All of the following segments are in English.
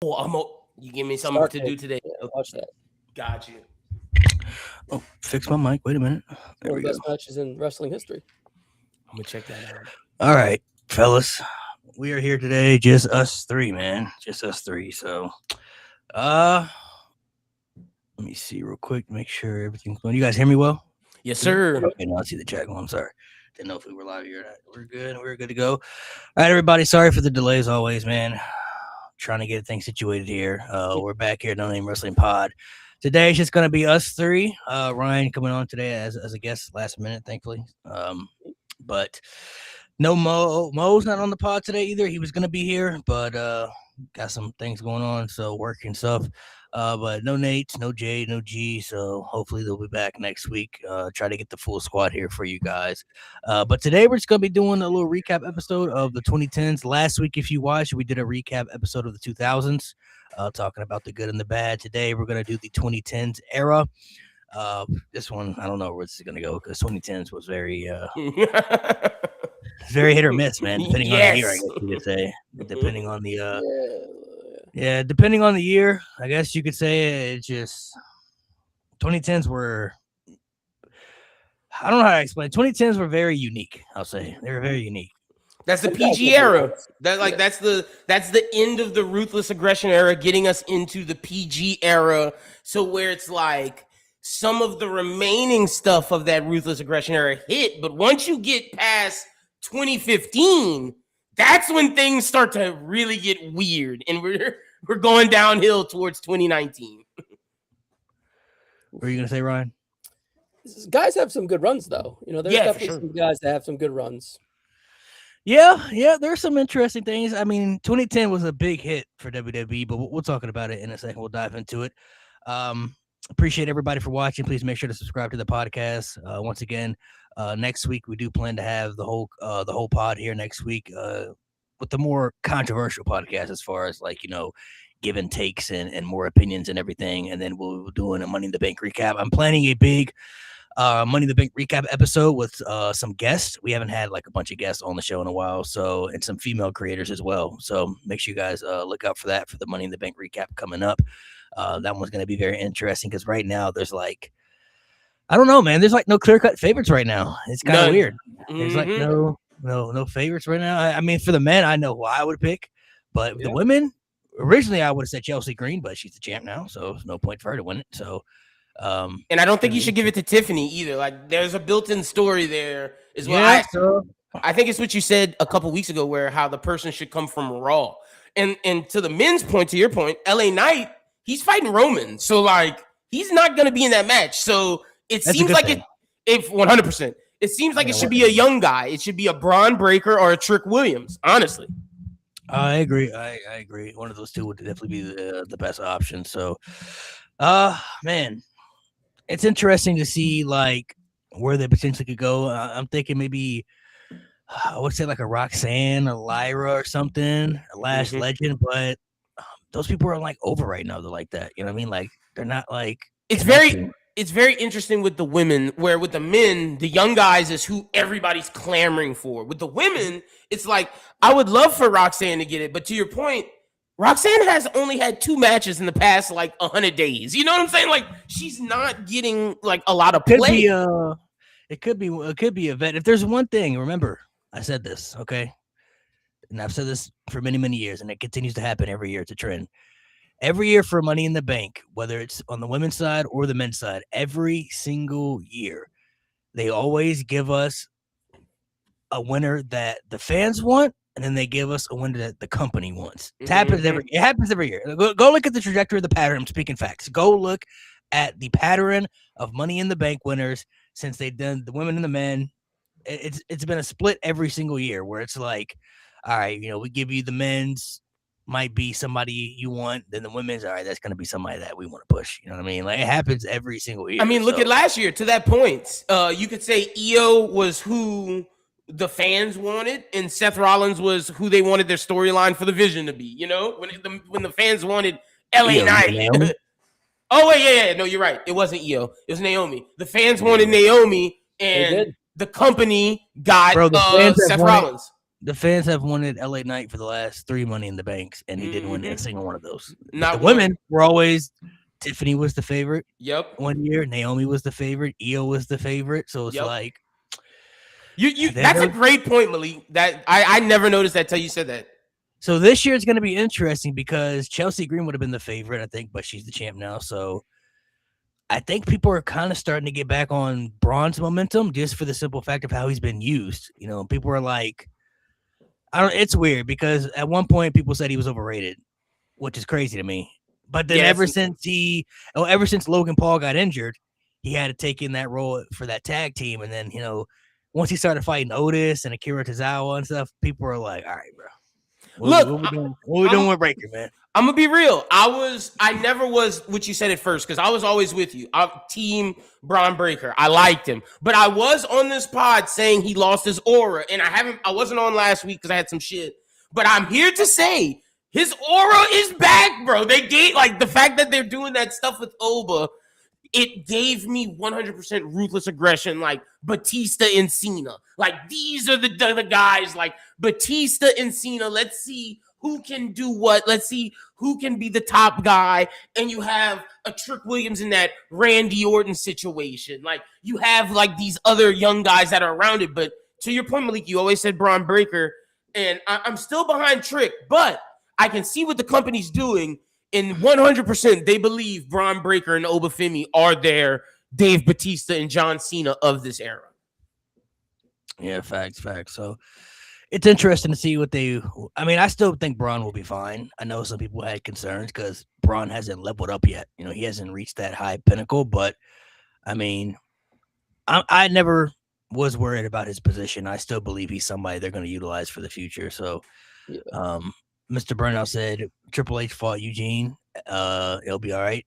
You give me something to do today. Yeah, watch that. Got you. Oh, fix my mic. Wait a minute. There One we of the go. best matches in wrestling history. I'm gonna check that out. All right, fellas. We are here today, just us three, man. Just us three. So, let me see real quick, make sure everything's going. You guys hear me well? Yes, sir. Okay, now I see the chat going. I'm sorry. Didn't know if we were live here or not. We're good. We're good to go. All right, everybody. Sorry for the delays always, man. Trying to get things situated here. We're back here at No Name Wrestling Pod. Today it's just gonna be us three. Ryan coming on today as a guest last minute, thankfully. But no Mo's not on the pod today either. He was gonna be here, but got some things going on, so work and stuff. But no Nate, no Jay, no G. So hopefully they'll be back next week. Try to get the full squad here for you guys. But today we're just gonna be doing a little recap episode of the 2010s. Last week, if you watched, we did a recap episode of the 2000s, talking about the good and the bad. Today we're gonna do the 2010s era. This one, I don't know where this is gonna go because 2010s was very very hit or miss, man. Depending on the year, I guess you could say. Depending on the depending on the year, I guess you could say it just 2010s were. I don't know how to explain. 2010s were very unique. I'll say they were very unique. That's the PG era. That's the end of the ruthless aggression era, getting us into the PG era. So where it's like some of the remaining stuff of that ruthless aggression era hit, but once you get past 2015, that's when things start to really get weird, and we're going downhill towards 2019. What are you gonna say, Ryan? Guys have some good runs, though. You know, there's definitely some guys that have some good runs. Yeah, there's some interesting things. I mean, 2010 was a big hit for WWE, but we'll talk about it in a second. We'll dive into it. Appreciate everybody for watching. Please make sure to subscribe to the podcast. Once again, next week we do plan to have the whole pod here next week with the more controversial podcast as far as like, you know, give and takes and more opinions and everything. And then we'll be doing a Money in the Bank recap. I'm planning a big Money in the Bank recap episode with some guests. We haven't had like a bunch of guests on the show in a while, so, and some female creators as well. So make sure you guys look out for that for the Money in the Bank recap coming up. That one's going to be very interesting because right now there's like, I don't know, man. There's like no clear-cut favorites right now. It's kind of weird. There's like no favorites right now. I mean, for the men, I know who I would pick, but the women, originally I would have said Chelsea Green, but she's the champ now, so there's no point for her to win it. So, and I don't think you should give it to Tiffany either. Like, there's a built-in story there as well. I think it's what you said a couple weeks ago, where how the person should come from Raw. And to the men's point, to your point, LA Knight, he's fighting Roman, so like he's not going to be in that match. So it seems like if 100%, it seems like it should be a young guy. It should be a Braun Breaker or a Trick Williams. Honestly, I agree. I agree. One of those two would definitely be the best option. So, man, it's interesting to see like where they potentially could go. I'm thinking maybe I would say like a Roxanne, a Lyra, or something, a Lash Legend, but those people are like over right now. They're like that. You know what I mean? Like they're not like it's very interesting with the women, where with the men, the young guys is who everybody's clamoring for. With the women, it's like I would love for Roxanne to get it, but to your point, Roxanne has only had 2 matches in the past like 100 days. You know what I'm saying? Like she's not getting like a lot of play. It could be a vet. If there's one thing, remember, I said this, okay? And I've said this for many, many years, and it continues to happen every year. It's a trend. Every year for Money in the Bank, whether it's on the women's side or the men's side, every single year, they always give us a winner that the fans want, and then they give us a winner that the company wants. It happens every year. Go look at the trajectory of the pattern. I'm speaking facts. Go look at the pattern of Money in the Bank winners since they've done the women and the men. It's been a split every single year where it's like, all right, you know, we give you the men's might be somebody you want, then the women's, all right, that's going to be somebody that we want to push. You know what I mean? Like it happens every single year. I mean, look at last year. To that point, you could say Io was who the fans wanted, and Seth Rollins was who they wanted their storyline for the Vision to be. You know, when the fans wanted LA Knight. Oh wait, yeah, no, you're right. It wasn't Io. It was Naomi. The fans wanted Naomi, and the company got Seth Rollins. The fans have wanted LA Knight for the last 3 Money in the Banks, and he didn't win a single one of those. Not the women were always Tiffany was the favorite. Yep. One year, Naomi was the favorite. Io was the favorite. So it's like that's a great point, Malik. That I never noticed that till you said that. So this year it's going to be interesting because Chelsea Green would have been the favorite, I think, but she's the champ now. So I think people are kind of starting to get back on Braun's momentum just for the simple fact of how he's been used. You know, people are like, it's weird because at one point people said he was overrated, which is crazy to me. But then ever since Logan Paul got injured, he had to take in that role for that tag team. And then, once he started fighting Otis and Akira Tozawa and stuff, people were like, all right, bro. What we doing with Breaker, man? I'm gonna be real. I never was what you said at first because I was always with you. I'm team Bron Breakker. I liked him, but I was on this pod saying he lost his aura, and I wasn't on last week because I had some shit. But I'm here to say his aura is back, bro. They gave the fact that they're doing that stuff with Oba. It gave me 100% ruthless aggression, like Batista and Cena. Like, these are the guys, like Batista and Cena. Let's see who can do what. Let's see who can be the top guy. And you have a Trick Williams in that Randy Orton situation. Like, you have, these other young guys that are around it. But to your point, Malik, you always said Bron Breakker. And I'm still behind Trick. But I can see what the company's doing. And 100%, they believe Bron Breakker and Obafemi are their Dave Batista and John Cena of this era. Yeah, facts. So it's interesting to see what I still think Braun will be fine. I know some people had concerns because Braun hasn't leveled up yet. He hasn't reached that high pinnacle. But, I never was worried about his position. I still believe he's somebody they're going to utilize for the future. So, Mr. Burnout said Triple H fought Eugene. It'll be all right.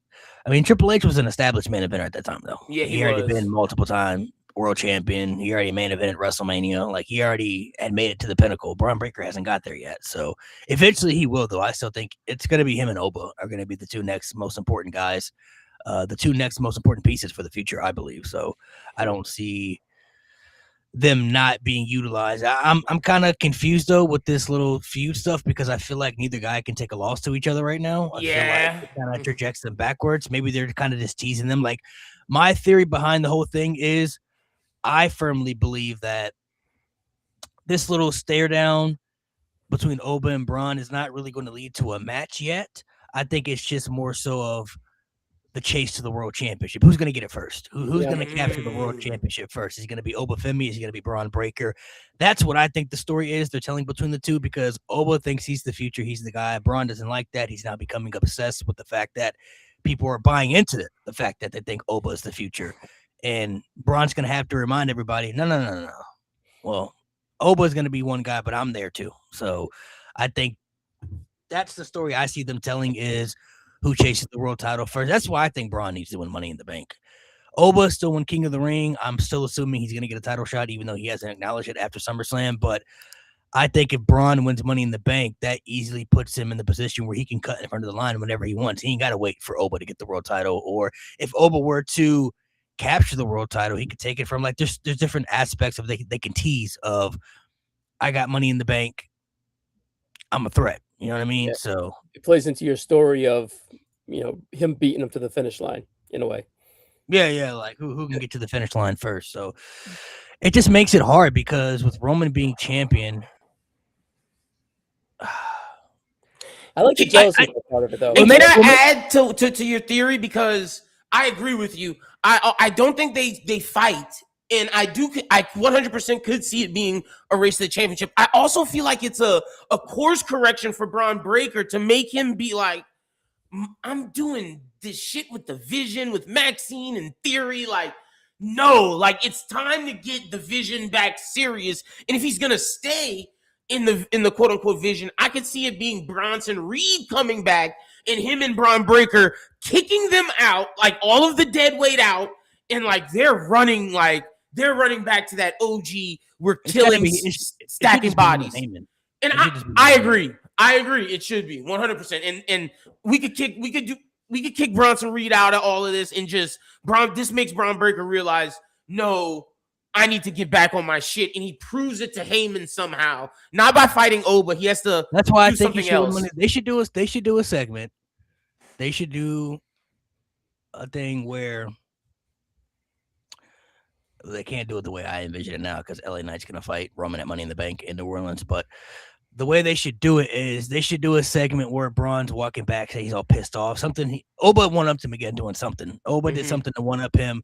Triple H was an established main eventer at that time, though. Yeah, he already been multiple time world champion. He already main evented WrestleMania. Like, he already had made it to the pinnacle. Bron Breakker hasn't got there yet. So eventually he will, though. I still think it's going to be him and Oba are going to be the two next most important guys, the two next most important pieces for the future, I believe. So I don't see them not being utilized. I'm kind of confused though with this little feud stuff because I feel like neither guy can take a loss to each other right now. I feel like it kind of trajects them backwards. Maybe they're kind of just teasing them. Like, my theory behind the whole thing is I firmly believe that this little stare down between Oba and Braun is not really going to lead to a match yet. I think it's just more so of the chase to the world championship. Who's going to get it first? Who's going to capture the world championship first? Is he going to be Obafemi? Is he going to be Bron Breakker? That's what I think the story is. They're telling between the two because Oba thinks he's the future. He's the guy. Bron doesn't like that. He's now becoming obsessed with the fact that people are buying into the fact that they think Oba is the future. And Bron's going to have to remind everybody, no. Well, Oba is going to be one guy, but I'm there too. So I think that's the story I see them telling is who chases the world title first. That's why I think Braun needs to win Money in the Bank. Oba still won King of the Ring. I'm still assuming he's going to get a title shot, even though he hasn't acknowledged it after SummerSlam. But I think if Braun wins Money in the Bank, that easily puts him in the position where he can cut in front of the line whenever he wants. He ain't got to wait for Oba to get the world title. Or if Oba were to capture the world title, he could take it from there's different aspects of they can tease of, I got Money in the Bank, I'm a threat. You know what I mean? Yeah. So it plays into your story of, him beating him to the finish line in a way. Yeah. Like who can get to the finish line first? So it just makes it hard because with Roman being champion, I like the jealousy part of it though. And can I add to your theory because I agree with you. I don't think they fight. And I 100% could see it being a race to the championship. I also feel like it's a course correction for Bron Breakker to make him be like, I'm doing this shit with the Vision, with Maxine and Theory. Like, no, like it's time to get the Vision back serious. And if he's gonna stay in the quote unquote Vision, I could see it being Bronson Reed coming back and him and Bron Breakker kicking them out, like all of the dead weight out, and like they're running back to that OG. We're killing, stacking bodies. And I agree. It should be 100%. And we could kick Bronson Reed out of all of this and just this makes Bron Breakker realize, no, I need to get back on my shit, and he proves it to Heyman somehow, not by fighting Oba. He has to. That's why do I think something else. They should do a segment. They should do a thing where they can't do it the way I envision it now because LA Knight's gonna fight Roman at Money in the Bank in New Orleans. But the way they should do it is they should do a segment where Braun's walking back, say he's all pissed off. Oba one-upped him again doing something. Oba did something to one-up him.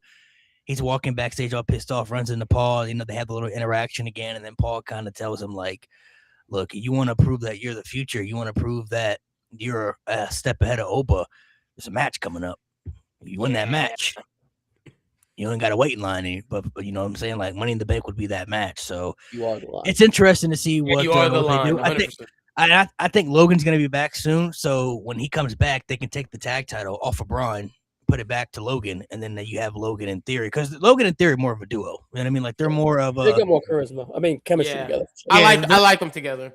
He's walking backstage all pissed off, runs into Paul. They have a little interaction again, and then Paul kind of tells him, like, look, you want to prove that you're the future. You want to prove that you're a step ahead of Oba. There's a match coming up. You win that match. You ain't got to wait in line, but you know what I'm saying? Like, Money in the Bank would be that match. So you are the line. It's interesting to see what, you are the line, they do. 100%. I think Logan's going to be back soon. So when he comes back, they can take the tag title off of Braun, put it back to Logan, and then you have Logan in theory. Because Logan in theory more of a duo. You know what I mean? Like, they're more of a... They got more charisma. I mean, chemistry together. I like them together.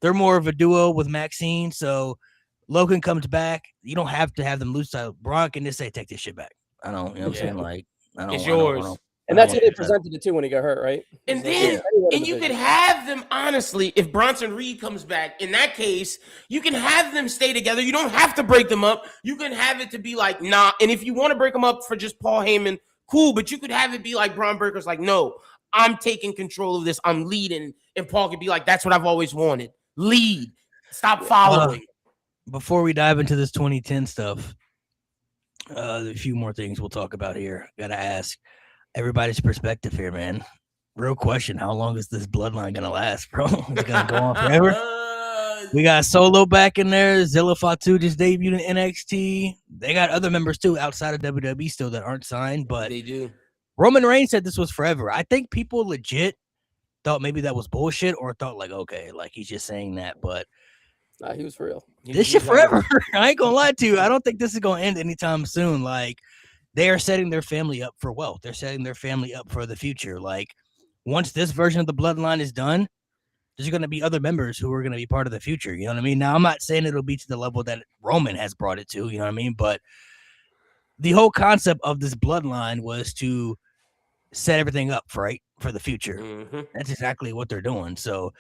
They're more of a duo with Maxine. So Logan comes back. You don't have to have them lose title. Braun can just say, take this shit back. I don't, you know what I'm saying? Like, it's yours. And that's how they presented it too when he got hurt, right? And then, and you could have them, honestly, if Bronson Reed comes back, in that case, you can have them stay together. You don't have to break them up. You can have it to be like, nah. And if you want to break them up for just Paul Heyman, cool. But you could have it be like Braun Breaker's like, no, I'm taking control of this. I'm leading. And Paul could be like, that's what I've always wanted. Lead. Stop following. Before we dive into this 2010 stuff, a few more things we'll talk about here. Got to ask everybody's perspective here, man. Real question: how long is this bloodline gonna last, bro? Is it gonna go on forever? We got Solo back in there. Zilla Fatu just debuted in NXT. They got other members too outside of WWE still that aren't signed, but they do. Roman Reigns said this was forever. I think people legit thought maybe that was bullshit or thought like, okay, like he's just saying that, but nah, he was for real. This shit forever. I ain't gonna lie to you. I don't think this is gonna end anytime soon. Like, they are setting their family up for wealth. They're setting their family up for the future. Like, once this version of the bloodline is done, there's going to be other members who are going to be part of the future. You know what I mean? Now, I'm not saying it'll be to the level that Roman has brought it to, you know what I mean? But the whole concept of this bloodline was to set everything up for the future. Mm-hmm. That's exactly what they're doing. So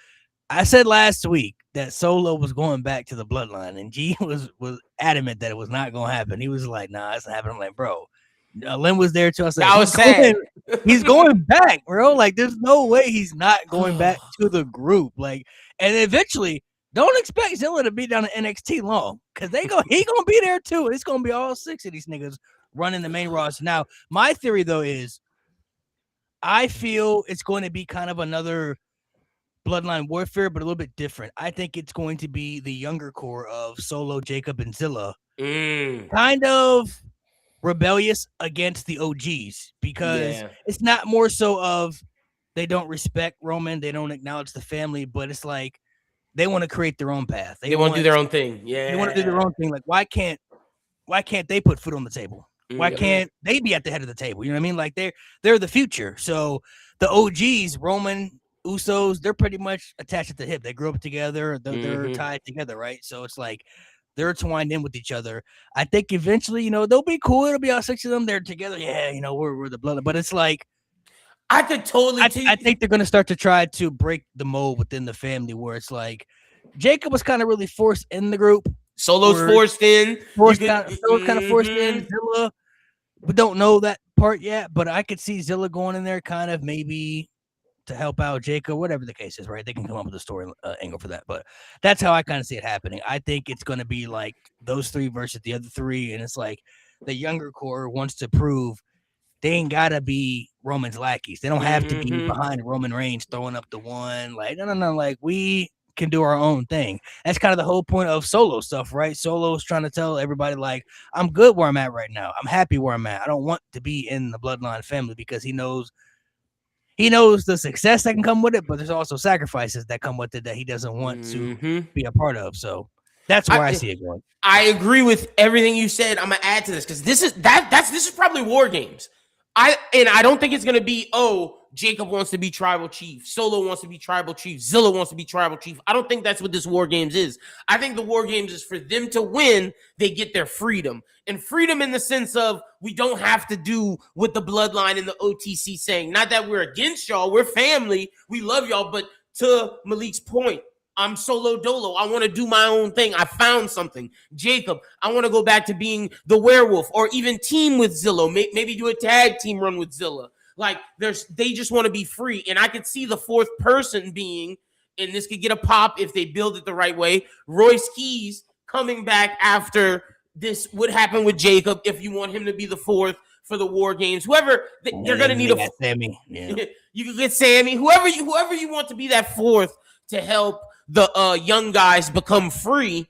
I said last week that Solo was going back to the bloodline, and G was adamant that it was not going to happen. He was like, nah, it's not happening. I'm like, bro. Lynn was there too. I said, I was sad. He's going back, bro. Like, there's no way he's not going back to the group. Like, and eventually, don't expect Zilla to be down in NXT long, because he gonna be there too. It's gonna be all 6 of these niggas running the main roster. Now, my theory though is, I feel it's going to be kind of another bloodline warfare, but a little bit different. I think it's going to be the younger core of Solo, Jacob, and Zilla, kind of rebellious against the OGs, because it's not more so of they don't respect Roman, they don't acknowledge the family, but it's like they want to create their own path. They want to do their own thing. Yeah, they want to do their own thing. Like, why can't they put food on the table? Why can't they be at the head of the table? You know what I mean? Like, they're the future. So the OGs, Roman, Usos, they're pretty much attached at the hip. They grew up together. They're tied together, right? So it's like they're twined in with each other. I think eventually, they'll be cool. It'll be all 6 of them. They're together. Yeah, we're the blood. But it's like, I could totally. I think they're going to start to try to break the mold within the family, where it's like Jacob was kind of really forced in the group. Solo's forced in. Solo's kind of forced in. Zilla, we don't know that part yet, but I could see Zilla going in there kind of maybe to help out Jacob, whatever the case is, right? They can come up with a story angle for that, but that's how I kind of see it happening. I think it's going to be like those 3 versus the other 3, and it's like the younger core wants to prove they ain't got to be Roman's lackeys. They don't have to be behind Roman Reigns throwing up the one. Like, no. Like, we can do our own thing. That's kind of the whole point of Solo stuff, right? Solo's trying to tell everybody, like, I'm good where I'm at right now. I'm happy where I'm at. I don't want to be in the bloodline family, because he knows the success that can come with it, but there's also sacrifices that come with it that he doesn't want to be a part of. So that's where I see it going. I agree with everything you said. I'm gonna add to this, because this is probably War Games. I don't think it's gonna be Jacob wants to be tribal chief. Solo wants to be tribal chief. Zilla wants to be tribal chief. I don't think that's what this War Games is. I think the War Games is for them to win, they get their freedom. And freedom in the sense of we don't have to do what the Bloodline and the OTC saying. Not that we're against y'all. We're family. We love y'all. But to Malik's point, I'm solo dolo. I want to do my own thing. I found something. Jacob, I want to go back to being the werewolf or even team with Zilla. Maybe do a tag team run with Zilla. Like they just want to be free. And I could see the fourth person being, and this could get a pop if they build it the right way, Royce Keys coming back after this would happen with Jacob if you want him to be the fourth for the War Games. Whoever, they're going to need a Sammy. Yeah. You can get Sammy, whoever you want to be that fourth to help the young guys become free.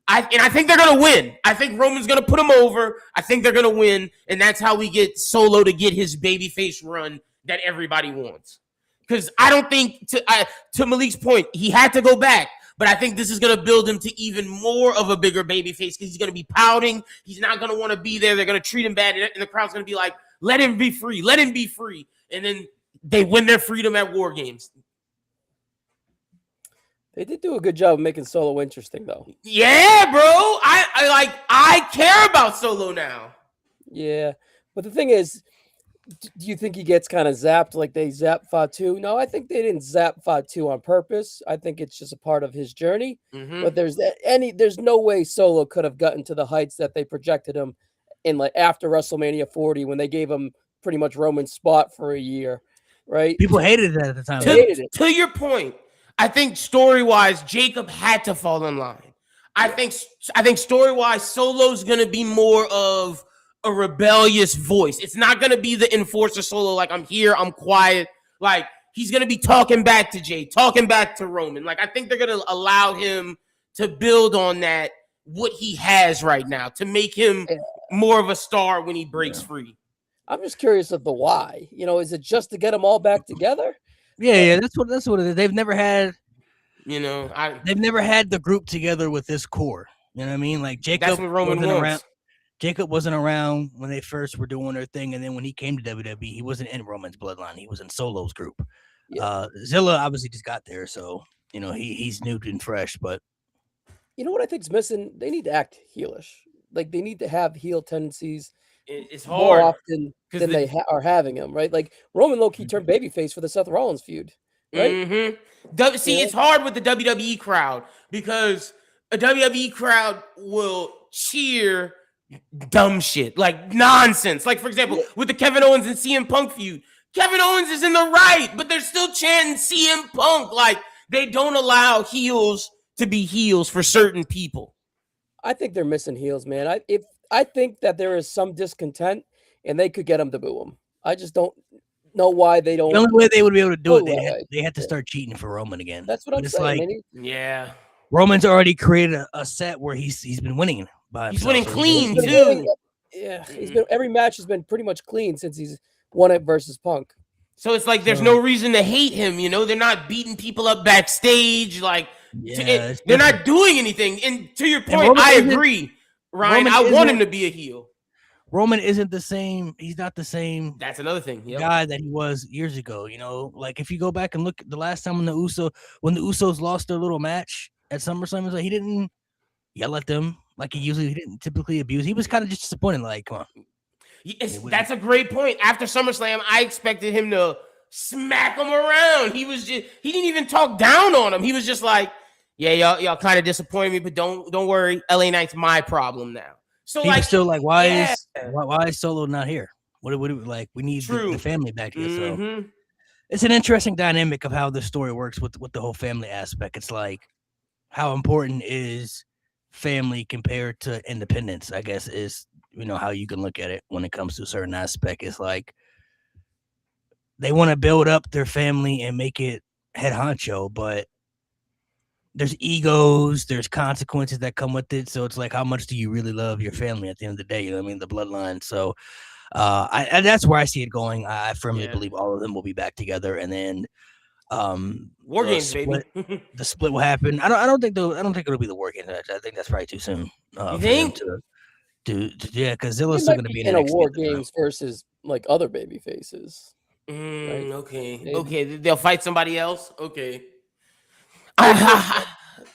I think they're going to win. I think Roman's going to put him over. I think they're going to win. And that's how we get Solo to get his babyface run that everybody wants. Because I don't think, to Malik's point, he had to go back. But I think this is going to build him to even more of a bigger babyface because he's going to be pouting. He's not going to want to be there. They're going to treat him bad. And the crowd's going to be like, let him be free. Let him be free. And then they win their freedom at War Games. They did do a good job of making Solo interesting, though. Yeah, bro. I care about Solo now. Yeah, but the thing is, do you think he gets kind of zapped like they zapped Fatu? No, I think they didn't zap Fatu on purpose. I think it's just a part of his journey. Mm-hmm. But there's no way Solo could have gotten to the heights that they projected him in, like after WrestleMania 40 when they gave him pretty much Roman's spot for a year, right? People hated that at the time. To your point. I think story-wise, Jacob had to fall in line. I think story-wise, Solo's going to be more of a rebellious voice. It's not going to be the enforcer Solo, like, I'm here, I'm quiet. Like, he's going to be talking back to Jay, talking back to Roman. Like, I think they're going to allow him to build on that, what he has right now, to make him more of a star when he breaks free. I'm just curious of the why. Is it just to get them all back together? Yeah, that's what it is. They've never had, they've never had the group together with this core. You know what I mean? Like Jacob that's what Roman wasn't wants. around. Jacob wasn't around when they first were doing their thing, and then when he came to WWE, he wasn't in Roman's bloodline. He was in Solo's group. Yeah. Zilla obviously just got there, so he's new and fresh. But you know what I think's missing? They need to act heelish. Like they need to have heel tendencies. It's hard more often than they are having them, right? Like Roman low-key turned babyface for the Seth Rollins feud, right? Mm-hmm. See, it's hard with the WWE crowd because a WWE crowd will cheer dumb shit, like nonsense. Like, for example, with the Kevin Owens and CM Punk feud, Kevin Owens is in the right, but they're still chanting CM Punk. Like, they don't allow heels to be heels for certain people. I think they're missing heels, man. I think that there is some discontent, and they could get them to boo them. I just don't know why they don't. The only way they would be able to do it, they had to start cheating for Roman again. That's what I'm saying. Like, Roman's already created a set where he's been winning by himself. He's winning clean too. He's been every match has been pretty much clean since he's won it versus Punk. So it's like there's no reason to hate him. They're not beating people up backstage. Like they're not doing anything. And to your point, I agree. Ryan, I want him to be a heel. Roman isn't the same. He's not the same. That's another thing. Guy that he was years ago. Like if you go back and look at the last time when the Usos lost their little match at SummerSlam, he didn't yell at them like he didn't typically abuse. He was kind of just disappointed. Like, come on. That's a great point. After SummerSlam, I expected him to smack him around. He didn't even talk down on him. He was just like, yeah, y'all kind of disappointed me, but don't worry. LA Knight's my problem now. So he was still like, why is Solo not here? What like? We need the family back here. So it's an interesting dynamic of how the story works with the whole family aspect. It's like how important is family compared to independence, I guess, is how you can look at it when it comes to a certain aspect. It's like they want to build up their family and make it head honcho, but there's egos, there's consequences that come with it. So it's like, how much do you really love your family at the end of the day? The bloodline. So that's where I see it going. I firmly believe all of them will be back together, and then War Games, baby. The split will happen. I don't think it'll be the War Games. I think that's probably too soon. You think? Because Zilla's still going to be in a War Games versus like other baby faces. Right? Okay. They'll fight somebody else. Okay.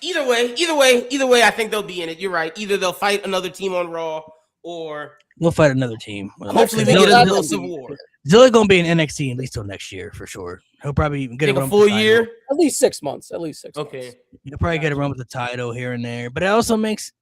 Either way, I think they'll be in it. You're right. Either they'll fight another team on Raw, or they'll fight another team. Hopefully, we get a little Civil War. Zilla gonna be in NXT at least till next year for sure. He'll probably get a full year, at least 6 months. Okay, he'll probably get a run with the title here and there, but it also makes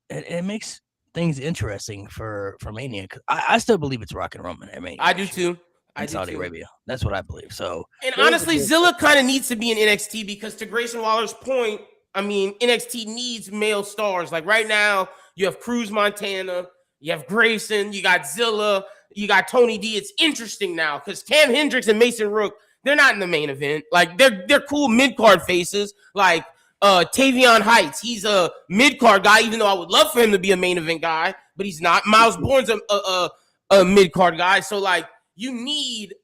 things interesting for Mania. Cause I still believe it's Rock and Roman at Mania. I do too. In Saudi Arabia, that's what I believe. So, and honestly, Zilla kind of needs to be in NXT because, to Grayson Waller's point, I mean, NXT needs male stars. Like right now, you have Cruz Montana, you have Grayson, you got Zilla, you got Tony D. It's interesting now because Cam Hendricks and Mason Rook, they're not in the main event. Like they're cool mid-card faces. Like Tavion Heights, he's a mid-card guy, even though I would love for him to be a main event guy, but he's not. Miles Bourne's a mid-card guy. So like you need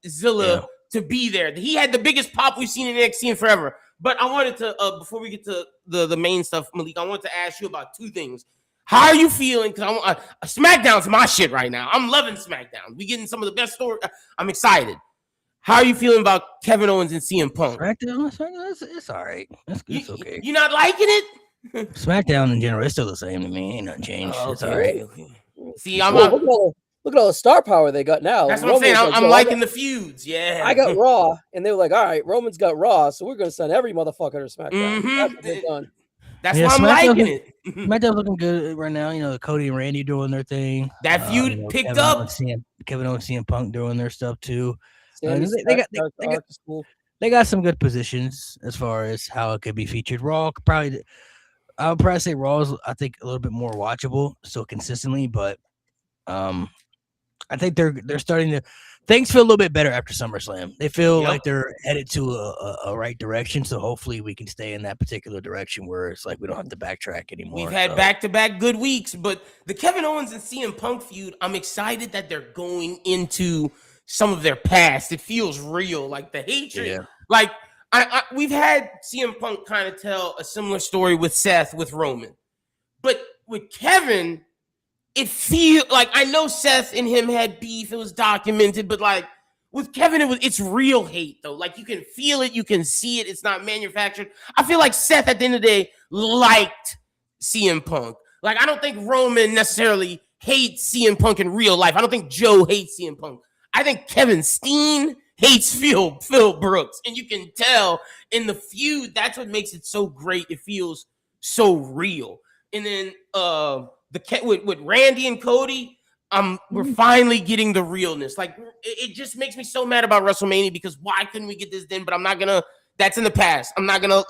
Zilla to be there. He had the biggest pop we've seen in NXT in forever. But I wanted to, before we get to the main stuff, Malik, I wanted to ask you about two things. How are you feeling? Because SmackDown's my shit right now. I'm loving SmackDown. We getting some of the best story. I'm excited. How are you feeling about Kevin Owens and CM Punk? SmackDown, it's all right. It's okay. You not liking it? SmackDown in general is still the same to me. Ain't nothing changed. It's all right. Okay. See, look at all the star power they got now. That's what I'm saying. I'm liking the feuds. Yeah. I got Raw, and they were like, all right, Roman's got Raw, so we're going to send every motherfucker to SmackDown. Mm-hmm. That's what they've done. That's why I'm liking it. SmackDown's looking good right now. You know, Cody and Randy doing their thing. That feud picked up. Kevin Owens and CM Punk doing their stuff too. They got some good positions as far as how it could be featured. Raw I would probably say Raw is, I think, a little bit more watchable still consistently, but I think they're starting to. Things feel a little bit better after SummerSlam. They feel like they're headed to a right direction. So hopefully we can stay in that particular direction where it's like we don't have to backtrack anymore. We've had back-to-back good weeks, but the Kevin Owens and CM Punk feud, I'm excited that they're going into some of their past. It feels real, like the hatred. Yeah. Like we've had CM Punk kind of tell a similar story with Seth, with Roman, but with Kevin, it feels like, I know Seth and him had beef. It was documented, but like with Kevin, it's real hate though. Like you can feel it, you can see it. It's not manufactured. I feel like Seth at the end of the day liked CM Punk. Like I don't think Roman necessarily hates CM Punk in real life. I don't think Joe hates CM Punk. I think Kevin Steen hates Phil Brooks, and you can tell in the feud. That's what makes it so great. It feels so real. And then with Randy and Cody, we're finally getting the realness. Like it just makes me so mad about WrestleMania because why couldn't we get this then? But I'm not gonna. That's in the past. I'm not gonna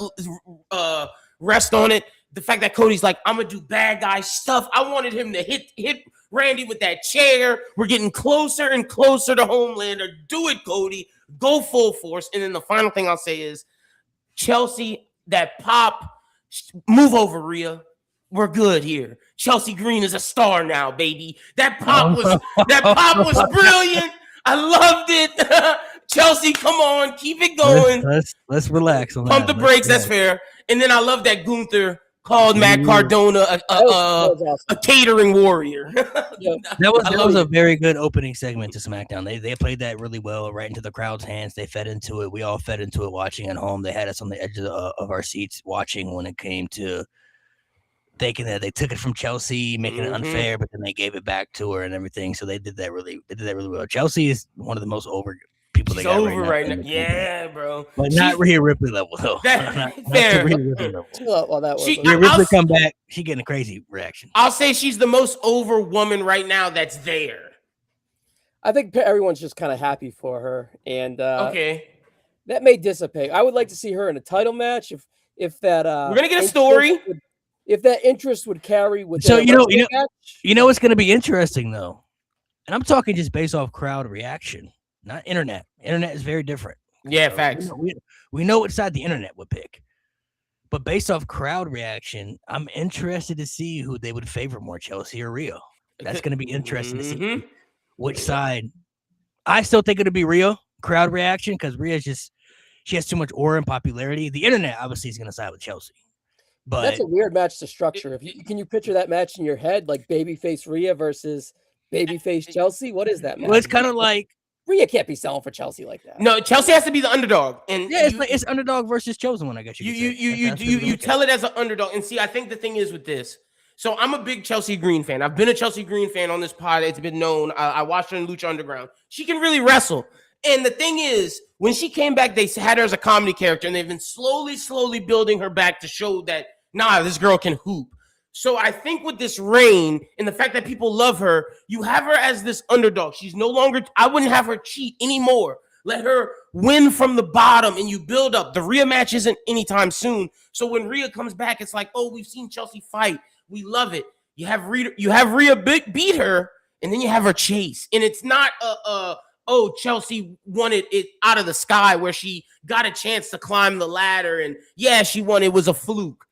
rest on it. The fact that Cody's like, I'm gonna do bad guy stuff. I wanted him to hit Randy with that chair. We're getting closer and closer to Homelander. Do it, Cody. Go full force. And then the final thing I'll say is, Chelsea, that pop, move over, Rhea. We're good here. Chelsea Green is a star now, baby. That pop was brilliant. I loved it. Chelsea, come on, keep it going. Let's relax. Pump the brakes. That's fair. And then I love that Gunther called Matt Cardona a catering warrior. That was a very good opening segment to SmackDown. They played that really well, right into the crowd's hands. They fed into it. We all fed into it watching at home. They had us on the edge of our seats watching when it came to thinking that they took it from Chelsea, making it unfair, but then they gave it back to her and everything. So they did that really well. Chelsea is one of the most over people they got right now. Yeah, bro. But not Rhea Ripley level though. Not fair. Rhea Ripley level. Rhea Ripley come back, she getting a crazy reaction. I'll say she's the most over woman right now that's there. I think everyone's just kind of happy for her, and that may dissipate. I would like to see her in a title match if that we're gonna get a story. If that interest would carry with so you know what's going to be interesting though, and I'm talking just based off crowd reaction, not internet. Internet is very different. Yeah, facts. We know what side the internet would pick, but based off crowd reaction, I'm interested to see who they would favor more, Chelsea or Rhea. That's going to be interesting to see which side. I still think it'll be Rhea crowd reaction because she has too much aura and popularity. The internet obviously is going to side with Chelsea. But that's a weird match to structure. Can you picture that match in your head, like babyface Rhea versus babyface Chelsea? What is that match? Well, it's kind of like Rhea can't be selling for Chelsea like that. No, Chelsea has to be the underdog, and yeah, it's underdog versus chosen one. I guess you tell it as an underdog, and see, I think the thing is with this. So I'm a big Chelsea Green fan. I've been a Chelsea Green fan on this pod. It's been known. I watched her in Lucha Underground. She can really wrestle. And the thing is, when she came back, they had her as a comedy character, and they've been slowly building her back to show that, nah, this girl can hoop. So I think with this reign and the fact that people love her, you have her as this underdog. She's no longer, I wouldn't have her cheat anymore. Let her win from the bottom and you build up. The Rhea match isn't anytime soon. So when Rhea comes back, it's like, oh, we've seen Chelsea fight. We love it. You have Rhea beat her, and then you have her chase. And it's not oh, Chelsea wanted it out of the sky where she got a chance to climb the ladder. And yeah, she won. It was a fluke.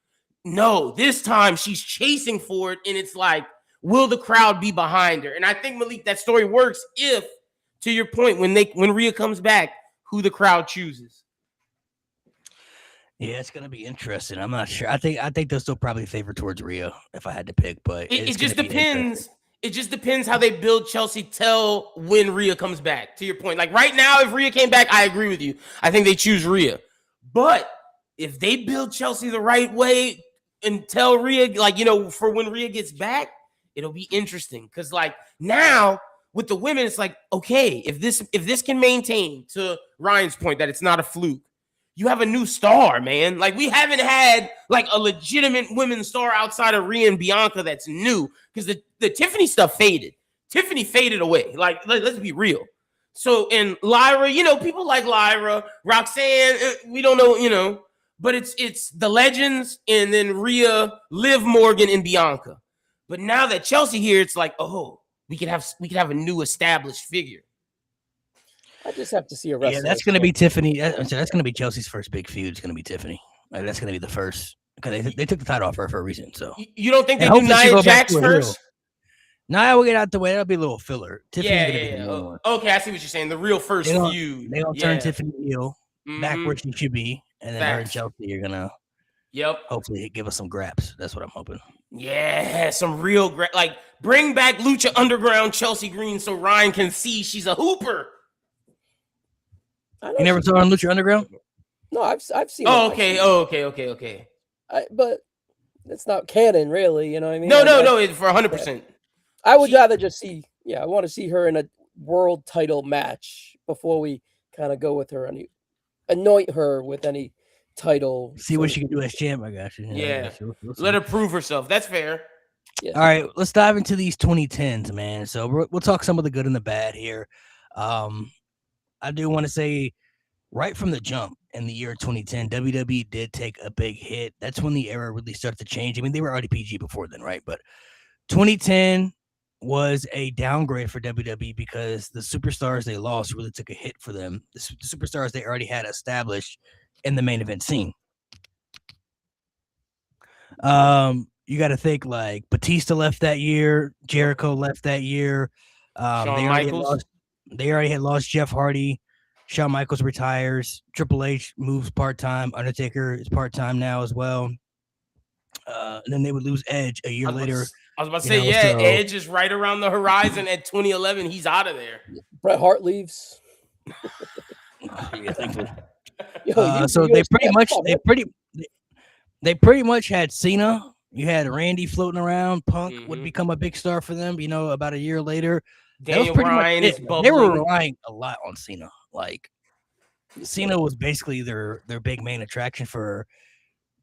No, this time she's chasing for it, and it's like, will the crowd be behind her? And I think, Malik, that story works if, to your point, when Rhea comes back, who the crowd chooses. Yeah, it's gonna be interesting. I'm not sure. I think they'll still probably favor towards Rhea if I had to pick, but it just depends. It just depends how they build Chelsea till when Rhea comes back. To your point, like right now, if Rhea came back, I agree with you. I think they choose Rhea, but if they build Chelsea the right way and tell Rhea, like, for when Rhea gets back, it'll be interesting. Because like now with the women, it's like, okay, if this can maintain, to Ryan's point, that it's not a fluke, you have a new star, man. Like we haven't had like a legitimate women's star outside of Rhea and Bianca that's new, because the Tiffany stuff faded. Tiffany faded away. Like let's be real. So in Lyra, people like Lyra, Roxanne, we don't know, but it's the legends, and then Rhea, Liv Morgan, and Bianca. But now that Chelsea here, it's like, oh, we could have a new established figure. I just have to see a wrestler. Yeah, that's going to be Tiffany. That's going to be Chelsea's first big feud. It's going to be Tiffany. Like, that's going to be the first, because they took the title off her for a reason. So you don't think they do Nia Jax first? Nia will get out the way. That'll be a little filler. Tiffany's gonna be okay, I see what you're saying. The real first feud. They don't turn Tiffany heel back where she should be, and then her and Chelsea are gonna. Yep. Hopefully, give us some graps. That's what I'm hoping. Yeah, some real like bring back Lucha Underground Chelsea Green so Ryan can see she's a hooper. You never saw her on Lucha Underground? No, I've seen. Oh, okay. But it's not canon, really. You know what I mean? No, it's for 100%. I would rather just see. Yeah, I want to see her in a world title match before we kind of go with her, anoint her with any title. See what she can do as champ. I got you. Yeah, let her prove herself. That's fair. Yeah. All right, let's dive into these 2010s, man. So we'll talk some of the good and the bad here. I do want to say, right from the jump in the year 2010, WWE did take a big hit. That's when the era really started to change. I mean, they were already PG before then, right? But 2010 was a downgrade for WWE because the superstars they lost really took a hit for them. The superstars they already had established in the main event scene. You got to think like Batista left that year, Jericho left that year. Shawn Michaels. They already had lost Jeff Hardy. Shawn Michaels retires. Triple H moves part-time. Undertaker is part-time now as well. And then they would lose Edge a year later. I was about to say, Edge is right around the horizon at 2011. He's out of there. Bret Hart leaves. Yeah, thankfully. So they pretty much had Cena. You had Randy floating around. Punk would become a big star for them. About a year later. Daniel Bryan is bubbling. They were relying a lot on Cena. Like Cena was basically their big main attraction for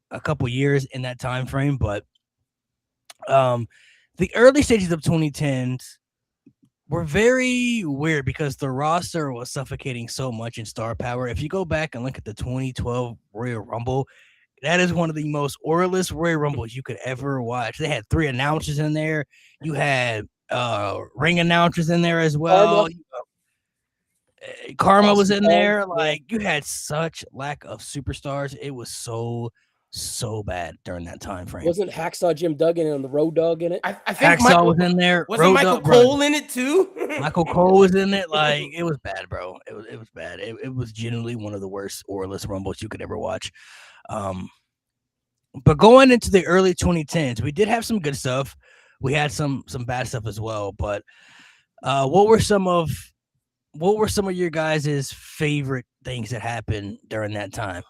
a couple years in that time frame. But the early stages of 2010s were very weird because the roster was suffocating so much in star power. If you go back and look at the 2012 Royal Rumble, that is one of the most oralist Royal Rumbles you could ever watch. They had 3 announcers in there. You had ring announcers in there as well. Karma was in there. Like, you had such lack of superstars. It was so bad during that time frame. Wasn't Hacksaw Jim Duggan and the Road Dogg in it? I think Hacksaw was in there. Wasn't Michael Cole in it too? Michael Cole was in it. Like, it was bad, bro. It was bad. It was genuinely one of the worst oralist rumbles you could ever watch. But going into the early 2010s, we did have some good stuff. We had some bad stuff as well. But what were some of what were some of your guys' favorite things that happened during that time?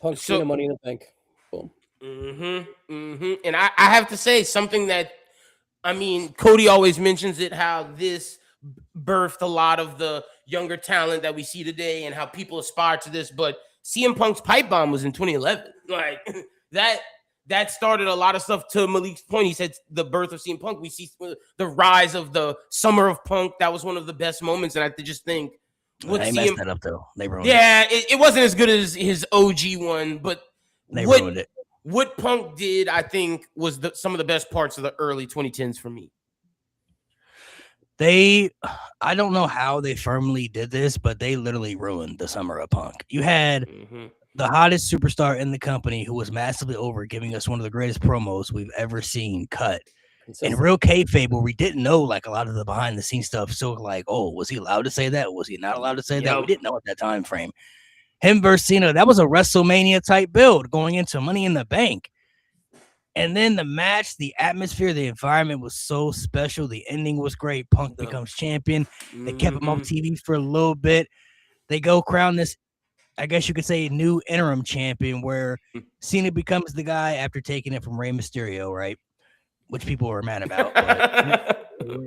Punk Cena Money in the Bank. Boom. And I have to say something that, I mean, Cody always mentions it, how this birthed a lot of the younger talent that we see today and how people aspire to this. But CM Punk's pipe bomb was in 2011. Like that started a lot of stuff. To Malik's point, he said the birth of CM Punk. We see the rise of the summer of Punk. That was one of the best moments. And I just think they messed that up though. They ruined it. It wasn't as good as his OG one, but they ruined it. What Punk did, I think, was some of the best parts of the early 2010s for me. I don't know how they firmly did this, but they literally ruined the summer of Punk. You had the hottest superstar in the company who was massively over, giving us one of the greatest promos we've ever seen cut. In real kayfabe, where we didn't know like a lot of the behind the scenes stuff. So like, oh, was he allowed to say that? Was he not allowed to say that? We didn't know at that time frame. Him versus Cena, that was a WrestleMania type build going into Money in the Bank. And then the match, the atmosphere, the environment was so special. The ending was great. Punk becomes champion. They kept him on TV for a little bit. They go crown this, I guess you could say, new interim champion where Cena becomes the guy after taking it from Rey Mysterio, right? Which people were mad about. But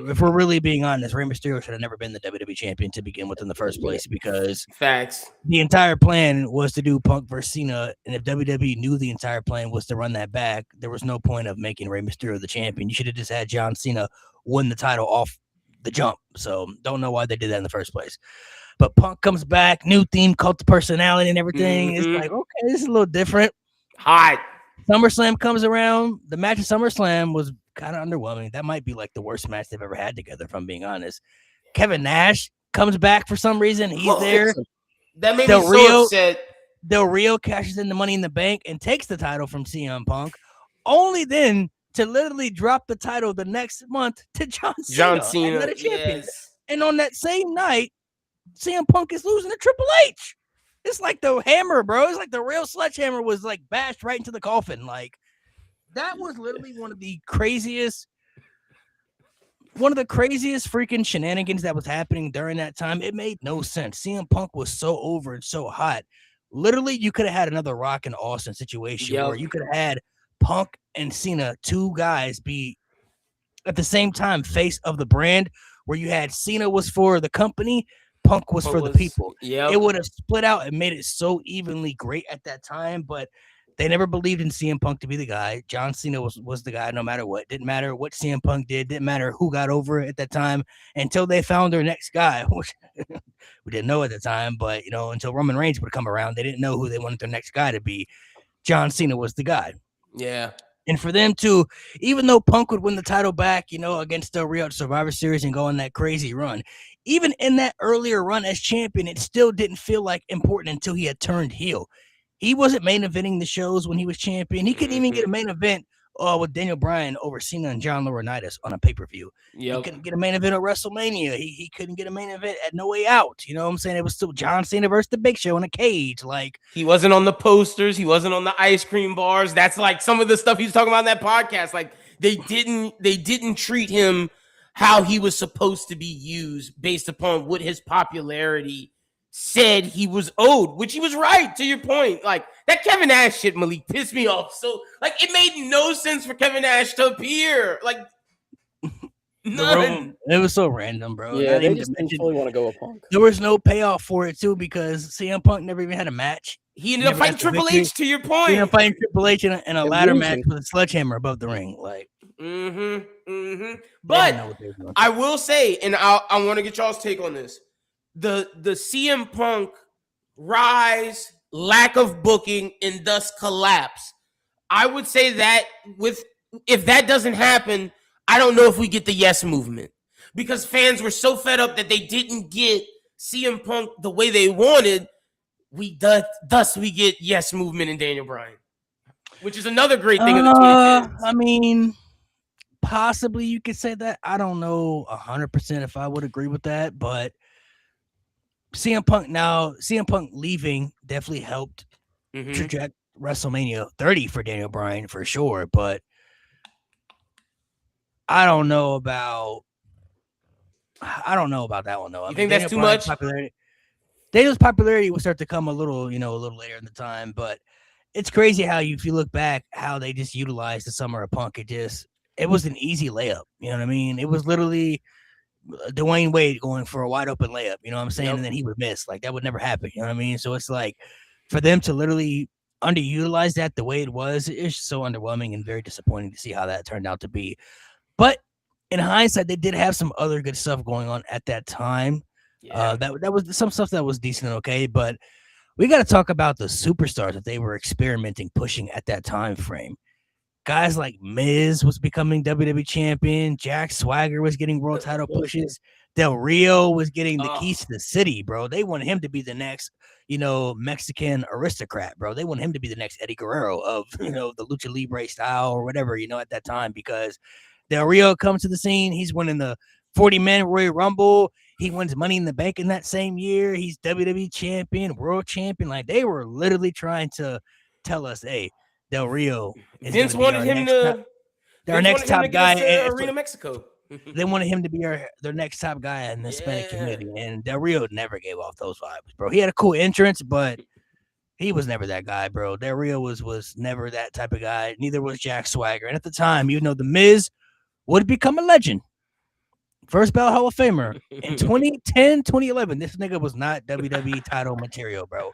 if we're really being honest, Rey Mysterio should have never been the WWE champion to begin with in the first place, because facts. The entire plan was to do Punk versus Cena, and if WWE knew the entire plan was to run that back, there was no point of making Rey Mysterio the champion. You should have just had John Cena win the title off the jump. So don't know why they did that in the first place. But Punk comes back, new theme, cult of personality and everything. It's like, okay, this is a little different. Hot. SummerSlam comes around. The match at SummerSlam was kind of underwhelming. That might be like the worst match they've ever had together, if I'm being honest. Kevin Nash comes back for some reason. He's there. That made me so upset. Del Rio cashes in the Money in the Bank and takes the title from CM Punk, only then to literally drop the title the next month to John Cena, the champion. Yes. And on that same night, CM Punk is losing to Triple H. It's like the hammer, bro. It's like the real sledgehammer was like bashed right into the coffin. Like, that was literally one of the craziest freaking shenanigans that was happening during that time. It made no sense. CM Punk was so over and so hot. Literally, you could have had another Rock and Austin situation where you could have had Punk and Cena, two guys, be at the same time face of the brand, where you had Cena was for the company, Punk was for the people. It would have split out and made it so evenly great at that time, but they never believed in CM Punk to be the guy. John Cena was the guy no matter what. Didn't matter what CM Punk did. Didn't matter who got over at that time until they found their next guy, which we didn't know at the time. But, until Roman Reigns would come around, they didn't know who they wanted their next guy to be. John Cena was the guy. Yeah. And for them to, even though Punk would win the title back, against Del Rio at Survivor Series and go on that crazy run, even in that earlier run as champion, it still didn't feel like important until he had turned heel. He wasn't main eventing the shows when he was champion. He couldn't even get a main event with Daniel Bryan over Cena and John Laurinaitis on a pay-per-view. He couldn't get a main event at WrestleMania. He couldn't get a main event at No Way Out. You know what I'm saying? It was still John Cena versus the Big Show in a cage. Like, he wasn't on the posters. He wasn't on the ice cream bars. That's like some of the stuff he's talking about in that podcast. Like, they didn't treat him how he was supposed to be used based upon what his popularity said he was owed, which he was right, to your point. Like, that Kevin Nash shit, Malik, pissed me off. So, like, it made no sense for Kevin Nash to appear. Like, none. It was so random, bro. Yeah, they just didn't fully want to go with Punk. There was no payoff for it, too, because CM Punk never even had a match. He ended up fighting Triple H, to your point. He ended up fighting Triple H in a ladder match with a sledgehammer above the ring. Like, But I will say, and I want to get y'all's take on this. The CM Punk rise, lack of booking, and thus collapse. I would say that if that doesn't happen, I don't know if we get the yes movement, because fans were so fed up that they didn't get CM Punk the way they wanted. Thus we get yes movement in Daniel Bryan, which is another great thing of the 2010s. I mean, possibly you could say that. I don't know 100% if I would agree with that, but CM Punk leaving definitely helped traject WrestleMania 30 for Daniel Bryan for sure, but I don't know about I don't know about that one though. You think that's too much? Daniel's popularity would start to come a little later in the time, but it's crazy how if you look back, how they just utilized the Summer of Punk. It was an easy layup. You know what I mean? It was literally Dwayne Wade going for a wide open layup. You know what I'm saying? Yep. And then he would miss. Like that would never happen. You know what I mean? So it's like for them to literally underutilize that the way it was, it's so underwhelming and very disappointing to see how that turned out to be. But in hindsight, they did have some other good stuff going on at that time. Yeah. That was some stuff that was decent and okay, but we got to talk about the superstars that they were experimenting, pushing at that time frame. Guys like Miz was becoming WWE champion. Jack Swagger was getting world title pushes. Del Rio was getting the keys to the city, bro. They wanted him to be the next, Mexican aristocrat, bro. They wanted him to be the next Eddie Guerrero of, the Lucha Libre style or whatever, at that time, because Del Rio comes to the scene. He's winning the 40-man Royal Rumble. He wins Money in the Bank in that same year. He's WWE champion, world champion. Like, they were literally trying to tell us, hey, Del Rio is Vince wanted him to our next top guy in Arena Mexico. They wanted him to be their next top guy in the Hispanic community, and Del Rio never gave off those vibes, bro. He had a cool entrance, but he was never that guy, bro. Del Rio was never that type of guy. Neither was Jack Swagger. And at the time, The Miz would become a legend. First ballot Hall of Famer in 2010, 2011. This nigga was not WWE title material, bro.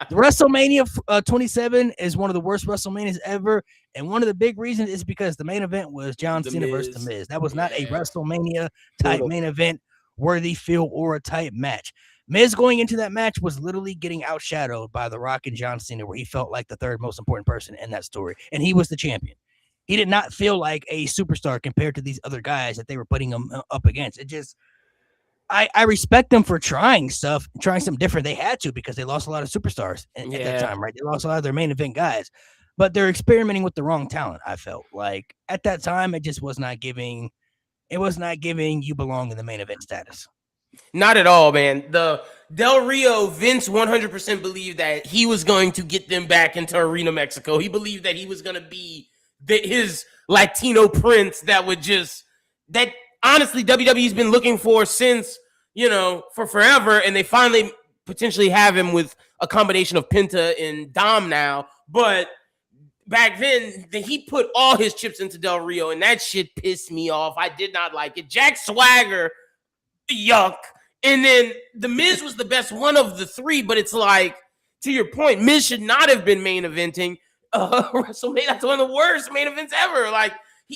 The WrestleMania 27 is one of the worst WrestleManias ever. And one of the big reasons is because the main event was John Cena versus The Miz. That was not a WrestleMania type main event, worthy feel or a type match. Miz going into that match was literally getting outshadowed by The Rock and John Cena, where he felt like the third most important person in that story. And he was the champion. He did not feel like a superstar compared to these other guys that they were putting him up against. It just, I respect them for trying something different. They had to because they lost a lot of superstars at that time, right? They lost a lot of their main event guys, but they're experimenting with the wrong talent. I felt like at that time, it just was not giving. It was not giving you belong in the main event status. Not at all, man. The Del Rio, Vince 100% believed that he was going to get them back into Arena Mexico. He believed that he was going to be his Latino prince that honestly WWE's been looking for since, for forever. And they finally potentially have him with a combination of Penta and Dom now. But back then, he put all his chips into Del Rio, and that shit pissed me off. I did not like it. Jack Swagger, yuck. And then The Miz was the best one of the three, but it's like, to your point, Miz should not have been main eventing WrestleMania. That's one of the worst main events ever. Like,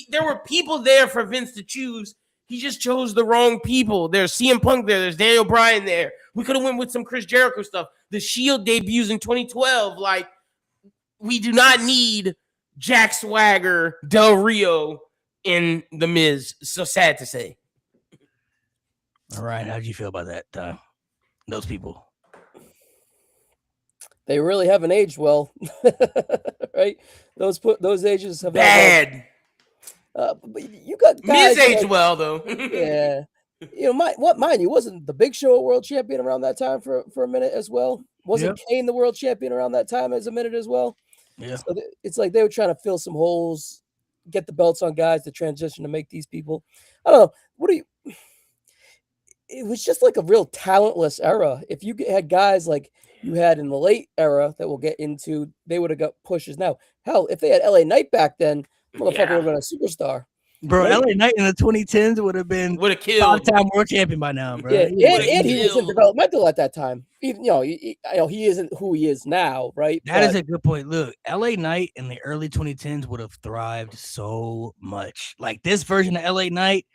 there were people there for Vince to choose. He just chose the wrong people. There's CM Punk there. There's Daniel Bryan there. We could have went with some Chris Jericho stuff. The Shield debuts in 2012. Like, we do not need Jack Swagger, Del Rio, in The Miz. So sad to say. All right, how did you feel about that? Those people. They really haven't aged well, right? Those ages have bad. But you got guys Miz aged well though. Yeah, mind you, wasn't the Big Show a world champion around that time for a minute as well? Wasn't Kane the world champion around that time as a minute as well? Yeah, so it's like they were trying to fill some holes, get the belts on guys to transition to make these people. I don't know. It was just like a real talentless era. If you had guys like you had in the late era that we'll get into, they would have got pushes now. Hell, if they had LA Knight back then, motherfucker would have been a superstar. Bro, right? LA Knight in the 2010s would have killed 5-time world champion by now, bro. Yeah, and he wasn't developmental at that time. Even, he isn't who he is now, right? That is a good point. Look, LA Knight in the early 2010s would have thrived so much. Like this version of LA Knight,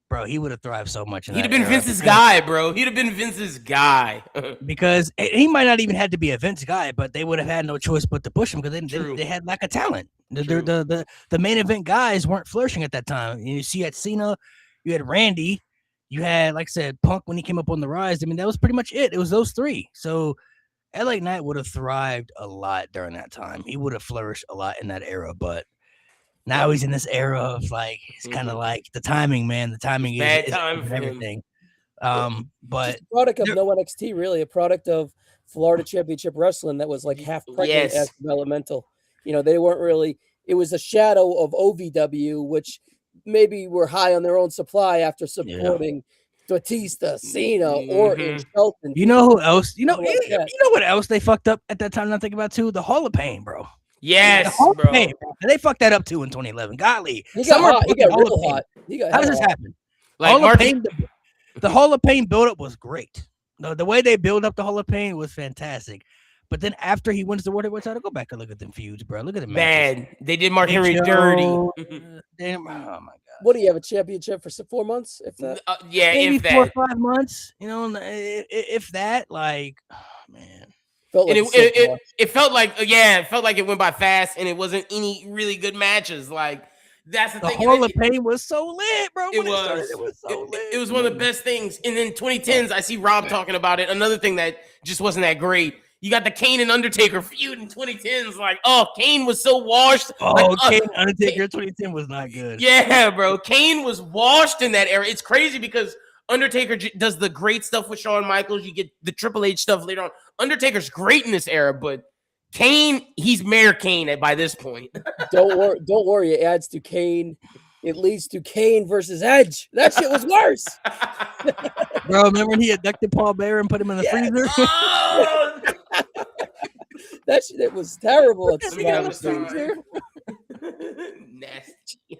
bro, he would have thrived so much. He'd have been Vince's guy, bro. He'd have been Vince's guy. Because he might not even have to be a Vince guy, but they would have had no choice but to push him because they had lack of talent. The main event guys weren't flourishing at that time. You see, at Cena, you had Randy, you had, like I said, Punk when he came up on the rise. I mean, that was pretty much it. It was those three. So LA Knight would have thrived a lot during that time. He would have flourished a lot in that era, but now he's in this era of like, it's kind of like the timing, man. The timing is bad time for everything. But just a product of no NXT, really, a product of Florida Championship Wrestling that was like half pregnant as developmental. They weren't really. It was a shadow of OVW, which maybe were high on their own supply after supporting Batista, Cena, Orton, Shelton. You know who else? You know what else they fucked up at that time? I'm thinking about too. The Hall of Pain, bro. Yes, bro. Pain, bro. They fucked that up too in 2011. Golly, he got hot. He got real hot. How does this happen? Like Hall of Pain, the Hall of Pain buildup was great. The way they build up the Hall of Pain was fantastic. But then after he wins the World Heavyweight title, go back and look at them feuds, bro. Look at them matches. Man, they did Mark Henry dirty. Damn, oh my god. What do you have, a championship for 4 months? If that, yeah, maybe if that. 4 or 5 months. You know, if that, like, oh, man. It felt like it felt like it went by fast, and it wasn't any really good matches. Like that's the thing. Hall of Pain was so lit, bro. It was so lit. It was one of the best things. And then 2010s, I see Rob talking about it. Another thing that just wasn't that great. You got the Kane and Undertaker feud in 2010s. Like, Kane was so washed. Kane Undertaker 2010 was not good. Yeah, bro. Kane was washed in that era. It's crazy because Undertaker does the great stuff with Shawn Michaels. You get the Triple H stuff later on. Undertaker's great in this era, but Kane, he's Mayor Kane by this point. Don't worry. It adds to Kane. It leads to Kane versus Edge. That shit was worse. Bro, remember when he abducted Paul Bearer and put him in the freezer? Oh! That shit, it was terrible. Let me get on the freezer. Nasty.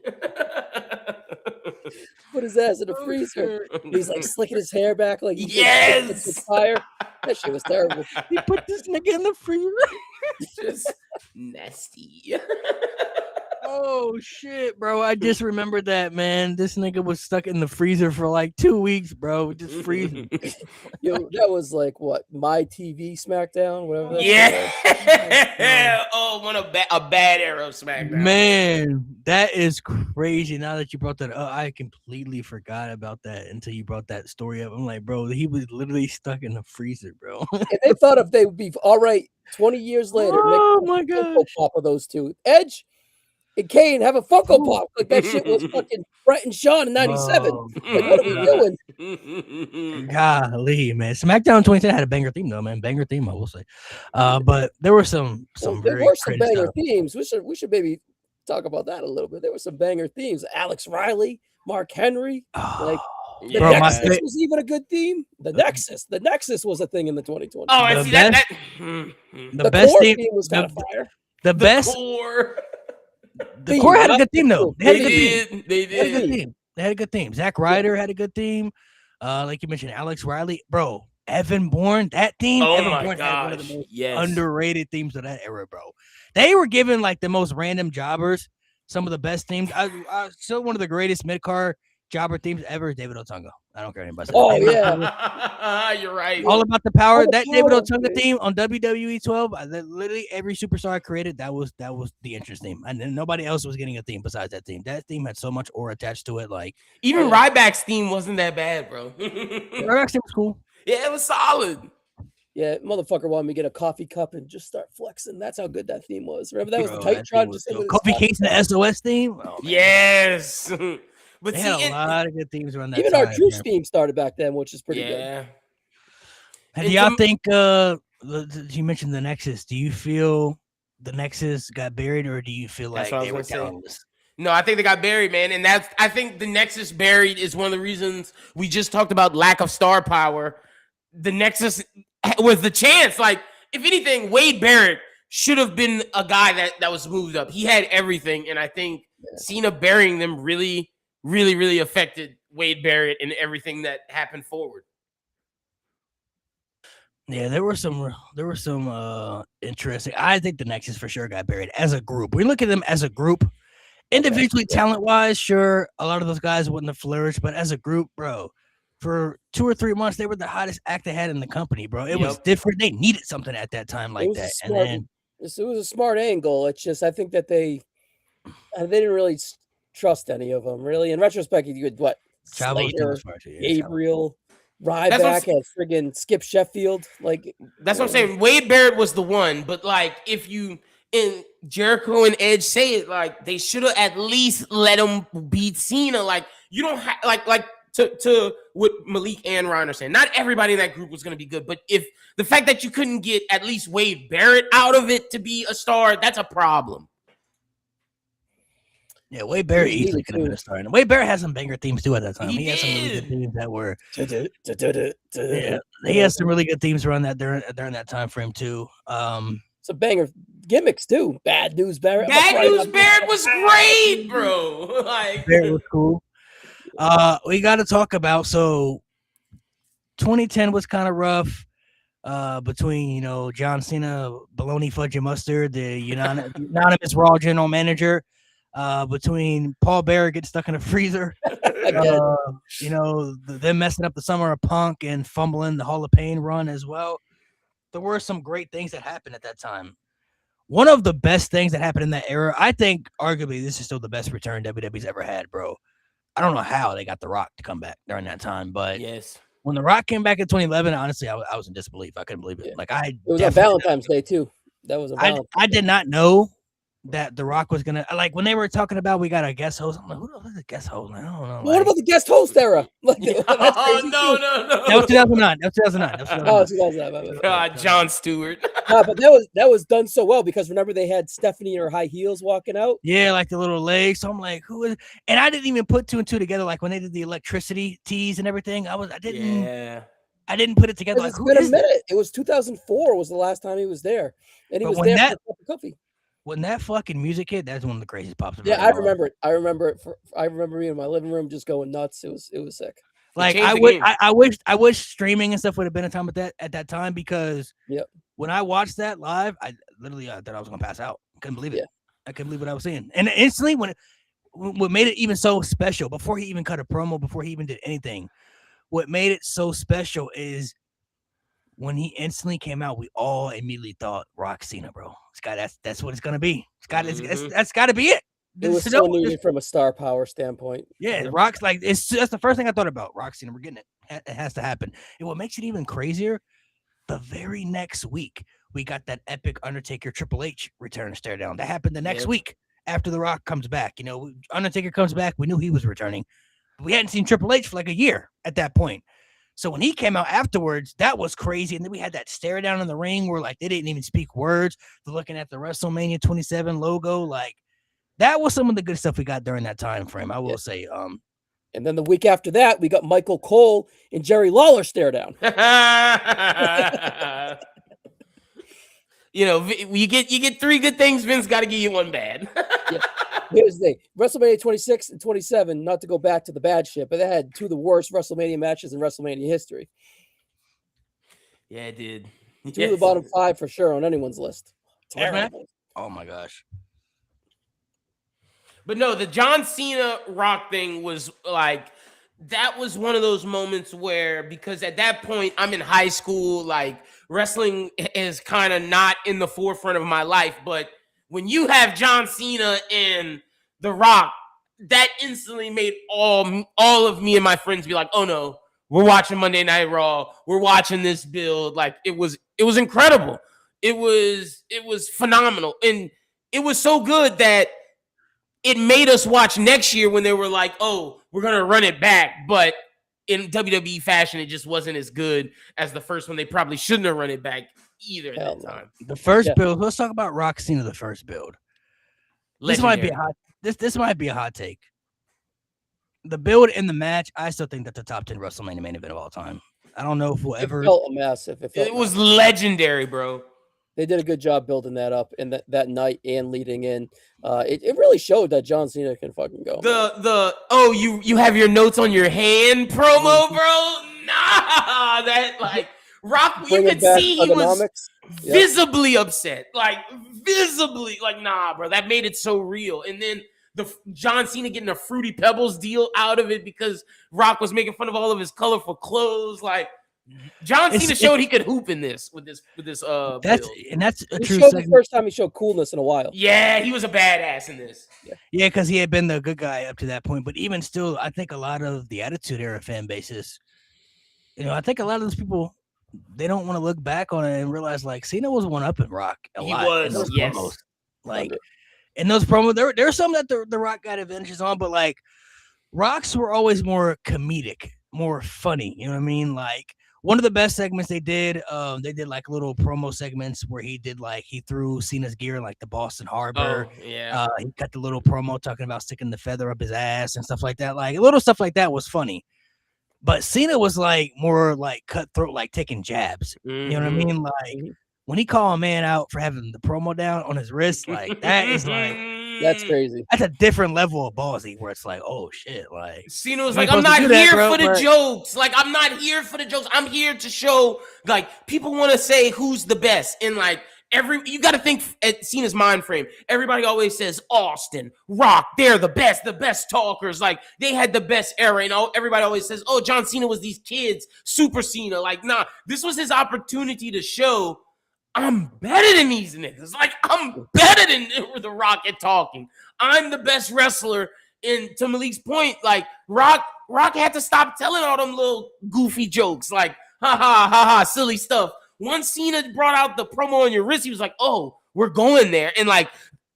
Put his ass in the freezer. He's like slicking his hair back like yes, fire. That shit was terrible. He put this nigga in the freezer. Just nasty. Oh shit, bro! I just remembered that, man. This nigga was stuck in the freezer for like 2 weeks, bro. Just freezing. Yo, that was like what? My TV SmackDown, whatever. That yeah. A bad era of SmackDown. Man, that is crazy. Now that you brought that up, I completely forgot about that until you brought that story up. I'm like, bro, he was literally stuck in the freezer, bro. And they thought if they would be all right 20 years later, my god, pop of those two, Edge and Kane have a Funko Pop. Like that shit was fucking Brett and Shawn in 97. Like, what are we doing? Golly, man. SmackDown 2010 had a banger theme though, man. Banger theme, I will say. But there were some there were some banger themes. We should maybe talk about that a little bit. There were some banger themes. Alex Riley, Mark Henry, like the Nexus was even a good theme. The Nexus was a thing in the 2020s. Oh, I see that. The best theme was kind of fire. The best core. The core had a good theme though. They did. They had a good theme. Zack Ryder had a good theme. Like you mentioned, Alex Riley, bro. Evan Bourne, that theme. Oh Evan my Bourne had one of the most underrated themes of that era, bro. They were given like the most random jobbers some of the best themes. Still one of the greatest mid-card jobber themes ever is David Otunga. I don't care anybody. Oh yeah, you're right. All about the power. That David Otunga theme on WWE 12. Literally every superstar I created, that was the entrance theme, and then nobody else was getting a theme besides that theme. That theme had so much aura attached to it. Like even Ryback's theme wasn't that bad, bro. Ryback's theme was cool. Yeah, it was solid. Yeah, motherfucker wanted me to get a coffee cup and just start flexing. That's how good that theme was. Remember that was the Titantron. Kofi Kingston, the SOS theme. Oh, yes. But they had a lot of good themes around that even time. Our Truth theme started back then, which is pretty good. And do y'all think, you mentioned the Nexus, do you feel the Nexus got buried, or do you feel like they were talentless? No, I think they got buried, man. And I think the Nexus buried is one of the reasons we just talked about lack of star power. The Nexus was the chance. Like, if anything, Wade Barrett should have been a guy that was moved up. He had everything. And I think Cena burying them really affected Wade Barrett and everything that happened forward. Yeah, there were some interesting. I think the Nexus for sure got buried as a group. We look at them as a group. Individually, talent-wise, sure, a lot of those guys wouldn't have flourished, but as a group, bro, for 2 or 3 months, they were the hottest act they had in the company, bro. It was different. They needed something at that time like that. It was a smart angle. It's just, I think that they didn't really trust any of them, really. In retrospect, you could Slater, Gabriel, Ryback, and friggin' Skip Sheffield. Like that's what I'm saying. Wade Barrett was the one, but like if you and Jericho and Edge say it, like they should have at least let him beat Cena. Like you don't have like to what Malik and Ryan are saying. Not everybody in that group was going to be good, but if the fact that you couldn't get at least Wade Barrett out of it to be a star, that's a problem. Yeah, Wade Barrett easily could have been a star. And Wade Barrett had some banger themes too at that time. He had some really good themes that were. Yeah, he has some really good themes around that during that time frame too. Some banger gimmicks too. Bad News Barrett. Bad News Barrett was great, bro. Like Barrett was cool. We got to talk about 2010 was kind of rough. Between John Cena, Baloney Fudge and Mustard, the unanimous Raw general manager, between Paul Bearer getting stuck in a freezer, them messing up the Summer of Punk and fumbling the Hall of Pain run as well. There were some great things that happened at that time. One of the best things that happened in that era, I think, arguably, this is still the best return WWE's ever had, bro. I don't know how they got The Rock to come back during that time, but yes. When The Rock came back in 2011, honestly, I was in disbelief. I couldn't believe it. Yeah. It was on Valentine's Day too. That was I did not know that The Rock was gonna when they were talking about we got a guest host. I'm like, who the fuck is the guest host? I don't know. What about the guest host era? No. That was 2009. That was 2009. Oh, 2009. Jon Stewart. But that was done so well because remember they had Stephanie in her high heels walking out. Yeah, like the little legs. So I'm like, who is? And I didn't even put two and two together. Like when they did the electricity tease and everything, I didn't put it together. Like, it's been a minute. It was 2004 was the last time he was there, and he was there for a cup of coffee. When that fucking music hit, that's one of the craziest pops. Yeah, I remember it. I remember being in my living room just going nuts. It was sick. Like I wish streaming and stuff would have been a time at that time because when I watched that live, I literally thought I was gonna pass out. I couldn't believe it. I couldn't believe what I was seeing. And instantly what made it even so special, before he even cut a promo, before he even did anything, what made it so special is when he instantly came out, we all immediately thought Rock Cena, bro. That's what it's gonna be. That's got to be it. It was so needed from a star power standpoint. Yeah, Rock's that's the first thing I thought about. Rock Cena, we're getting it. It has to happen. And what makes it even crazier, the very next week we got that epic Undertaker Triple H return stare down. That happened the next week after The Rock comes back. Undertaker comes back. We knew he was returning. We hadn't seen Triple H for like a year at that point. So when he came out afterwards, that was crazy. And then we had that stare down in the ring where they didn't even speak words. They're looking at the WrestleMania 27 logo. That was some of the good stuff we got during that time frame, I will say. And then the week after that, we got Michael Cole and Jerry Lawler stare down. You get three good things. Vince got to give you one bad. Here's the thing. WrestleMania 26 and 27, not to go back to the bad shit, but they had two of the worst WrestleMania matches in WrestleMania history. Yeah, it did. Two of the bottom five for sure on anyone's list. Terrible. Oh my gosh. But no, the John Cena Rock thing was that was one of those moments where, because at that point I'm in high school, wrestling is kind of not in the forefront of my life, but when you have John Cena and The Rock, that instantly made all of me and my friends be like, oh no, we're watching Monday Night Raw. We're watching this build. It was incredible. It was phenomenal. And it was so good that it made us watch next year when they were like, oh, we're going to run it back. But in WWE fashion, it just wasn't as good as the first one. They probably shouldn't have run it back either at that time. The first build. Let's talk about Rock Cena, the first build. This might be a hot take. The build in the match, I still think that's the top 10 WrestleMania main event of all time. I don't know if we'll ever. It felt massive. It was legendary, bro. They did a good job building that up and that night and leading in. It really showed that John Cena can fucking go. You have your notes on your hand promo, bro? Nah, that Rock, you could see he was visibly upset. Visibly, nah, bro. That made it so real. And then the John Cena getting a Fruity Pebbles deal out of it because Rock was making fun of all of his colorful clothes. John Cena showed he could hoop in this with this build. That's a true. The first time he showed coolness in a while. Yeah, he was a badass in this. Yeah, because he had been the good guy up to that point. But even still, I think a lot of the Attitude Era fan bases, I think a lot of those people, they don't want to look back on it and realize Cena was one up in Rock a lot. He was, yes. Promos. In those promos, there are some that the Rock got advantages on, but Rocks were always more comedic, more funny. You know what I mean? One of the best segments they did like little promo segments where he threw Cena's gear in like the Boston Harbor. Oh, yeah. He cut the little promo talking about sticking the feather up his ass and stuff like that. Like little stuff like that was funny. But Cena was like more like cutthroat, like taking jabs. You know what I mean? Like when he called a man out for having the promo down on his wrist, like that is like that's crazy. That's a different level of ballsy where it's like, oh shit, like Cena was like, I'm not here for the jokes. Like, I'm not here for the jokes. I'm here to show, like, people want to say who's the best. And like you got to think at Cena's mind frame. Everybody always says Austin, Rock, they're the best talkers. Like, they had the best era. And everybody always says, oh, John Cena was these kids, Super Cena. Like, nah, this was his opportunity to show I'm better than these niggas. Like, I'm better than The Rock at talking. I'm the best wrestler. And to Malik's point, like, Rock had to stop telling all them little goofy jokes. Like, silly stuff. Once Cena brought out the promo on your wrist, he was like, oh, we're going there. And, like,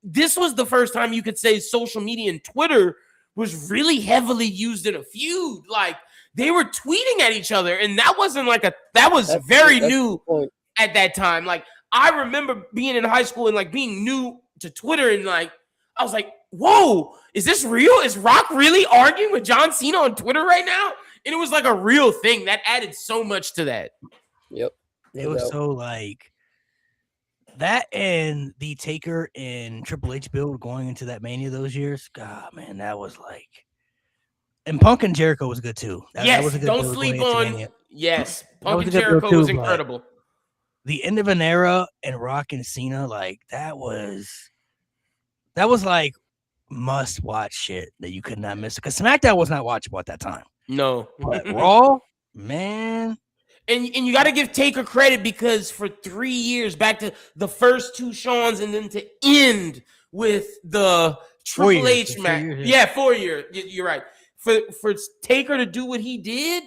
this was the first time you could say social media and Twitter was really heavily used in a feud. Like, they were tweeting at each other. And that wasn't like that was very new at that time. Like, I remember being in high school and like being new to Twitter, and like I was like, whoa, is this real? Is Rock really arguing with John Cena on Twitter right now? And it was like a real thing that added so much to that. Yep. It was so like that, and the Taker and Triple H build going into that Mania those years. God, man, that was like, and Punk and Jericho was good too. That was a good don't sleep on. Yes, Punk and Jericho was incredible. The end of an era and Rock and Cena, like that was like must watch shit that you could not miss, because SmackDown was not watchable at that time. No, but Raw, man. And you got to give Taker credit, because for 3 years, back to the first two Shawns and then to end with the Triple H match. Yeah, 4 years. You're right. For Taker to do what he did,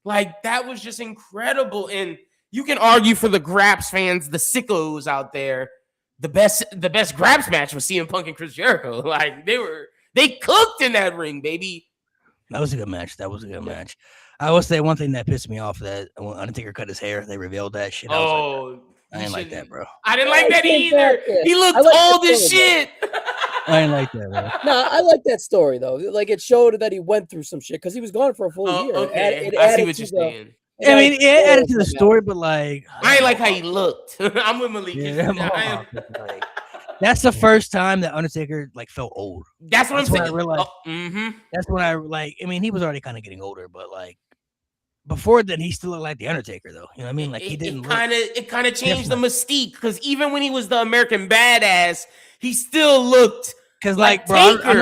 like that was just incredible. And you can argue for the Graps fans, the sickos out there, the best Graps match was CM Punk and Chris Jericho. Like they cooked in that ring, baby. That was a good match. Match. I will say one thing that pissed me off, that when Undertaker cut his hair, they revealed that shit. I didn't like that, bro. I didn't like that either. He looked old as shit. I didn't like that, bro. No, I like that story though. Like, it showed that he went through some shit because he was gone for a full year. Okay, I see what you're saying. I mean, it added to the story, but like, I ain't like how he looked. I'm with Malik. Yeah, that's the first time that Undertaker like felt old. That's what I'm saying. I realized. That's when I like. I mean, he was already kind of getting older, but like before then, he still looked like the Undertaker, though. You know what I mean? Like he didn't. It kind of changed the mystique, because even when he was the American Badass, he still looked like bro. Taker, I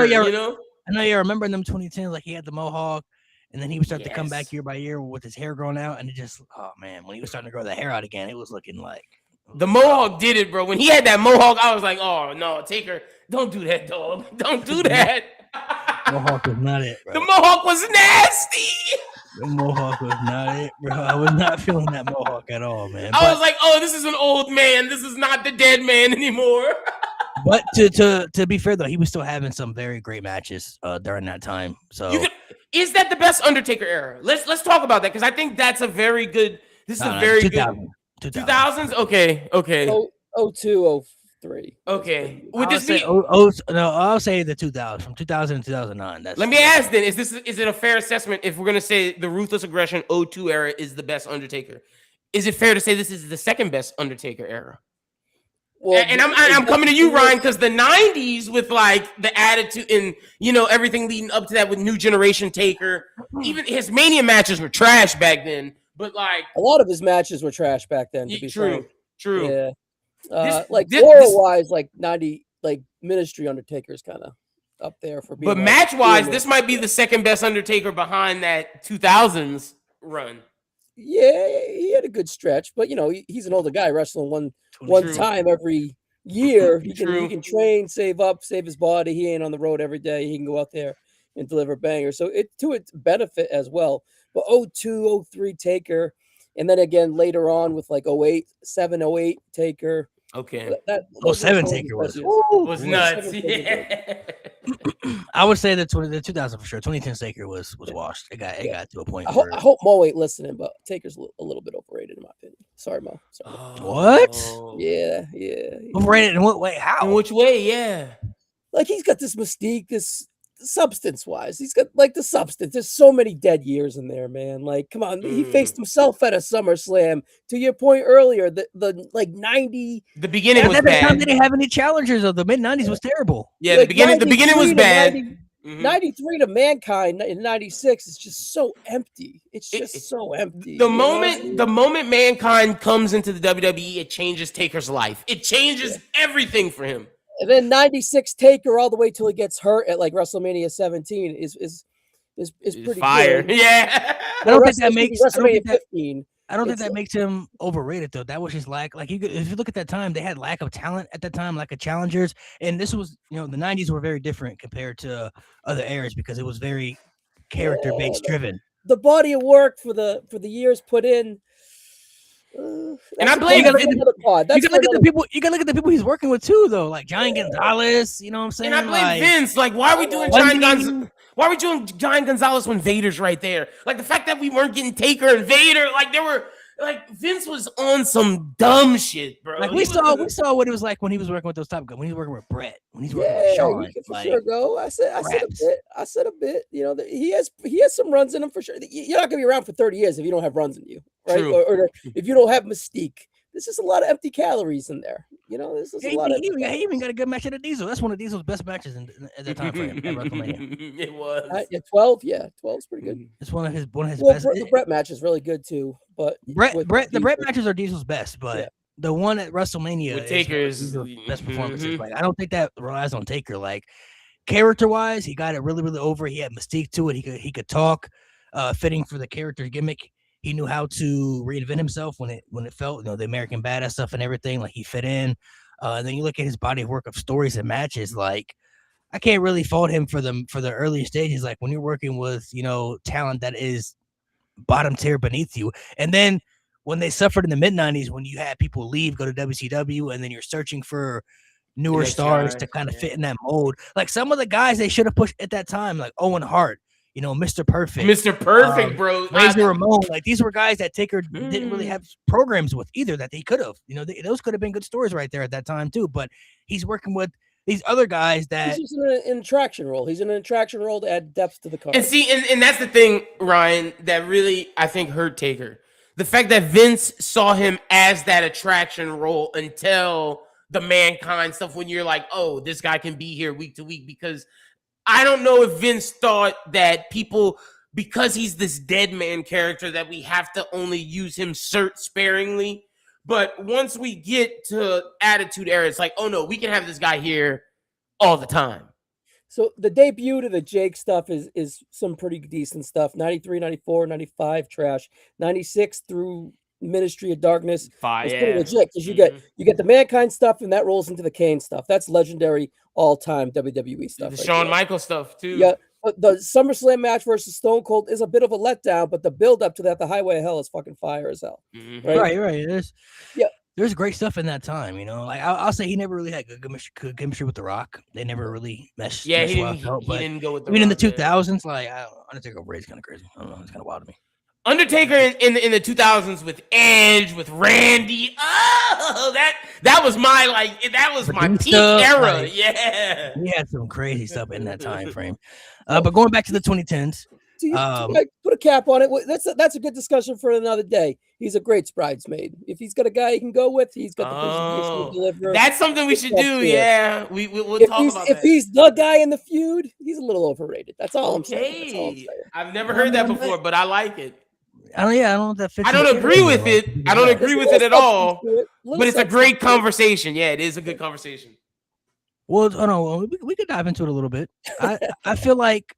know you remember in them 2010s, like he had the mohawk. And then he would start to come back year by year with his hair growing out, and it just, oh man, when he was starting to grow the hair out again, it was looking like the mohawk did it, bro. When he had that mohawk, I was like, oh no, Taker, don't do that, dog. Don't do that. Mohawk was not it, bro. The mohawk was nasty. The mohawk was not it, bro. I was not feeling that mohawk at all, man. I was like, oh, this is an old man. This is not the dead man anymore. But to be fair though, he was still having some very great matches during that time. So is that the best Undertaker era? Let's talk about that, because I think that's a very good. This is a very 2000. Good 2000s. Okay. 02, 03. Okay. Would this be? I'll say the 2000, from 2000 to 2009. Let me ask then: is it a fair assessment if we're gonna say the Ruthless Aggression 02 era is the best Undertaker? Is it fair to say this is the second best Undertaker era? Well, and I'm coming to you, Ryan, because the 90s with like the attitude and everything leading up to that with New Generation Taker, even his Mania matches were trash back then. But like a lot of his matches were trash back then. To be true. Yeah, wise, like 90, like Ministry Undertaker is kind of up there for being. But match wise, this might be the second best Undertaker behind that 2000s run. Yeah, he had a good stretch, but he's an older guy wrestling one time every year. He can train, save his body. He ain't on the road every day. He can go out there and deliver bangers. So its benefit as well. But 02, 03 Taker, and then again later on with like 08 Taker, Okay. 07 Taker was nuts. Yeah. I would say that the 2000 for sure. 2010's Taker was washed. It got to a point. I hope Mo ain't listening, but Taker's a little bit overrated in my opinion. Sorry, Mo. Sorry. What? Yeah. Overrated in what way? How? In which way? Yeah. Like he's got this mystique, this substance-wise. He's got like the substance. There's so many dead years in there, man. Like, come on, he faced himself at a SummerSlam. To your point earlier, the like 90. The beginning was at bad. At the time, they didn't have any challengers. Though the mid-90s was terrible. Yeah, like the beginning was bad. 93 to Mankind in 96 is just so empty. It's just so empty. The moment Mankind comes into the WWE, it changes Taker's life. It changes everything for him. And then 96 Taker all the way till he gets hurt at like WrestleMania 17 is pretty fire. Good. Yeah. I don't think that makes WrestleMania 15. I don't think that makes him overrated though. That was just lack. Like if you look at that time, they had lack of talent at that time, lack of challengers, and this was the 90s were very different compared to other eras because it was very character based driven. The body of work for the years put in. And I blame you gotta look at the people he's working with too, though, like Giant Gonzalez. You know what I'm saying? And I blame Vince. Like, why are we doing Giant Gonzalez? Why are we doing Giant Gonzalez when Vader's right there? Like the fact that we weren't getting Taker and Vader, like they were. Like Vince was on some dumb shit, bro. Like we saw what it was like when he was working with those top guys. When he was working with Brett, when he's working with Shawn. He could for sure go. I said a bit. You know, he has some runs in him for sure. You're not gonna be around for 30 years if you don't have runs in you, right? Or if you don't have mystique. There's just a lot of empty calories in there. You know, there's just a lot of. He even got a good match at the Diesel. That's one of Diesel's best matches at that time frame. It was. 12. Yeah, 12's pretty good. It's one of his best. The Brett match is really good too. But the Brett matches are Diesel's best, but the one at WrestleMania with Taker's best performances. Like I don't think that relies on Taker. Like character wise, he got it really, really over. He had mystique to it. He could talk, fitting for the character gimmick. He knew how to reinvent himself when it felt, the American Badass stuff and everything. Like he fit in. And then you look at his body of work of stories and matches. Like I can't really fault him for the earlier stages. Like when you're working with talent that is bottom tier beneath you, and then when they suffered in the mid 90s, when you had people leave, go to WCW, and then you're searching for newer stars to kind of fit in that mold. Like some of the guys they should have pushed at that time, like Owen Hart. Mr. Perfect, bro. Razor Ramon, like these were guys that Taker didn't really have programs with either that they could have. Those could have been good stories right there at that time too. But he's working with these other guys that he's in an attraction role. He's in an attraction role to add depth to the card. And see, and that's the thing, Ryan, that really I think hurt Taker. The fact that Vince saw him as that attraction role until the Mankind stuff. When you're like, oh, this guy can be here week to week because. I don't know if Vince thought that people, because he's this dead man character, that we have to only use him sparingly. But once we get to Attitude Era, it's like, oh no, we can have this guy here all the time. So the debut to the Jake stuff is some pretty decent stuff. 93, 94, 95, trash. 96 through Ministry of Darkness. It's pretty legit because you get the Mankind stuff and that rolls into the Kane stuff. That's legendary all-time WWE stuff. The Shawn Michaels stuff too. Yeah, but the SummerSlam match versus Stone Cold is a bit of a letdown, but the build up to that, the Highway of Hell, is fucking fire as hell. Right. There's great stuff in that time. Like I'll say he never really had good chemistry with The Rock. They never really meshed. Yeah, he didn't go with The Rock. I mean, in the 2000s, like Undertaker over is kind of crazy. I don't know, it's kind of wild to me. Undertaker in the 2000s with Edge, with Randy. Oh, that was my peak era. Like, yeah, he had some crazy stuff in that time frame. But going back to the 2010s, put a cap on it. That's a good discussion for another day. He's a great bridesmaid. If he's got a guy he can go with, he's got the presentation to deliver. That's something we should do. Yeah, we'll talk about that. If he's the guy in the feud, he's a little overrated. That's all I'm saying. I've never heard that before, but I like it. I don't know if that fits. I don't agree with it. I don't agree with it at all. But it's a great conversation. Yeah, it is a good conversation. Well, we could dive into it a little bit. I feel like,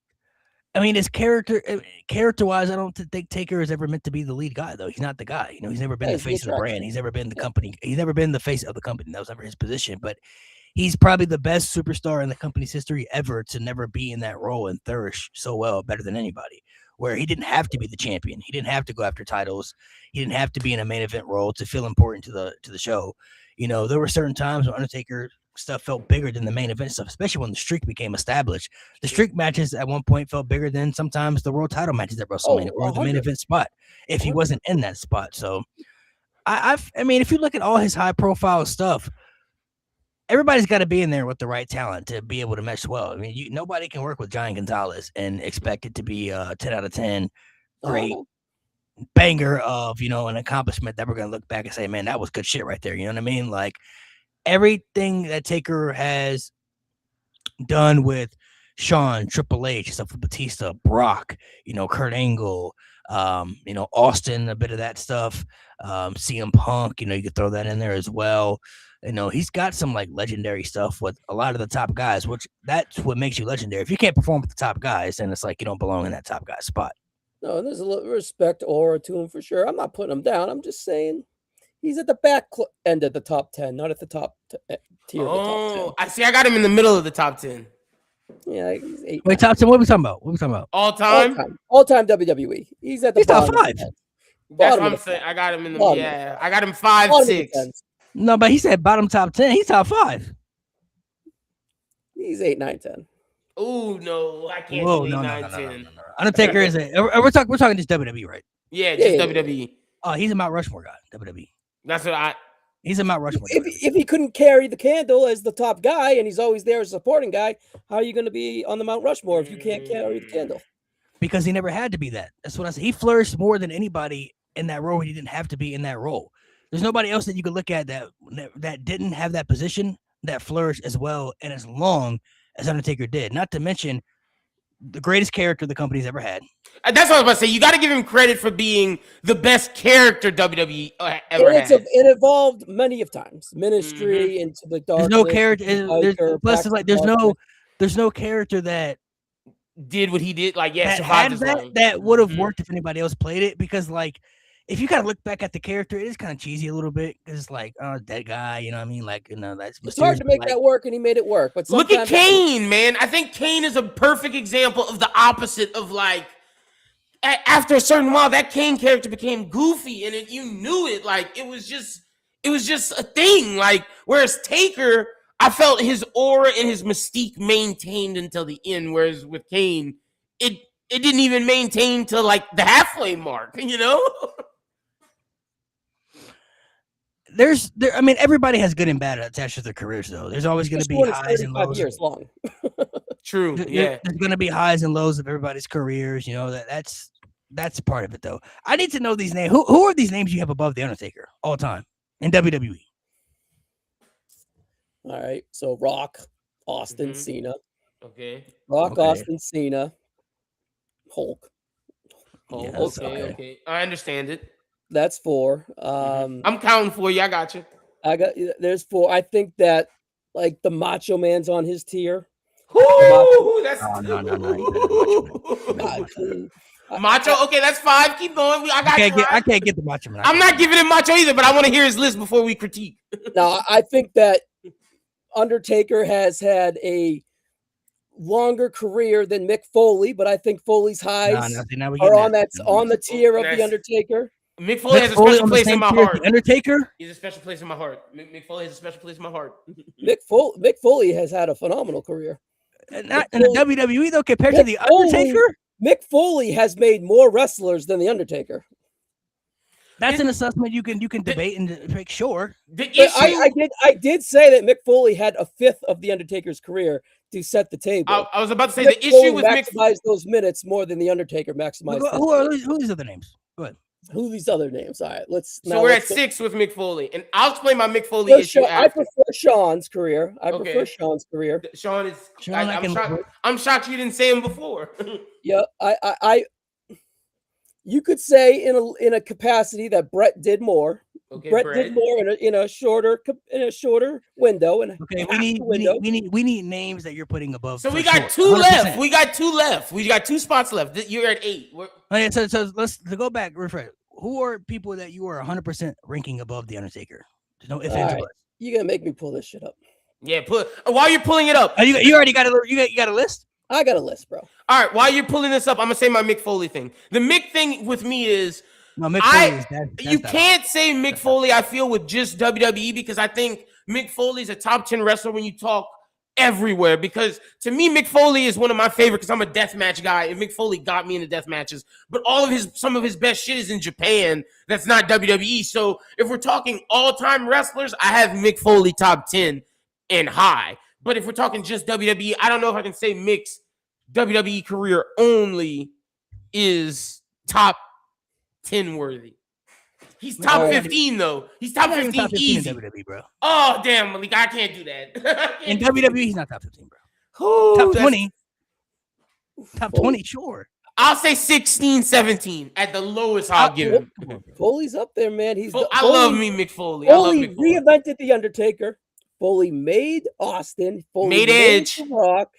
I mean, his character-wise, I don't think Taker is ever meant to be the lead guy, though. He's not the guy. He's never been the face of the brand. He's never been the company. He's never been the face of the company. That was never his position. But he's probably the best superstar in the company's history ever to never be in that role and flourish so well, better than anybody. where he didn't have to be the champion. He didn't have to go after titles. He didn't have to be in a main event role to feel important to the show. You know, there were certain times when Undertaker stuff felt bigger than the main event stuff, especially when the streak became established. The streak matches at one point felt bigger than sometimes the world title matches at WrestleMania or the main event spot if he wasn't in that spot. So I mean, if you look at all his high profile stuff, everybody's got to be in there with the right talent to be able to mesh well. I mean, nobody can work with Giant Gonzalez and expect it to be a 10 out of 10 great banger of, you know, an accomplishment that we're going to look back and say, man, that was good shit right there. You know what I mean? Like everything that Taker has done with Shawn, Triple H, stuff with Batista, Brock, you know, Kurt Angle, you know, Austin, a bit of that stuff, CM Punk, you know, you could throw that in there as well. You know, he's got some like legendary stuff with a lot of the top guys, which that's what makes you legendary. If you can't perform with the top guys, then it's like you don't belong in that top guy spot. No, there's a little respect aura to him for sure. I'm not putting him down. I'm just saying he's at the back end of the top 10, not at the top tier of the top 10. I see. I got him in the middle of the top 10. Yeah, he's 8. Wait, top 10. What are we talking about? What are we talking about? All time WWE. He's at the top 5. That's what I'm saying. I got him in the I got him 5, 6. No, but he said bottom top 10. He's top 5. He's 8, 9, 10. Oh no, I can't do 8, 9, 10. Undertaker is we're talking just WWE, right? Yeah, just WWE. Oh, he's a Mount Rushmore guy, WWE. That's what he's a Mount Rushmore. If he couldn't carry the candle as the top guy and he's always there as a supporting guy, how are you going to be on the Mount Rushmore if you can't carry the candle? Because he never had to be that. That's what I said. He flourished more than anybody in that role. He didn't have to be in that role. There's nobody else that you could look at that didn't have that position that flourished as well and as long as Undertaker did. Not to mention the greatest character the company's ever had. That's what I was about to say. You got to give him credit for being the best character WWE ever had. It evolved many of times. Ministry into the dark. There's no character. Plus, it's like there's no character that did what he did. Like that would have worked if anybody else played it. Because like, if you kind of look back at the character, it is kind of cheesy a little bit because it's like, oh, that guy, you know what I mean? Like, you know, that's it's hard to make that work, and he made it work. But look at Kane, man. I think Kane is a perfect example of the opposite of like. After a certain while, that Kane character became goofy, and you knew it. Like it was just a thing. Like whereas Taker, I felt his aura and his mystique maintained until the end. Whereas with Kane, it didn't even maintain to like the halfway mark. You know. I mean, everybody has good and bad attached to their careers, though. There's always going to be highs and lows. Years long. True. Yeah. There's going to be highs and lows of everybody's careers. You know, that's part of it, though. I need to know these names. Who are these names you have above the Undertaker all time in WWE? All right. So Rock, Austin, Cena. Okay. Rock, Austin, Cena, Hulk. Yes, okay. I understand it. That's 4. I'm counting for you. I got you. There's 4. I think that like the Macho Man's on his tier. Ooh, that's Macho. Okay, that's 5. Keep going. I can't get the Macho Man. I'm not giving him Macho either, but I want to hear his list before we critique. No, I think that Undertaker has had a longer career than Mick Foley, but I think Foley's highs are on the tier of the Undertaker. Mick Foley has a special place in my heart. Undertaker? He's a special place in my heart. Mick Foley has a special place in my heart. Mick Foley has had a phenomenal career. Not in the WWE, though, compared to the Undertaker? Mick Foley has made more wrestlers than the Undertaker. That's an assessment you can debate and make sure. I did say that Mick Foley had a fifth of the Undertaker's career to set the table. I was about to say the issue with Mick Foley maximized those minutes more than the Undertaker maximized. Who are these other names? Go ahead. Who are these other names? All right, So we're at 6 with Mick Foley, and I'll explain my Mick Foley issue. I prefer Sean's career. Sean is. I'm shocked you didn't say him before. Yeah, you could say in a capacity that Brett did more. Okay, Brett did more in a shorter window. We need names that you're putting above. So we got 2 left. We got 2 left. We got 2 spots left. You're at 8. Okay, so let's go back. Refresh. Who are people that you are 100% ranking above the Undertaker? There's no ifs, ands, or buts. You're gonna make me pull this shit up. Yeah, while you're pulling it up. You already got a list. I got a list, bro. All right, while you're pulling this up, I'm gonna say my Mick Foley thing. The Mick thing with me is you can't say Mick Foley, I feel, with just WWE, because I think Mick Foley is a top 10 wrestler when you talk everywhere. Because to me, Mick Foley is one of my favorite, because I'm a deathmatch guy, and Mick Foley got me into death matches. But some of his best shit is in Japan. That's not WWE. So if we're talking all-time wrestlers, I have Mick Foley top 10 and high. But if we're talking just WWE, I don't know if I can say Mick's WWE career only is top 10 worthy. He's top 15 though. He's top 15 easy. In WWE, bro. Oh damn, Malik, I can't do that. In WWE, he's not top 15, bro. Top 20. Top 20, sure. I'll say 16, 17 at the lowest. I'll give him. Foley's up there, man. I love me, Mick Foley. Foley reinvented the Undertaker. Foley made Austin. Foley made Edge. The Rock.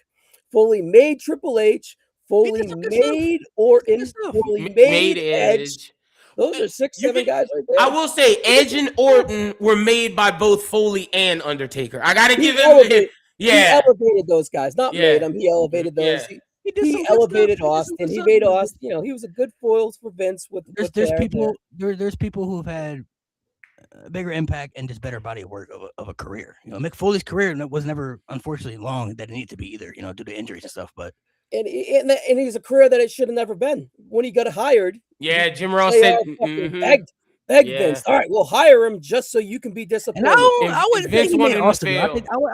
Foley made Triple H. Foley made Orton. Foley made Edge. Those are 6, 7 guys right there. I will say Edge and Orton were made by both Foley and Undertaker. I gotta give him. He elevated those guys, not made them. He elevated those. Yeah. He elevated Austin. He made Austin. You know, he was a good foil for Vince. There's people who have had a bigger impact and just better body of work of a career. You know, Mick Foley's career was never, unfortunately, long that it needed to be either. You know, due to injuries and stuff. But and he's a career that it should have never been. When he got hired, Jim Ross said, begged Vince. All right, we'll hire him just so you can be disappointed. I would think Austin. I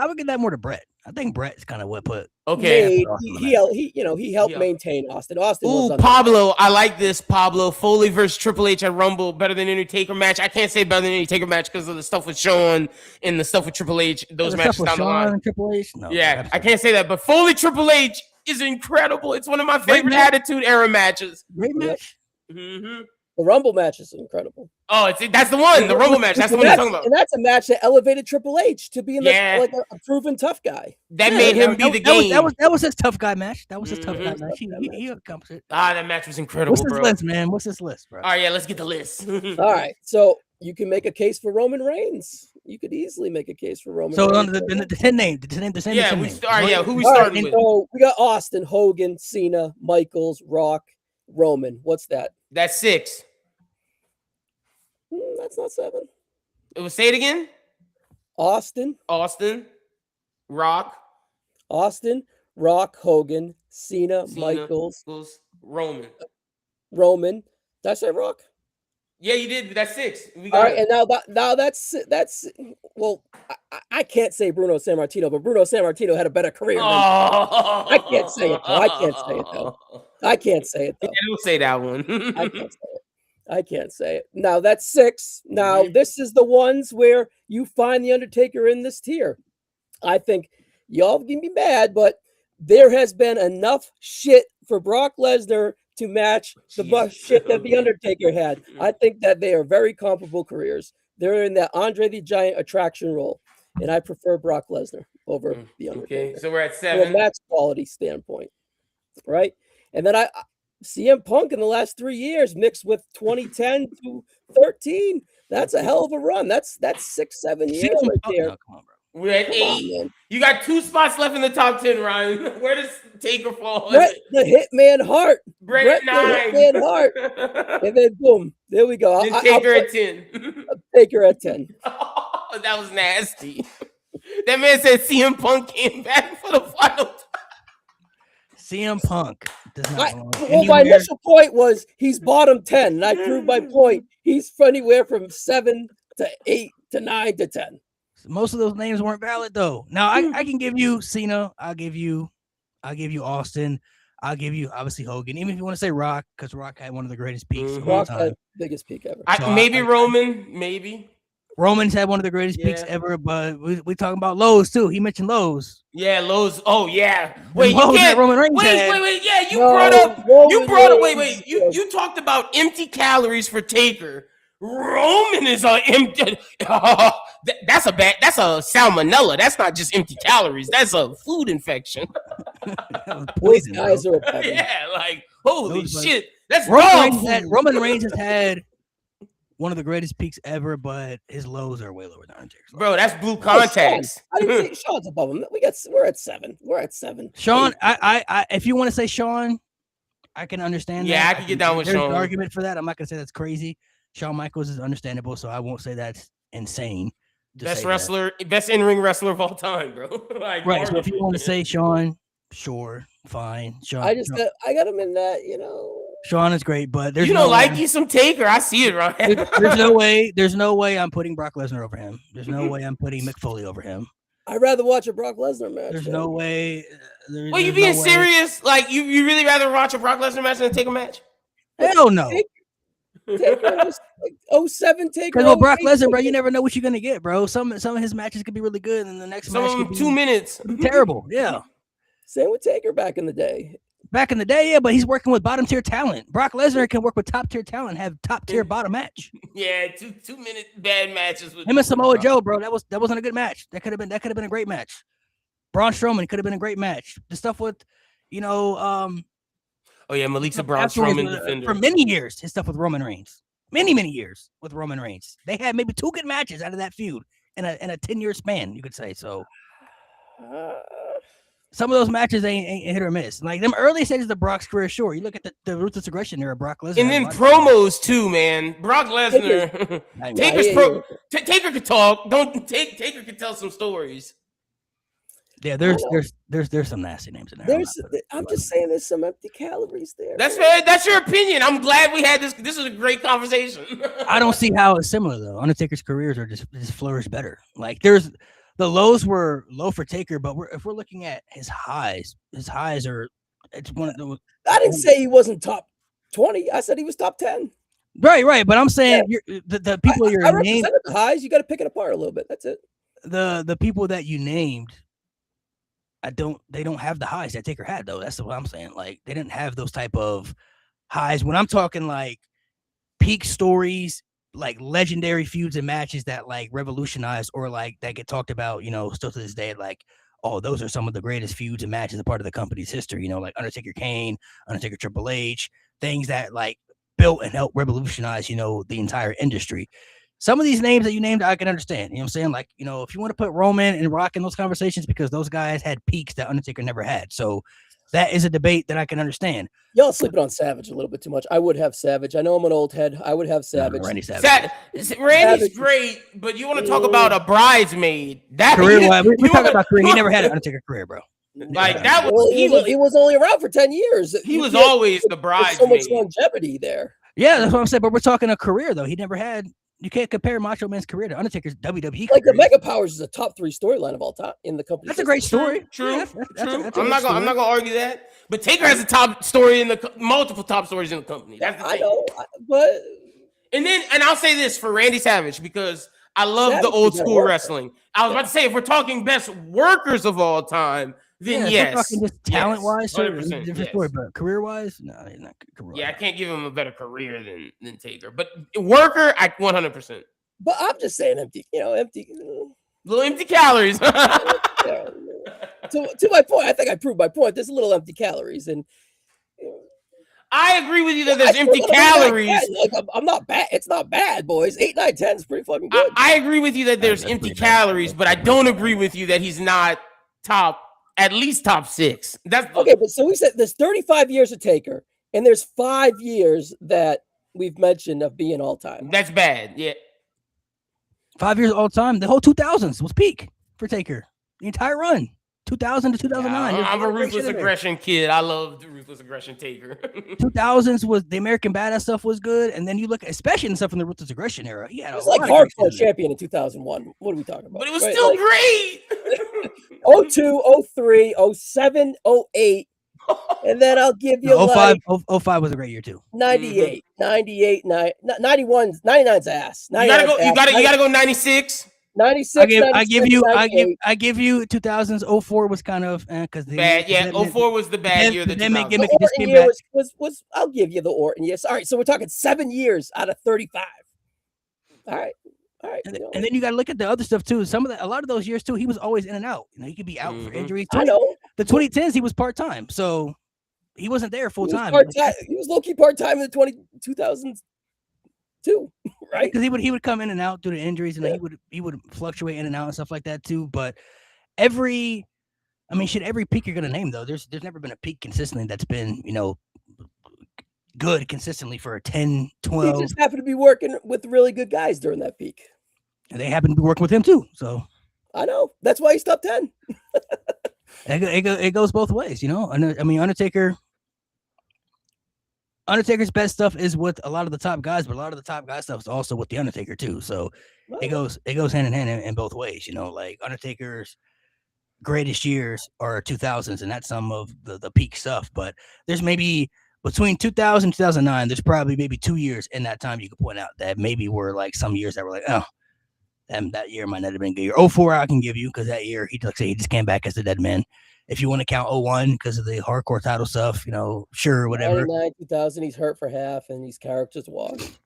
would give that more to Brett. I think Brett's kind of what put. Okay, he helped maintain Austin. Ooh, Pablo, I like this. Pablo, Foley versus Triple H at Rumble, better than any Taker match. I can't say better than any Taker match because of the stuff with Shawn and the stuff with Triple H. Those matches down the line. Triple H? No, I can't say that. But Foley Triple H is incredible. It's one of my favorite Attitude Era matches. Great match. Mm-hmm. The Rumble match is incredible. Oh, that's the one. The Rumble match. That's the one I'm talking about. And that's a match that elevated Triple H to being like a proven tough guy. That made him be the game. That was his tough guy match. That was his tough guy match. He accomplished it. That match was incredible, What's his list, man? What's his list, bro? All right, let's get the list. All right, so you can make a case for Roman Reigns. You could easily make a case for Roman Reigns. So the 10 name, the 10 name. Who we starting with? So we got Austin, Hogan, Cena, Michaels, Rock, Roman. What's that? That's 6. That's not 7. Say it again. Austin, Rock, Hogan, Cena, Michaels, Roman. Did I say Rock? Yeah, you did. That's 6. All right, and now that's well, I can't say Bruno Sammartino, but Bruno Sammartino had a better career. I can't say it though. I can't say it though. Yeah, don't say that one. I can't say it. Now that's 6. Now this is the ones where you find the Undertaker in this tier. I think y'all can be mad, but there has been enough shit for Brock Lesnar to match the shit that the Undertaker had. I think that they are very comparable careers. They're in that Andre the Giant attraction role, and I prefer Brock Lesnar over the Undertaker. Okay, so we're at 7. From a match quality standpoint, right? And then CM Punk in the last 3 years mixed with 2010 to 13. That's a hell of a run. That's 6, 7 years right there. Come on, bro. We're at 8. You got 2 spots left in the top 10, Ryan. Where does Taker fall? Bret the Hitman Hart. Bret 9. The Hitman Hart. And then boom, there we go. Then Taker at 10. Taker at 10. Oh, that was nasty. That man said CM Punk came back for the final time. CM Punk does not my initial point was he's bottom 10, and I proved my point. He's anywhere from 7 to 8 to 9 to 10. Most of those names weren't valid though. Now I can give you Cena. I'll give you Austin. I'll give you obviously Hogan. Even if you want to say Rock, because Rock had one of the greatest peaks of all time. Biggest peak ever. Roman, maybe. Roman's had one of the greatest peaks ever, but we talking about lows too. He mentioned lows. Yeah, lows. Oh yeah. Wait, you can't. Roman Reigns wait. Yeah, you brought up. Wait. You talked about empty calories for Taker. Roman is empty. That's a salmonella. That's not just empty calories. That's a food infection. Those guys are like holy shit. That's Roman Reigns has had one of the greatest peaks ever, but his lows are way lower than Undertaker's. Bro, that's blue contacts. I didn't think Sean's above him. We're at 7. We're at 7. Sean, I if you want to say Sean, I can understand. Yeah, that. I can get down with Sean. There's an argument for that. I'm not gonna say that's crazy. Shawn Michaels is understandable, so I won't say that's insane. Best wrestler, best in-ring wrestler of all time, bro. Like, right. So if you want to say Sean, sure, fine. Sean, I got him in that, Sean is great, but there's you don't like you some Taker. I see it, right? There's no way I'm putting Brock Lesnar over him. There's no way I'm putting Mick Foley over him. I'd rather watch a Brock Lesnar match. There's no way. Well, you being serious? Like you really rather watch a Brock Lesnar match than take a match? Hell no. Taker, 07 Taker. Because with Brock Lesnar, bro, you never know what you're gonna get, bro. Some of his matches could be really good, and the next match could be 2 minutes terrible. Yeah. Same with Taker back in the day. Back in the day, yeah, but he's working with bottom tier talent. Brock Lesnar can work with top tier talent, and have top tier bottom match. Yeah, 2 minute bad matches with him and Samoa Joe, bro. That wasn't a good match. That could have been a great match. Braun Strowman could have been a great match. The stuff with, oh yeah, Malik's a Braun Strowman defender for many years. His stuff with Roman Reigns, many years with Roman Reigns. They had maybe 2 good matches out of that feud in a 10-year span, you could say. So some of those matches ain't hit or miss. Like them early stages of Brock's career, sure. You look at the Ruthless Aggression era, Brock Lesnar, and then promos too, man. Brock Lesnar, Taker could talk. Taker could tell some stories. Yeah, there's some nasty names in there. I'm just saying there's some empty calories there. That's fair. That's your opinion. I'm glad we had this. This is a great conversation. I don't see how it's similar though. Undertaker's careers are just flourished better. Like the lows were low for Taker, but if we're looking at his highs are it's one of the. I didn't say he wasn't top 20. I said he was top 10. Right. But I'm saying the people you're named the highs. You got to pick it apart a little bit. That's it. The people that you named. They don't have the highs that Taker had though. That's what I'm saying. Like they didn't have those type of highs. When I'm talking like peak stories, like legendary feuds and matches that like revolutionized or like that get talked about, still to this day, like, oh, those are some of the greatest feuds and matches a part of the company's history, like Undertaker Kane, Undertaker Triple H, things that like built and helped revolutionize, the entire industry. Some of these names that you named, I can understand. You know what I'm saying? Like, if you want to put Roman and Rock in those conversations, because those guys had peaks that Undertaker never had. So that is a debate that I can understand. Y'all sleeping on Savage a little bit too much. I would have Savage. I know I'm an old head. I would have Savage. Randy Savage. Randy's great, but you want to talk about a bridesmaid. Career-wise, we're talking about career. He never had an Undertaker career, bro. Like that was he was only around for 10 years. He was always the bridesmaid. So much longevity there. Yeah, that's what I'm saying. But we're talking a career though. He never had. You can't compare Macho Man's career to Undertaker's WWE like career. The Mega Powers is a top 3 storyline of all time in the company. That's a great story. True. I'm not gonna argue that. But Taker has a top story in multiple top stories in the company. That's the thing. I know, but and I'll say this for Randy Savage because I love the old school wrestling. I was about to say if we're talking best workers of all time, then yes. We're talking just talent-wise, different story, but career-wise, no, he's not career. Yeah, I can't give him a better career than Taker, but worker, I 100%. But I'm just saying empty. Little empty calories. To my point, I think I proved my point. There's a little empty calories, and I agree with you that there's empty calories. I'm not bad. It's not bad, boys. 8, 9, 10 is pretty fucking good. I agree with you that there's empty calories, but I don't agree with you that he's not at least top 6. That's okay. But so we said there's 35 years of Taker, and there's 5 years that we've mentioned of being all time. That's bad. Yeah. 5 years all time. The whole 2000s was peak for Taker. The entire run. 2000 to 2009. Yeah, I'm a Ruthless Aggression kid. I love the Ruthless Aggression Taker. 2000s was the American Badass stuff was good, and then you look, especially in stuff from the Ruthless Aggression era. He had it was like hardcore champion in 2001. What are we talking about? But it was still great. 02, 03, 07, 08, and then I'll give you 05 was a great year too. 98, 98, 91, 99's ass. You gotta go 96. 96. I give you 2000s. 04 was kind of because bad. Yeah, 04 was the bad year. The Orton year was I'll give you the Orton years. All right, so we're talking 7 years out of 35. All right. And then you got to look at the other stuff too. A lot of those years too, he was always in and out. He could be out for injuries. I know. The 2010s, he was part time, so he wasn't there full time. He was low key part time in the 2000s too. right? Because he would come in and out due to injuries, and he would fluctuate in and out and stuff like that too. But every peak you're gonna name though, there's never been a peak consistently that's been good consistently for a 10, 12. He just happened to be working with really good guys during that peak. And they happen to be working with him too. So I know. That's why he's top 10. it goes both ways, I mean, Undertaker's best stuff is with a lot of the top guys, but a lot of the top guy stuff is also with the Undertaker too. So it goes hand in hand in both ways, like Undertaker's greatest years are 2000s, and that's some of the peak stuff. But there's maybe between 2000 and 2009, there's probably maybe 2 years in that time you could point out that maybe were like some years that were like, oh, that year might not have been a good year. 04 I can give you because that year he just came back as a dead man. If you want to count 01 because of the hardcore title stuff, sure, whatever. 99, 2000, he's hurt for half, and these characters washed.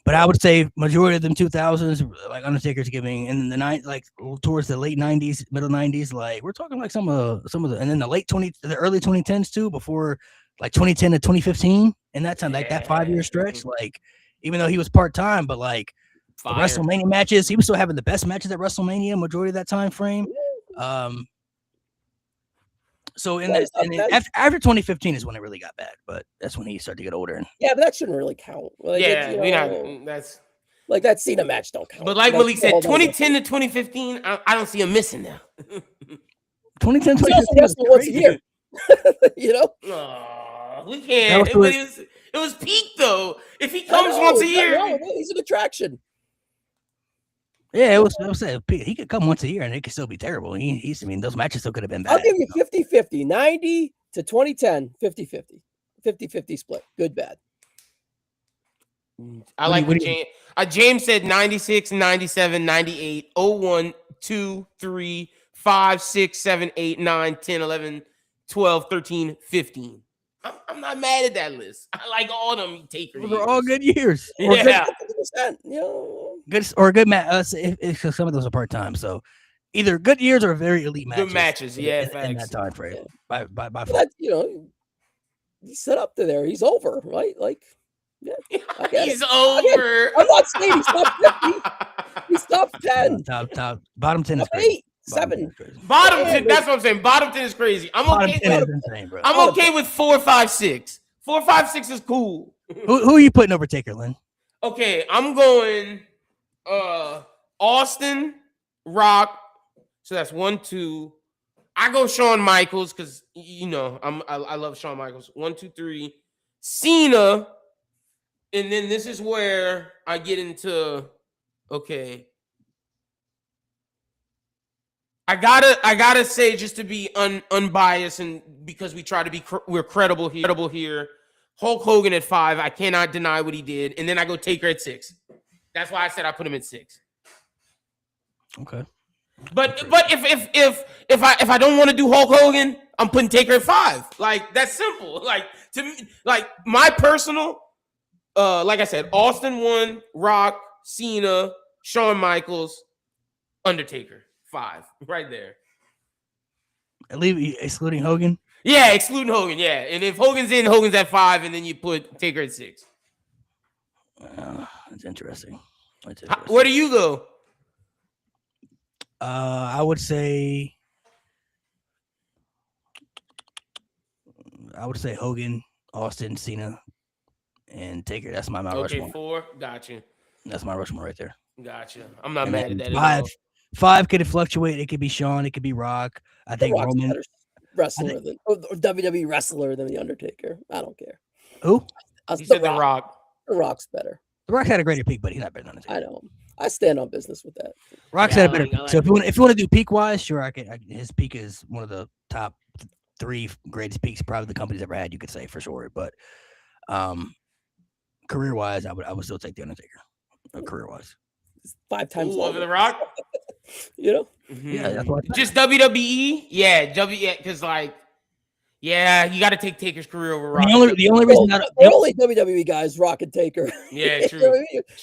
But I would say majority of them 2000s, like Undertaker's giving, and the night, like towards the late 90s, middle 90s, like we're talking like some of the, and then the early 2010s too, before like 2010 to 2015, and that time, like that 5-year stretch, like even though he was part-time, but like the WrestleMania matches, he was still having the best matches at WrestleMania majority of that time frame. So after 2015 is when it really got bad, but that's when he started to get older. And yeah, but that shouldn't really count. Like, that's like that Cena match don't count. But like Malik said, 2010 to 2015, I don't see him missing now. 2010, 2015 was once a year. We can't. It was peak though. If he comes once a year, he's an attraction. Yeah, it was he could come once a year and it could still be terrible. Those matches still could have been bad. I'll give you 50-50, 90 to 2010, 50-50. 50-50 split. Good, bad. I like what James said 96, 97, 98, 01, 2, 3, 5, 6, 7, 8, 9, 10, 11, 12, 13, 15. I'm not mad at that list. I like all them Taker years. Those are all good years. Yeah. Good or good match. If some of those are part-time. So either good years or very elite matches. Good matches, yeah. In that time frame. Yeah. By far. He's set up to there. He's over, right? Like, yeah. He's over. I'm not saying he's top 50. He's top 10. Top. Bottom 10 is 8, 7. Bottom 10, that's what I'm saying. Bottom 10 is crazy. I'm okay with 4, 5, 6. 4, 5, 6 is cool. Who are you putting over Taker, Lynn? Okay, I'm going Austin, Rock. So that's 1, 2. I go Shawn Michaels because I love Shawn Michaels. 1, 2, 3. Cena, and then this is where I get into I gotta say, just to be unbiased and because we try to be we're credible here. Hulk Hogan at 5. I cannot deny what he did, and then I go Taker at 6. That's why I said I put him at 6. Okay. But if I don't want to do Hulk Hogan, I'm putting Taker at 5. Like that's simple. Like to me, like my personal, like I said, Austin 1, Rock, Cena, Shawn Michaels, Undertaker 5, right there. Excluding Hogan. Yeah, excluding Hogan. Yeah, and if Hogan's in, Hogan's at 5, and then you put Taker at 6. That's interesting. Where do you go? I would say Hogan, Austin, Cena, and Taker. That's my Mount Rushmore. 4. Gotcha. That's my Rushmore right there. Gotcha. I'm not mad at that. 5. 5 could fluctuate. It could be Shawn. It could be Rock. I think Roman wrestler than WWE wrestler than the Undertaker. I don't care. Who? You said The Rock. The Rock's better. The Rock's had a greater peak, but he's not better than Undertaker. I know. I stand on business with that. Rock's had a better peak. So if you want to do peak wise, sure, his peak is one of the top 3 greatest peaks probably the company's ever had. You could say for sure, but career wise, I would still take the Undertaker. Career wise, 5 times over The Rock. Mm-hmm. Yeah, that's what just WWE. Yeah, because you got to take Taker's career over Rock. The only reason the only WWE guys, Rock and Taker. Yeah, true.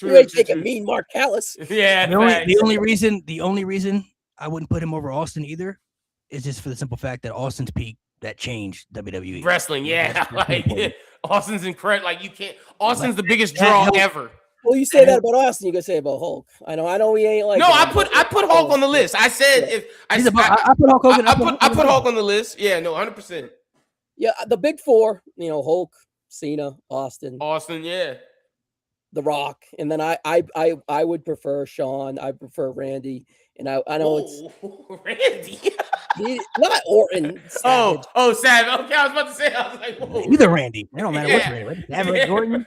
You ain't taking mean Mark Callis. Yeah, the only reason I wouldn't put him over Austin either is just for the simple fact that Austin's peak that changed WWE wrestling. Yeah, Austin's incredible. Like you can't. Austin's the biggest draw ever. Well, you say that about Austin, you can say about Hulk. I know he ain't like. No, I put Hulk on the list. I said if I put Hulk Hogan. I put Hulk on the list. Yeah, no, 100%. Yeah, the big four. Hulk, Cena, Austin, yeah. The Rock, and then I would prefer Shawn. I prefer Randy, and I know it's Randy. Not Orton. Savage. Oh, Savage. Okay, I was about to say. I was like, whoa. Either Randy. It don't matter which Randy. Savage, Orton.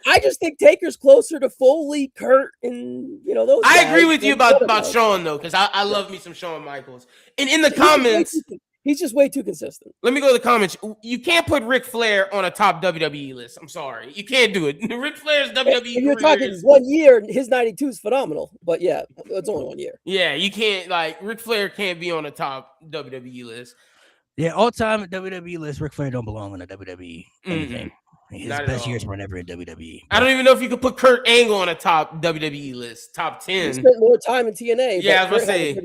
I just think Taker's closer to Foley, Kurt, and those. I agree with you about Shawn though, because I love me some Shawn Michaels. And in the comments, he's just way too consistent. Let me go to the comments. You can't put Ric Flair on a top WWE list. I'm sorry, you can't do it. Ric Flair's WWE. If you're talking 1 year, his 92 is phenomenal, but yeah, it's only 1 year. Yeah, you can't Ric Flair can't be on a top WWE list. Yeah, all time WWE list, Ric Flair don't belong on a WWE anything. His best years were never in WWE. I don't even know if you could put Kurt Angle on a top WWE list, top 10. He spent more time in TNA. Yeah, I was gonna say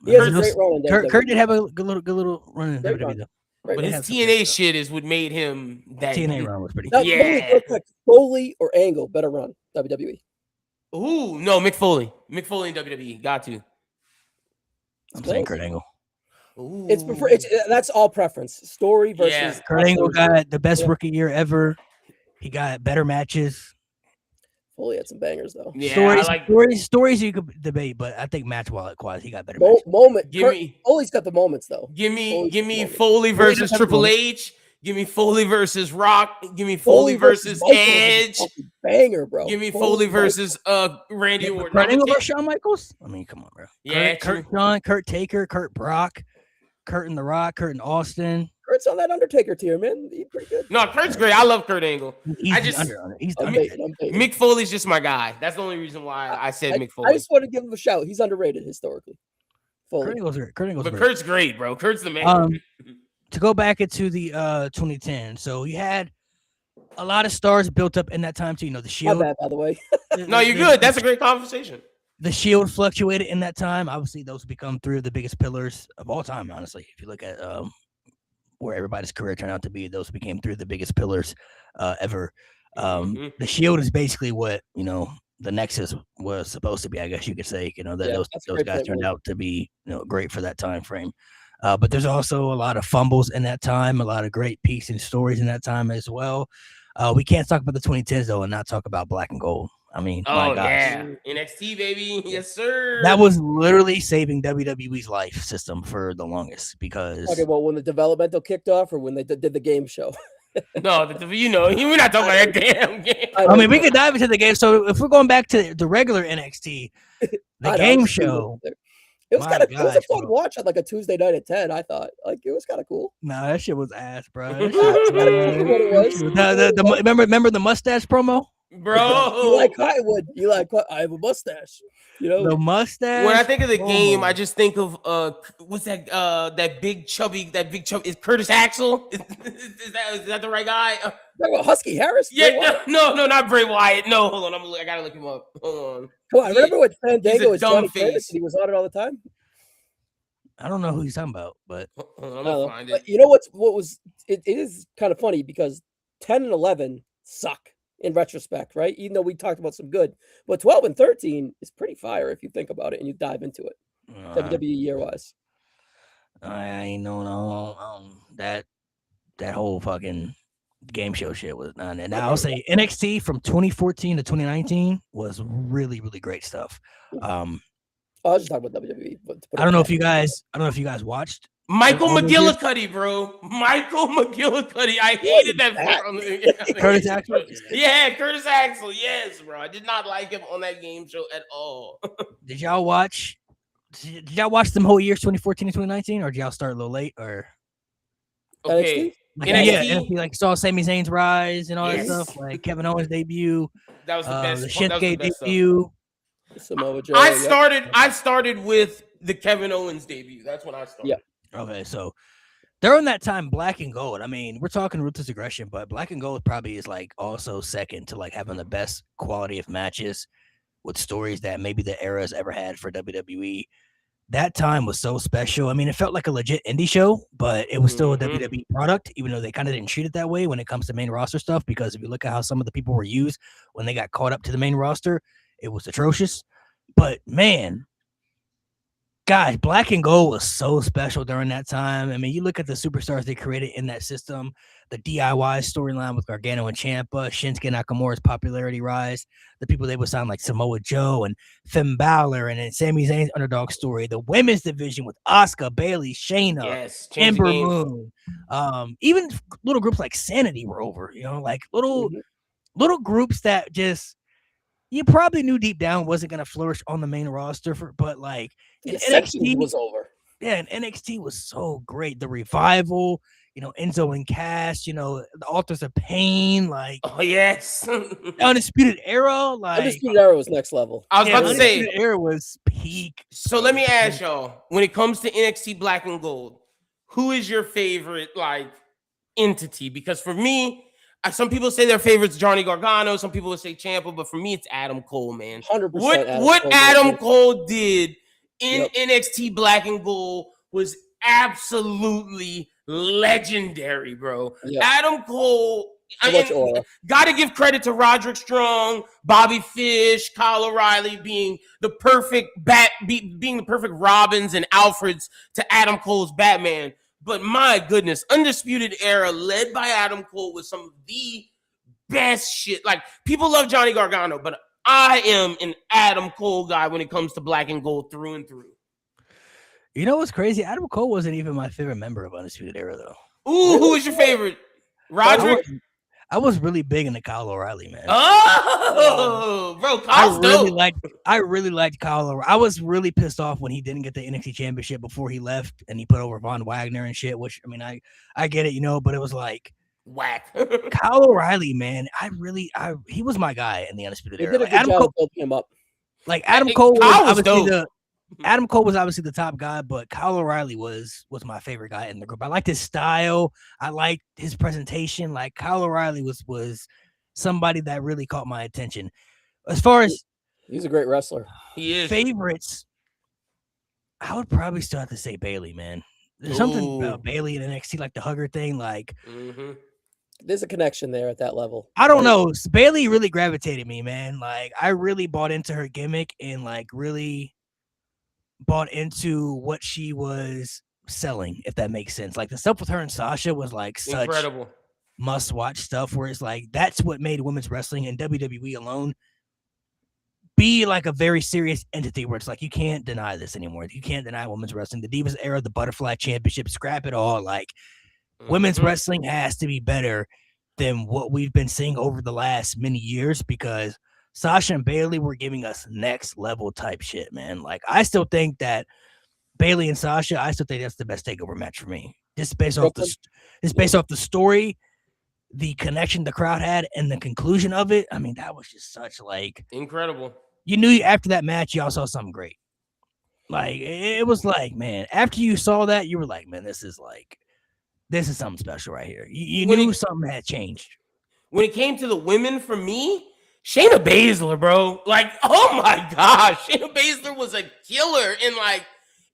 he has a great run in WWE. Kurt did have a good little run in WWE though. But his TNA shit is what made him that. TNA run was pretty good. Yeah. Foley or Angle, better run WWE. Ooh, no, Mick Foley. Mick Foley in WWE. Got to. I'm saying Kurt Angle. Ooh. That's all preference. Story versus Kurt Angle got the best rookie year ever. He got better matches. Foley had some bangers though. Yeah, stories you could debate, but I think match wise he got better matches. Foley's got the moments though. Give me Foley versus Triple H. Give me Foley versus Rock. Give me Foley versus Edge. Banger, bro. Give me Foley versus Randy Orton. Kurt Angle versus Shawn Michaels? I mean, come on, bro. Yeah, Kurt Shawn, Kurt Taker, Kurt Brock, Kurt and The Rock, Kurt and Austin. Kurt's on that Undertaker tier, man. He's pretty good. No, Kurt's great. I love Kurt Angle. He's underrated. Mick Foley's just my guy. That's the only reason why I said Mick Foley. I just want to give him a shout. He's underrated historically. Foley. Kurt Angle's but great. Kurt's great, bro. Kurt's the man. To go back into the 2010, so you had a lot of stars built up in that time too. The Shield. My bad, by the way. No, you're good. That's a great conversation. The Shield fluctuated in that time. Obviously, those become three of the biggest pillars of all time. Honestly, if you look at where everybody's career turned out to be, those became three of the biggest pillars ever. The Shield is basically what the Nexus was supposed to be. I guess you could say. Those guys turned out to be great for that time frame. But there's also a lot of fumbles in that time, a lot of great peaks and stories in that time as well. We can't talk about the 2010s though and not talk about Black and Gold. I mean, my gosh. Yeah, NXT baby, yes sir. That was literally saving WWE's life system for the longest because. Okay, well, when the developmental kicked off, or when they did the game show. No, we're not talking about that damn game. I mean, we could dive into the game. So if we're going back to the regular NXT, the game show. It was kind of a fun watch on like a Tuesday night at 10. I thought it was kind of cool. Nah, that shit was ass, bro. What Remember the mustache promo, bro? You like Highwood? I have a mustache. The mustache. When I think of the game, I just think of what's that? That big chubby is Curtis Axel? Is that the right guy? Husky Harris? Yeah, no, not Bray Wyatt. No, hold on, I gotta look him up. Hold on. Come on, remember when Fandango was Johnny Curtis and he was on it all the time? I don't know who he's talking about, but I'm gonna find it. It is kind of funny because 10 and 11 suck in retrospect, right? Even though we talked about some good, but 12 and 13 is pretty fire if you think about it and you dive into it. WWE year wise. I ain't no that whole fucking game show shit was none. And I'll say NXT from 2014 to 2019 was really, really great stuff. I was just talking about WWE. I don't know if you guys watched Michael McGillicuddy, bro. Michael McGillicuddy. I hated that. Curtis Axel. Yeah, Curtis Axel. Yes, bro. I did not like him on that game show at all. Did y'all watch them whole years 2014 and 2019, or did y'all start a little late? Or okay. NXT, like saw Sami Zayn's rise and all that stuff, like Kevin Owens' debut. That was the best. The Shinsuke debut. Samoa Joe, I started with the Kevin Owens debut. That's when I started. Yeah. Okay, so during that time, Black and Gold. I mean, we're talking Ruthless Aggression, but Black and Gold probably is like also second to like having the best quality of matches with stories that maybe the era has ever had for WWE. that time was so special. I mean, it felt like a legit indie show, but it was still a WWE product, even though they kind of didn't treat it that way when it comes to main roster stuff. Because if you look at how some of the people were used when they got caught up to the main roster, it was atrocious. But man, guys, Black and Gold was so special during that time. I mean, you look at the superstars they created in that system, the DIY storyline with Gargano and Ciampa, Shinsuke Nakamura's popularity rise, the people they would sign like Samoa Joe and Finn Balor, and then Sami Zayn's underdog story, the women's division with Asuka, Bayley, Shayna, Ember Moon, even little groups like Sanity were over, like little groups that just you probably knew deep down wasn't going to flourish on the main roster, but like NXT was over. Yeah, and NXT was so great. The Revival, Enzo and Cass, the Authors of Pain, like yes, Undisputed Era, like Undisputed Era was next level. I was about to say Undisputed Era was peak. So let me ask y'all: when it comes to NXT Black and Gold, who is your favorite like entity? Because for me, some people say their favorite's Johnny Gargano. Some people would say Ciampa, but for me, it's Adam Cole, man. 100%. What Adam Cole did in NXT Black and Gold was absolutely legendary, bro. Yep. Adam Cole. Got to give credit to Roderick Strong, Bobby Fish, Kyle O'Reilly being the perfect being the perfect Robins and Alfreds to Adam Cole's Batman. But my goodness, Undisputed Era led by Adam Cole was some of the best shit. Like, people love Johnny Gargano, but I am an Adam Cole guy when it comes to Black and Gold through and through. You know what's crazy? Adam Cole wasn't even my favorite member of Undisputed Era, though. Ooh, who was your favorite? Roderick? I was really big into Kyle O'Reilly, man. Oh, bro, Kyle's I really liked Kyle O'Reilly. I was really pissed off when he didn't get the NXT Championship before he left, and he put over Von Wagner and shit. Which I mean, I get it, but it was like whack. Kyle O'Reilly, man, he was my guy in the Undisputed Era. He did a good job building him up. Like Adam Cole was dope. Adam Cole was obviously the top guy, but Kyle O'Reilly was my favorite guy in the group. I liked his style. I liked his presentation. Like Kyle O'Reilly was somebody that really caught my attention. As far as he's a great wrestler. He is. Favorites, I would probably still have to say Bayley, man. There's something about Bayley in NXT, like the hugger thing. Like there's a connection there at that level. I don't know. Bayley really gravitated me, man. Like I really bought into her gimmick and like really bought into what she was selling, if that makes sense. Like the stuff with her and Sasha was like such incredible must-watch stuff where it's like that's what made women's wrestling and WWE alone be like a very serious entity where it's like you can't deny this anymore. You can't deny women's wrestling. The Divas Era, the Butterfly Championship, scrap it all. Like women's wrestling has to be better than what we've been seeing over the last many years because Sasha and Bayley were giving us next level type shit, man. Like I still think that Bayley and Sasha, I still think that's the best takeover match for me. Just based off the story, the connection the crowd had, and the conclusion of it. I mean, that was just such like incredible. You knew after that match, y'all saw something great. Like it was like, man, after you saw that, you were like, man, this is something special right here. You knew something had changed. When it came to the women, for me, Shayna Baszler, bro. Like, oh my gosh. Shayna Baszler was a killer. And like,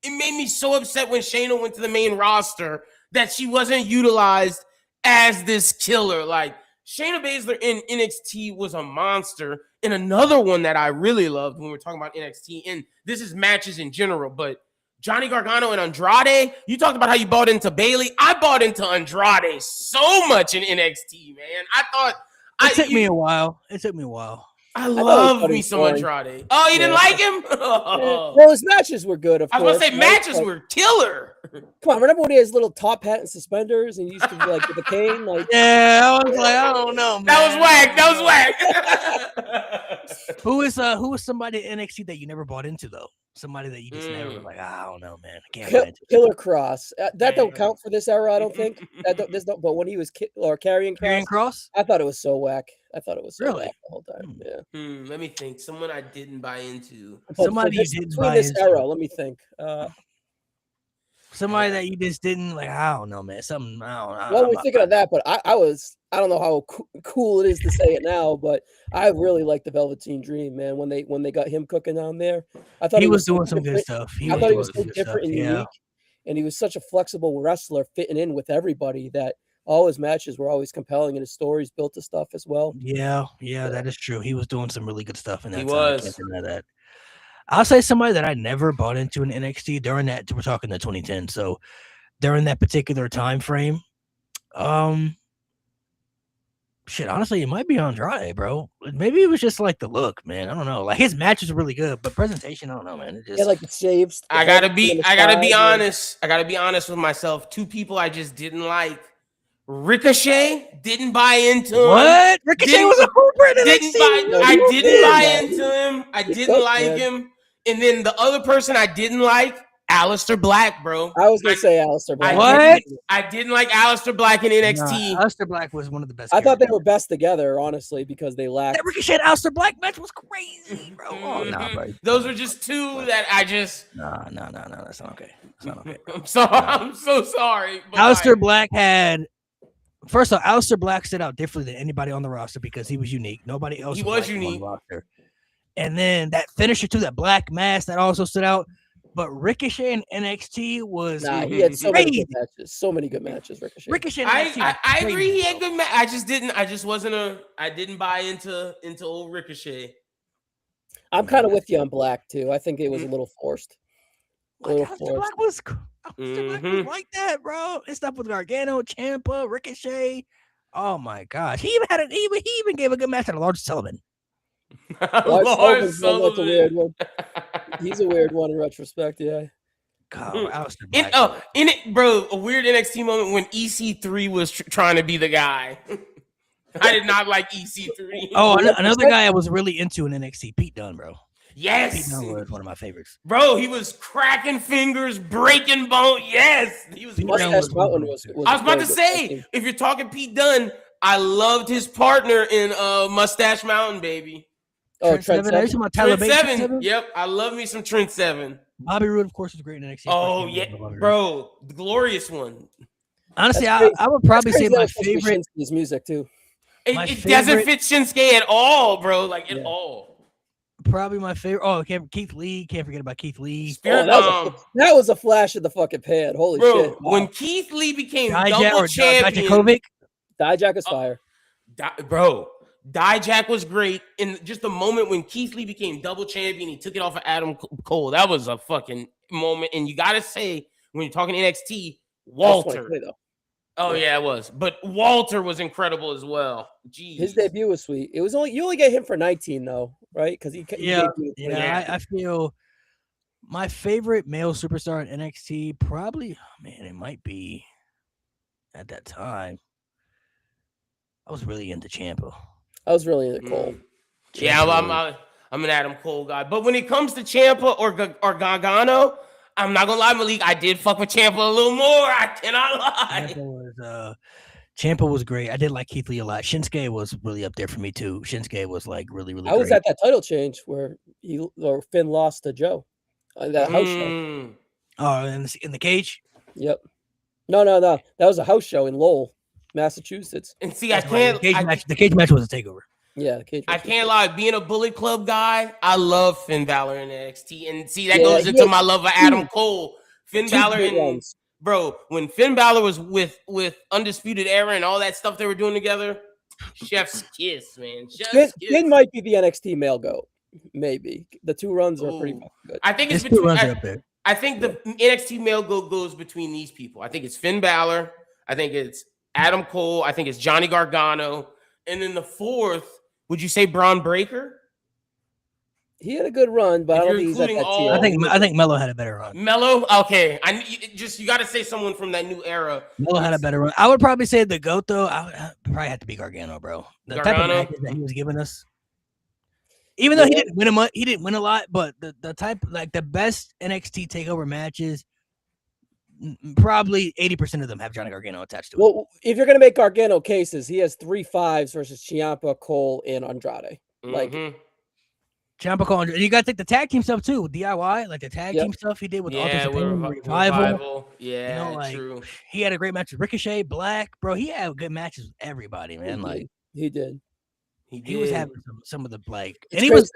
it made me so upset when Shayna went to the main roster that she wasn't utilized as this killer. Like, Shayna Baszler in NXT was a monster. And another one that I really loved when we're talking about NXT, and this is matches in general, but Johnny Gargano and Andrade, you talked about how you bought into Bayley. I bought into Andrade so much in NXT, man. I thought It took me a while. I love me some Andrade. Oh, you didn't like him? Well, his matches were good, of course. I was going to say, matches were killer. Come on, remember when he has little top hat and suspenders and he used to be like with the cane? Like, yeah, I was like, I don't know, man. That was whack. Who is somebody in NXT that you never bought into, though? Somebody that you just never was like, I don't know, man. I can't Killer Cross. That don't count for this era, I don't think. But when he was carrying Cross, I thought it was so whack. I thought it was so really whack the whole time. Yeah. Let me think. Someone I didn't buy into. Somebody you didn't buy into. Era. Let me think. Somebody that you just didn't like. I don't know, man. Something. Well, we're thinking of that, but I don't know how cool it is to say it now, but I really like the Velveteen Dream, man. When they got him cooking on there, I thought he was doing some good stuff. I thought he was so different and unique, and he was such a flexible wrestler, fitting in with everybody. That all his matches were always compelling, and his stories built to stuff as well. Yeah, that is true. He was doing some really good stuff in that. He time. was. I can't deny that. I'll say somebody that I never bought into in NXT during that. We're talking the 2010. So during that particular time frame, shit, honestly, it might be Andrade, bro. Maybe it was just like the look, man. I don't know. Like his match is really good, but presentation, I don't know, man. It just like the shaves. I gotta be honest. I gotta be honest with myself. Two people I just didn't like. Ricochet, didn't buy into him. What? Ricochet was a hooper in NXT. I didn't buy into him. I didn't like him. And then the other person I didn't like, Aleister Black, bro. I was gonna say Aleister Black. What? I didn't like Aleister Black in NXT. Aleister Black was one of the best. I thought they were best together, honestly, because they lacked. That Ricochet Aleister Black match was crazy, bro. Oh no, bro. Those were just two that I just. No. That's not okay. That's not okay. I'm so sorry. Aleister Black had. First off, Aleister Black stood out differently than anybody on the roster because he was unique. Nobody else. He was unique. On the roster. And then that finisher to that black mask that also stood out. But Ricochet in NXT was he had so many good matches. So many good matches, Ricochet. I agree. He had good matches. I didn't buy into old Ricochet. I'm kind of with you on Black too. I think it was a little forced. Black was like that, bro. And stuff with Gargano, Ciampa, Ricochet. Oh my gosh, he even gave a good match at a Lars Sullivan. Lars Sullivan's a weird one. He's a weird one in retrospect, yeah. God, bro, a weird NXT moment when EC3 was trying to be the guy. I did not like EC3. Oh, another guy I was really into in NXT, Pete Dunne, bro. Yes, Pete Dunne was one of my favorites. Bro, he was cracking fingers, breaking bone. Yes, he was. I was about to say, if you're talking Pete Dunne, I loved his partner in Mustache Mountain, baby. Oh, Trent Seven. Yep, I love me some Trent Seven. Bobby Roode, of course, was great in NXT. Oh yeah, bro, the glorious one. Honestly, I would probably say my favorite is music too. It doesn't fit Shinsuke at all, bro. Like at all. Probably my favorite. Oh, Keith Lee. Can't forget about Keith Lee. That was a flash of the fucking pan. Holy shit! Wow. When Keith Lee became double champion, Dijak is fire. Bro, Dijak was great. In just the moment when Keith Lee became double champion, he took it off of Adam Cole. That was a fucking moment. And you gotta say, when you're talking NXT, Walter. Oh yeah, it was. But Walter was incredible as well. Jeez. His debut was sweet. It was you only get him for 19 though, right? Because I feel my favorite male superstar in NXT probably, it might be at that time. I was really into Ciampa. I was really into Cole. Yeah, I'm an Adam Cole guy. But when it comes to Ciampa or Gargano, I'm not gonna lie, Malik. I did fuck with Ciampa a little more. I cannot lie. Ciampa was great. I did like Keith Lee a lot. Shinsuke was really up there for me too. Shinsuke was like really, really. I was at that title change where Finn lost to Joe. That house show. Oh, in the cage. Yep. No. That was a house show in Lowell, Massachusetts. And see, I can't. The cage match was a takeover. Yeah, the cage. I can't lie. Being a Bullet Club guy, I love Finn Balor in NXT, and see that goes into my love of Adam Cole. Finn Balor and bro, when Finn Balor was with Undisputed Era and all that stuff they were doing together, chef's kiss, man. Finn might be the NXT male goat. Maybe the two runs are pretty good. I think it's between. I think the NXT male goat goes between these people. I think it's Finn Balor. I think it's Adam Cole. I think it's Johnny Gargano, and then the fourth. Would you say Braun Breaker? He had a good run, but I don't think he's at that tier. I think Melo had a better run. Melo, okay. You got to say someone from that new era. Melo had a better run. I would probably say the GOAT though. I probably have to be Gargano, bro. The type of matches that he was giving us. Even though he didn't win a lot, but the type, like the best NXT takeover matches, probably 80% of them have Johnny Gargano attached to it. Well, if you're gonna make Gargano cases, he has 3 5s versus Ciampa, Cole, and Andrade. Like Ciampa calling. You got to take the tag team stuff too, DIY, like the tag team stuff he did with Revival. Yeah, you know, like, true. He had a great match with Ricochet, Black, bro. He had good matches with everybody, man. He did. He was having some of the like, and he was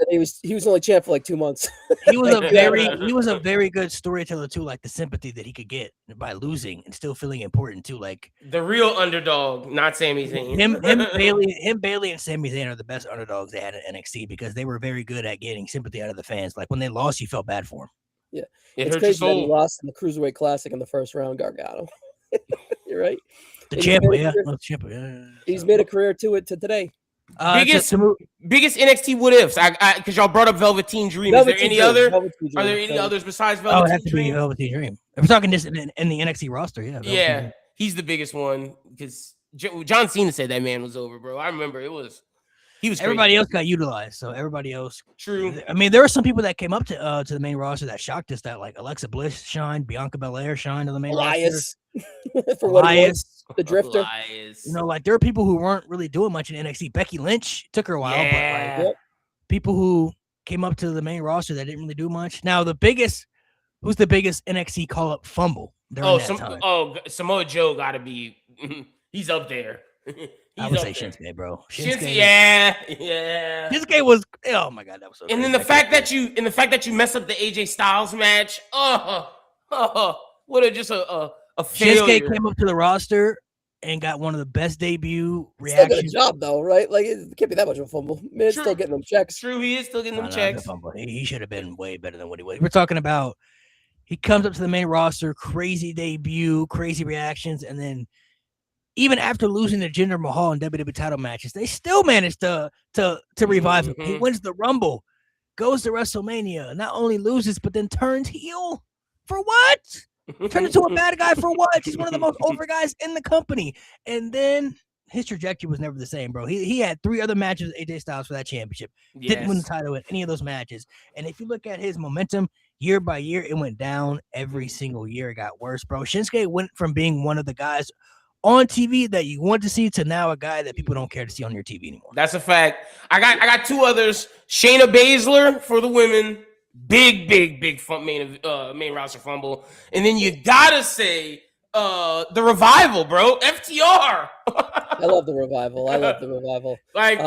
only champ for like 2 months. He was a very good storyteller too, like the sympathy that he could get by losing and still feeling important too, like the real underdog, not Sami Zayn. Him, Bailey, and Sami Zayn are the best underdogs they had in NXT because they were very good at getting sympathy out of the fans. Like when they lost, you felt bad for them. Yeah, it's crazy that he lost in the Cruiserweight Classic in the first round, Gargano. You're right. The champ, yeah. He's made a career to today. Biggest NXT what ifs? Because y'all brought up Velveteen Dream. Is there any other? Are there any others besides Velveteen Dream? Oh, it has to be Velveteen Dream. If we're talking just in the NXT roster, yeah. Yeah, he's the biggest one because John Cena said that man was over, bro. I remember he was. Everybody else got utilized, so everybody else. True. I mean, there were some people that came up to the main roster that shocked us. That like Alexa Bliss shined, Bianca Belair shined to the main roster. For what he was, the Drifter. You know, like there are people who weren't really doing much in NXT. Becky Lynch took her a while, but like people who came up to the main roster that didn't really do much. Now, who's the biggest NXT call up fumble during that time? Samoa Joe got to be. He's up there. I would say Shinsuke, bro. Shinsuke, yeah. Shinsuke was. Oh my god, that was so. And then the fact that you mess up the AJ Styles match. What a failure. Shinsuke came up to the roster and got one of the best debut reactions. Still got a job though, right? Like it can't be that much of a fumble. Man, still getting them checks. True, he is still getting them checks. He should have been way better than what he was. We're talking about. He comes up to the main roster, crazy debut, crazy reactions, and then. Even after losing to Jinder Mahal in WWE title matches, they still managed to revive him. He wins the Rumble, goes to WrestleMania, not only loses, but then turns heel. For what? Turned into a bad guy for what? He's one of the most over guys in the company. And then his trajectory was never the same, bro. He had 3 other matches with AJ Styles for that championship. Yes. Didn't win the title in any of those matches. And if you look at his momentum, year by year, it went down. Every single year it got worse, bro. Shinsuke went from being one of the guys on TV that you want to see to now a guy that people don't care to see on your TV anymore. That's a fact. I got 2 others. Shayna Baszler for the women. Big main roster fumble. And then you gotta say the Revival, bro. FTR. I love the Revival. Like,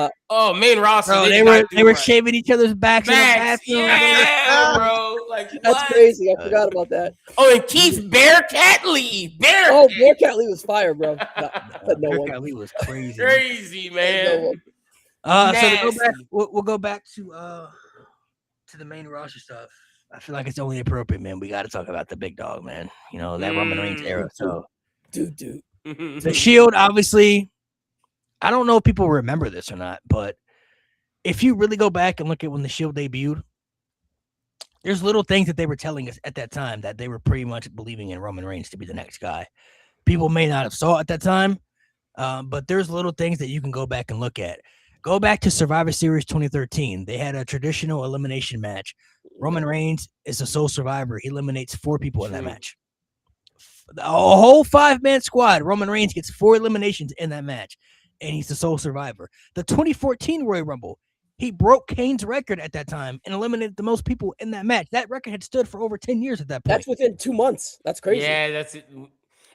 main roster. Bro, they were shaving each other's backs. Yeah, bro. Like that's crazy. I forgot about that. Oh, and Keith Bearcat Lee. Bearcat Lee was fire, bro. Bearcat Lee was crazy. Crazy, man. So we'll go back to the main roster stuff. I feel like it's only appropriate, man. We got to talk about the big dog, man. You know, that Roman Reigns era. So, dude. The Shield, obviously, I don't know if people remember this or not, but if you really go back and look at when the Shield debuted, there's little things that they were telling us at that time that they were pretty much believing in Roman Reigns to be the next guy. People may not have saw it at that time, but there's little things that you can go back and look at. Go back to Survivor Series 2013. They had a traditional elimination match. Roman Reigns is a sole survivor. He eliminates 4 people in that match. A whole 5-man squad. Roman Reigns gets 4 eliminations in that match, and he's the sole survivor. The 2014 Royal Rumble, he broke Kane's record at that time and eliminated the most people in that match. That record had stood for over 10 years at that point. That's within 2 months. That's crazy. Yeah, that's it.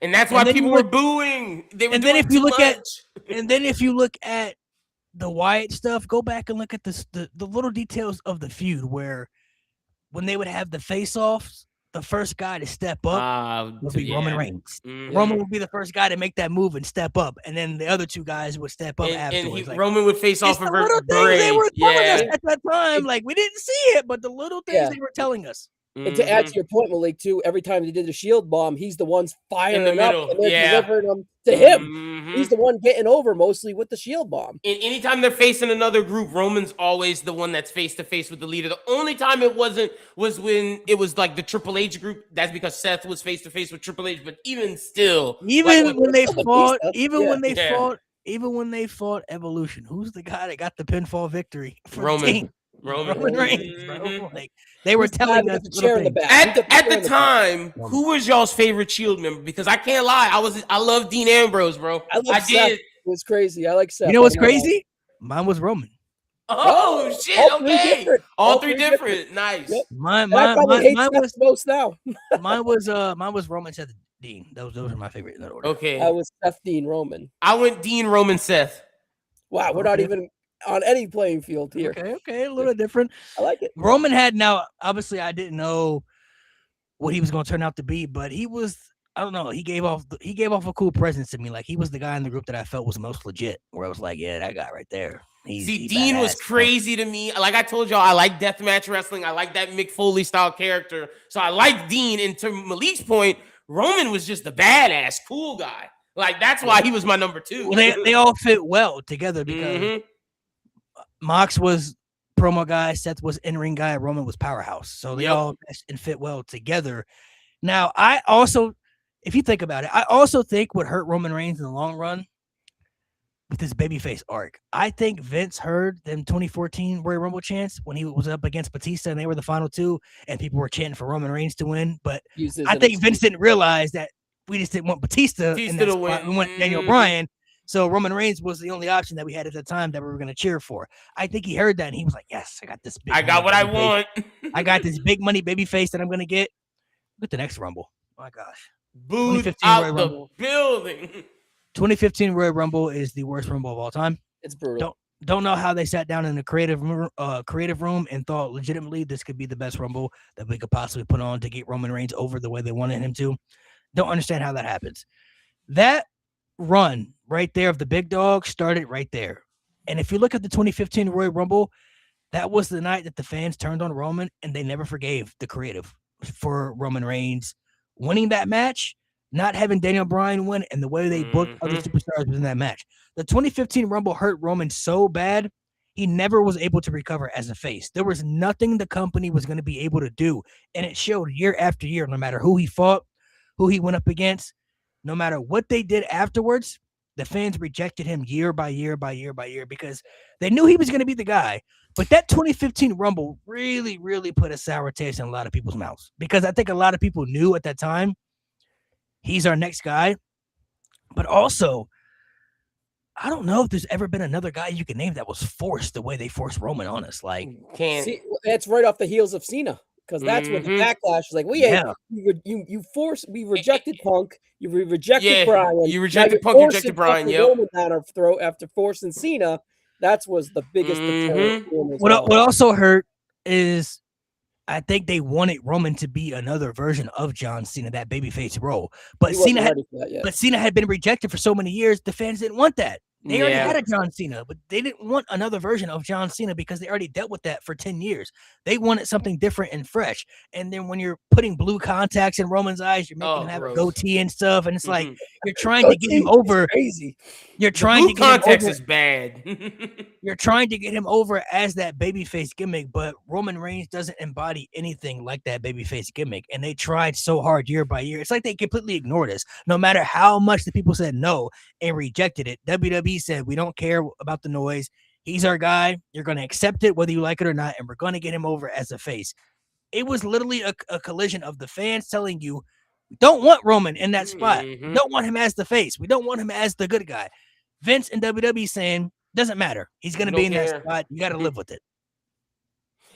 And that's why people were booing. And then if you look at the Wyatt stuff, go back and look at the little details of the feud where when they would have the face-offs, the first guy to step up would be Roman Reigns. Mm-hmm. Roman would be the first guy to make that move and step up, and then the other 2 guys would step up afterwards. Roman would face off of little things they were telling us at that time. Like we didn't see it, but the little things they were telling us. And to add to your point, Malik, too, every time they did the Shield bomb, he's the one's firing up and they're delivering them to him. Mm-hmm. He's the one getting over mostly with the Shield bomb. And anytime they're facing another group, Roman's always the one that's face to face with the leader. The only time it wasn't was when it was like the Triple H group. That's because Seth was face to face with Triple H. But even still, when they fought Evolution, who's the guy that got the pinfall victory? Roman Reigns, bro. Like they were telling us the chair in the back. At the time, who was y'all's favorite Shield member? Because I can't lie, I love Dean Ambrose, bro. I did. It was crazy. I like Seth. You know what's crazy? Mine was Roman. Oh shit! Okay, all three different. Nice. Yep. Mine was most now. mine was Roman, Seth, Dean. Those are my favorite in that order. Okay, I was Seth, Dean, Roman. I went Dean, Roman, Seth. Wow, we're not even on any playing field here. Okay, a little different. I like it. Roman had now. Obviously, I didn't know what he was going to turn out to be, but he was. I don't know. He gave off a cool presence to me. Like he was the guy in the group that I felt was most legit. Where I was like, yeah, that guy right there. See, Dean was crazy to me. Like I told y'all, I like deathmatch wrestling. I like that Mick Foley style character. So I like Dean. And to Malik's point, Roman was just a badass, cool guy. Like that's why he was my number 2. Well, they all fit well together because Mox was promo guy, Seth was in-ring guy, Roman was powerhouse. So they all meshed and fit well together. Now, I also, if you think about it, I also think what hurt Roman Reigns in the long run with his babyface arc. I think Vince heard them 2014 Royal Rumble chants when he was up against Batista and they were the final 2 and people were chanting for Roman Reigns to win. But I think Vince didn't realize that we just didn't want Batista in that spot. We want Daniel Bryan. So Roman Reigns was the only option that we had at the time that we were going to cheer for. I think he heard that and he was like, yes, I got this. I got what I want. I got this big money baby face that I'm going to get. Look at the next Rumble. Oh my gosh. Booed out the building. 2015 Royal Rumble is the worst Rumble of all time. It's brutal. Don't know how they sat down in the creative room and thought legitimately this could be the best Rumble that we could possibly put on to get Roman Reigns over the way they wanted him to. Don't understand how that happens. That run right there of the big dog started right there. And if you look at the 2015 Royal Rumble, that was the night that the fans turned on Roman and they never forgave the creative for Roman Reigns winning that match, not having Daniel Bryan win, and the way they booked other superstars within that match. The 2015 Rumble hurt Roman so bad, he never was able to recover as a face. There was nothing the company was going to be able to do, and it showed year after year, no matter who he fought, who he went up against, no matter what they did afterwards, the fans rejected him year by year by year by year because they knew he was going to be the guy. But that 2015 Rumble really, really put a sour taste in a lot of people's mouths because I think a lot of people knew at that time he's our next guy. But also, I don't know if there's ever been another guy you can name that was forced the way they forced Roman on us. Like, see, that's right off the heels of Cena. Because that's when the backlash was like, we rejected Punk, you rejected Bryan, you rejected Punk, you rejected Bryan, Roman down our throat after forcing Cena. That was the biggest deterrent. What also hurt is I think they wanted Roman to be another version of John Cena, that babyface role. But Cena had been rejected for so many years. The fans didn't want that. They already had a John Cena, but they didn't want another version of John Cena because they already dealt with that for 10 years. They wanted something different and fresh. And then when you're putting blue contacts in Roman's eyes, you're making him have a goatee and stuff. And it's like, you're trying to get him over. Crazy. You're trying to get context is bad. You're trying to get him over as that babyface gimmick, but Roman Reigns doesn't embody anything like that babyface gimmick. And they tried so hard year by year. It's like they completely ignored us. No matter how much the people said no and rejected it, WWE said, we don't care about the noise. He's our guy. You're going to accept it whether you like it or not, and we're going to get him over as a face. It was literally a collision of the fans telling you, we don't want Roman in that spot. We don't want him as the face. We don't want him as the good guy. Vince and WWE saying, doesn't matter. He's going to be in that spot. You got to live with it.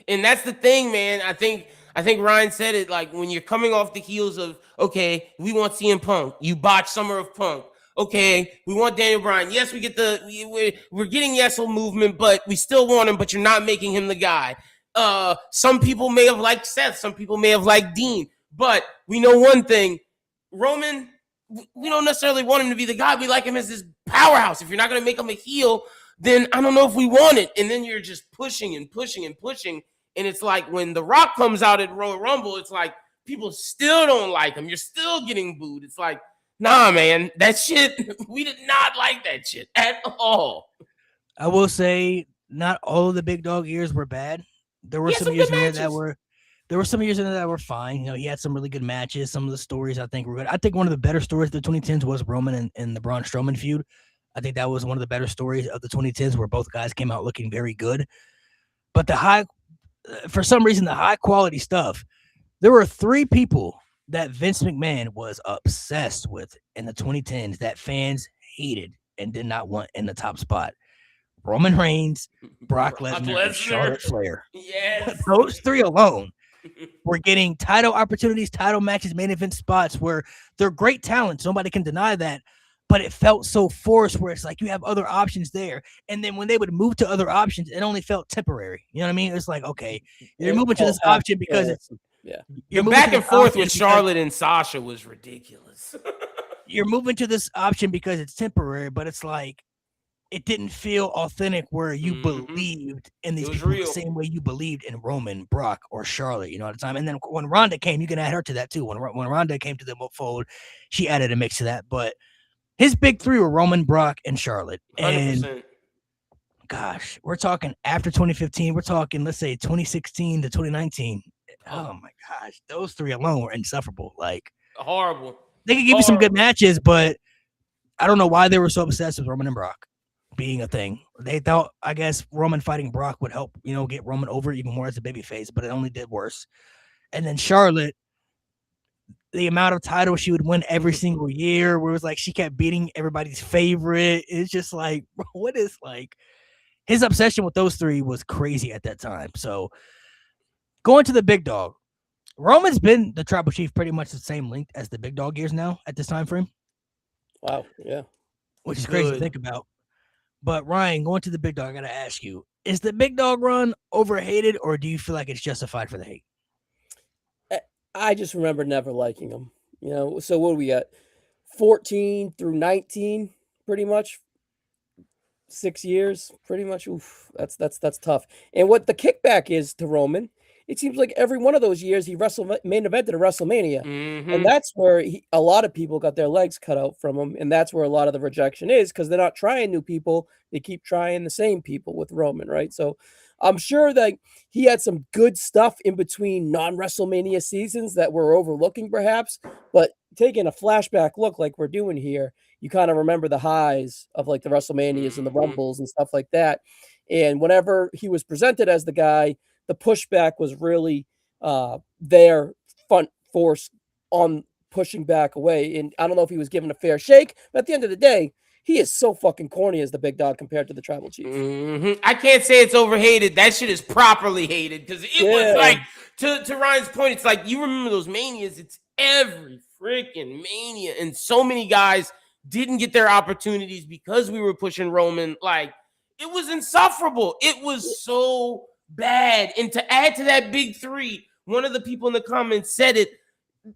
And that's the thing, man. I think Ryan said it, like, when you're coming off the heels of, okay, we want CM Punk. You botch Summer of Punk. Okay, we want Daniel Bryan. Yes, we get we're getting Yesel movement, but we still want him, but you're not making him the guy. Some people may have liked Seth. Some people may have liked Dean. But we know one thing. Roman, we don't necessarily want him to be the guy. We like him as this powerhouse. If you're not going to make him a heel, then I don't know if we want it. And then you're just pushing and pushing and pushing. And it's like when The Rock comes out at Royal Rumble, it's like people still don't like him. You're still getting booed. It's like, nah, man, that shit, we did not like that shit at all. I will say not all of the big dog years were bad. There were some years in there that were fine. You know, he had some really good matches. Some of the stories I think were good. I think one of the better stories of the 2010s was Roman and the Braun Strowman feud. I think that was one of the better stories of the 2010s where both guys came out looking very good. But for some reason, the high quality stuff, there were 3 people that Vince McMahon was obsessed with in the 2010s that fans hated and did not want in the top spot. Roman Reigns, Brock Lesnar, and Charlotte Flair. Yes. Those three alone were getting title opportunities, title matches, main event spots where they're great talents. Nobody can deny that. But it felt so forced where it's like you have other options there. And then when they would move to other options, it only felt temporary. You know what I mean? It's like, okay, you're moving to this option because it's You're back and forth with Charlotte and Sasha was ridiculous. You're moving to this option because it's temporary, but it's like it didn't feel authentic where you believed in these people the same way you believed in Roman, Brock, or Charlotte, you know, at the time. And then when Ronda came, you can add her to that too. When Ronda came to the fold, she added a mix to that. But his big three were Roman, Brock, and Charlotte. 100%. And gosh, we're talking after 2015. We're talking, let's say, 2016 to 2019. Oh my gosh, those three alone were insufferable. Like horrible. They could give you some good matches, but I don't know why they were so obsessed with Roman and Brock being a thing. They thought, I guess, Roman fighting Brock would help, you know, get Roman over even more as a babyface, but it only did worse. And then Charlotte, the amount of titles she would win every single year, where it was like she kept beating everybody's favorite. It's just like, what is like his obsession with those three was crazy at that time. So going to the big dog, Roman's been the tribal chief pretty much the same length as the big dog years now at this time frame. Wow, yeah. Which is crazy to think about. But Ryan, going to the big dog, I gotta ask you, is the big dog run overhated, or do you feel like it's justified for the hate? I just remember never liking him. You know, so what do we got? 14 through 19, pretty much. 6 years, pretty much. Oof, that's tough. And what the kickback is to Roman, it seems like every one of those years he main evented a WrestleMania. And that's where a lot of people got their legs cut out from him. And that's where a lot of the rejection is, because they're not trying new people. They keep trying the same people with Roman, right? So I'm sure that he had some good stuff in between non-WrestleMania seasons that we're overlooking perhaps. But taking a flashback look like we're doing here, you kind of remember the highs of like the WrestleManias and the Rumbles and stuff like that. And whenever he was presented as the guy, the pushback was really their front force on pushing back away. And I don't know if he was given a fair shake, but at the end of the day, he is so fucking corny as the big dog compared to the tribal chief. I can't say it's overhated. That shit is properly hated, because it was like, to Ryan's point, it's like, you remember those manias, it's every freaking mania. And so many guys didn't get their opportunities because we were pushing Roman. Like, it was insufferable. It was so bad. And to add to that big three, one of the people in the comments said it,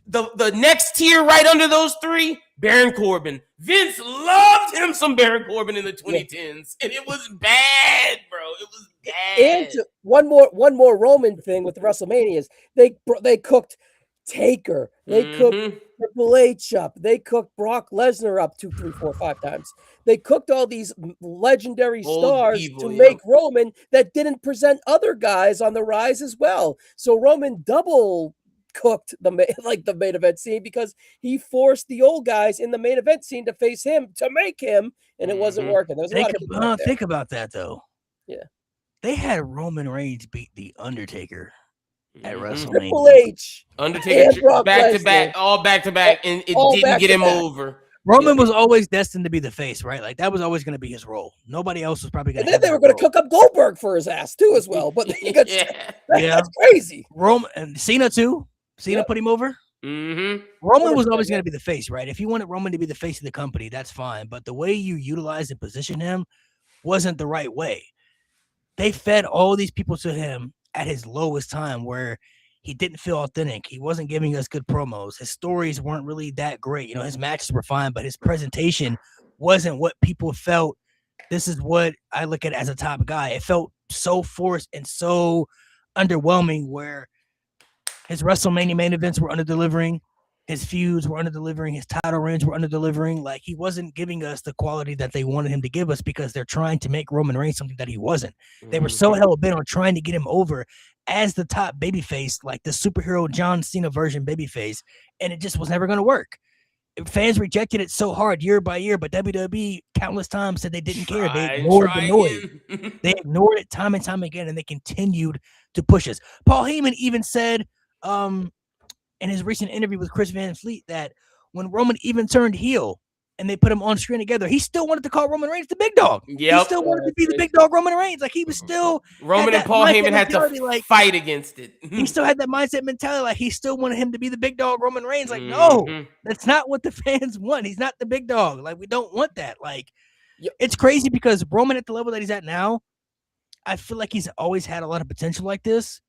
the next tier right under those three, Baron Corbin. Vince loved him some Baron Corbin in the 2010s, and it was bad, bro. It was bad. And one more Roman thing with the WrestleManias, they cooked Taker, they cooked Triple H up, they cooked Brock Lesnar up 2, 3, 4, 5 times. They cooked all these legendary stars to make Roman that didn't present other guys on the rise as well. So Roman double cooked the main event scene, because he forced the old guys in the main event scene to face him to make him, and it wasn't working. There was a lot of think about that though. Yeah, they had Roman Reigns beat the Undertaker at WrestleMania. Triple H, Undertaker, back to back, all back to back, and it didn't get him over. Roman was always destined to be the face, right? Like that was always going to be his role. Nobody else was probably going to. And then they were going to cook up Goldberg for his ass too, as well. But that's crazy. Roman and Cena too. Cena put him over. Roman was always going to be the face, right? If you wanted Roman to be the face of the company, that's fine. But the way you utilized and positioned him wasn't the right way. They fed all these people to him at his lowest time, where he didn't feel authentic. He wasn't giving us good promos. His stories weren't really that great. You know, his matches were fine, but his presentation wasn't what people felt. This is what I look at as a top guy. It felt so forced and so underwhelming, where his WrestleMania main events were under-delivering. His feuds were under-delivering. His title reigns were under-delivering. Like, he wasn't giving us the quality that they wanted him to give us, because they're trying to make Roman Reigns something that he wasn't. They were so hell-bent on trying to get him over as the top babyface, like the superhero John Cena version babyface, and it just was never going to work. Fans rejected it so hard year by year, but WWE countless times said they didn't care. They ignored the noise. They ignored it time and time again, and they continued to push us. Paul Heyman even said in his recent interview with Chris Van Fleet that when Roman even turned heel, and they put him on screen together, he still wanted to call Roman Reigns the big dog. Yep. He still wanted to be the big dog Roman Reigns. Like, he was still Roman and Paul Heyman had to fight against it. He still had that mindset mentality. Like, he still wanted him to be the big dog Roman Reigns. Like, no, that's not what the fans want. He's not the big dog. Like, we don't want that. Like, it's crazy because Roman at the level that he's at now, I feel like he's always had a lot of potential like this.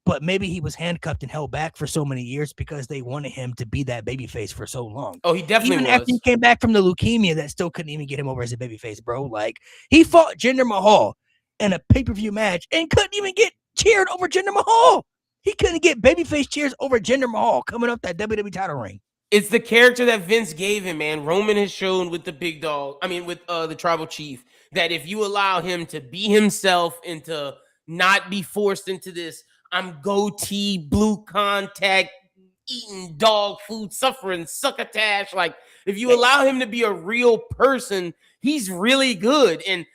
But maybe he was handcuffed and held back for so many years because they wanted him to be that babyface for so long. Oh, he definitely even was. After he came back from the leukemia, that still couldn't even get him over as a babyface, bro. Like, he fought Jinder Mahal in a pay-per-view match and couldn't even get cheered over Jinder Mahal. He couldn't get babyface cheers over Jinder Mahal coming up that WWE title ring. It's the character that Vince gave him, man. Roman has shown with the big dog, with the tribal chief, that if you allow him to be himself and to not be forced into this, I'm goatee, blue contact, eating dog food, suffering succotash. Like, if you allow him to be a real person, he's really good. And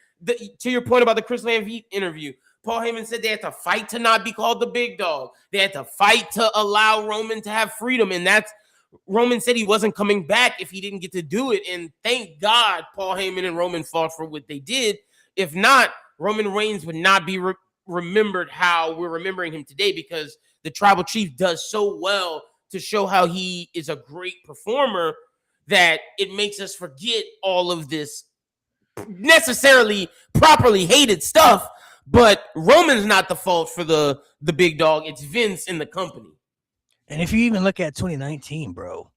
to your point about the Chris Van interview, Paul Heyman said they had to fight to not be called the big dog. They had to fight to allow Roman to have freedom. And Roman said he wasn't coming back if he didn't get to do it. And thank God Paul Heyman and Roman fought for what they did. If not, Roman Reigns would not be remembered how we're remembering him today, because the tribal chief does so well to show how he is a great performer that it makes us forget all of this necessarily properly hated stuff. But Roman's not the fault for the big dog. It's Vince and the company. And if you even look at 2019, bro,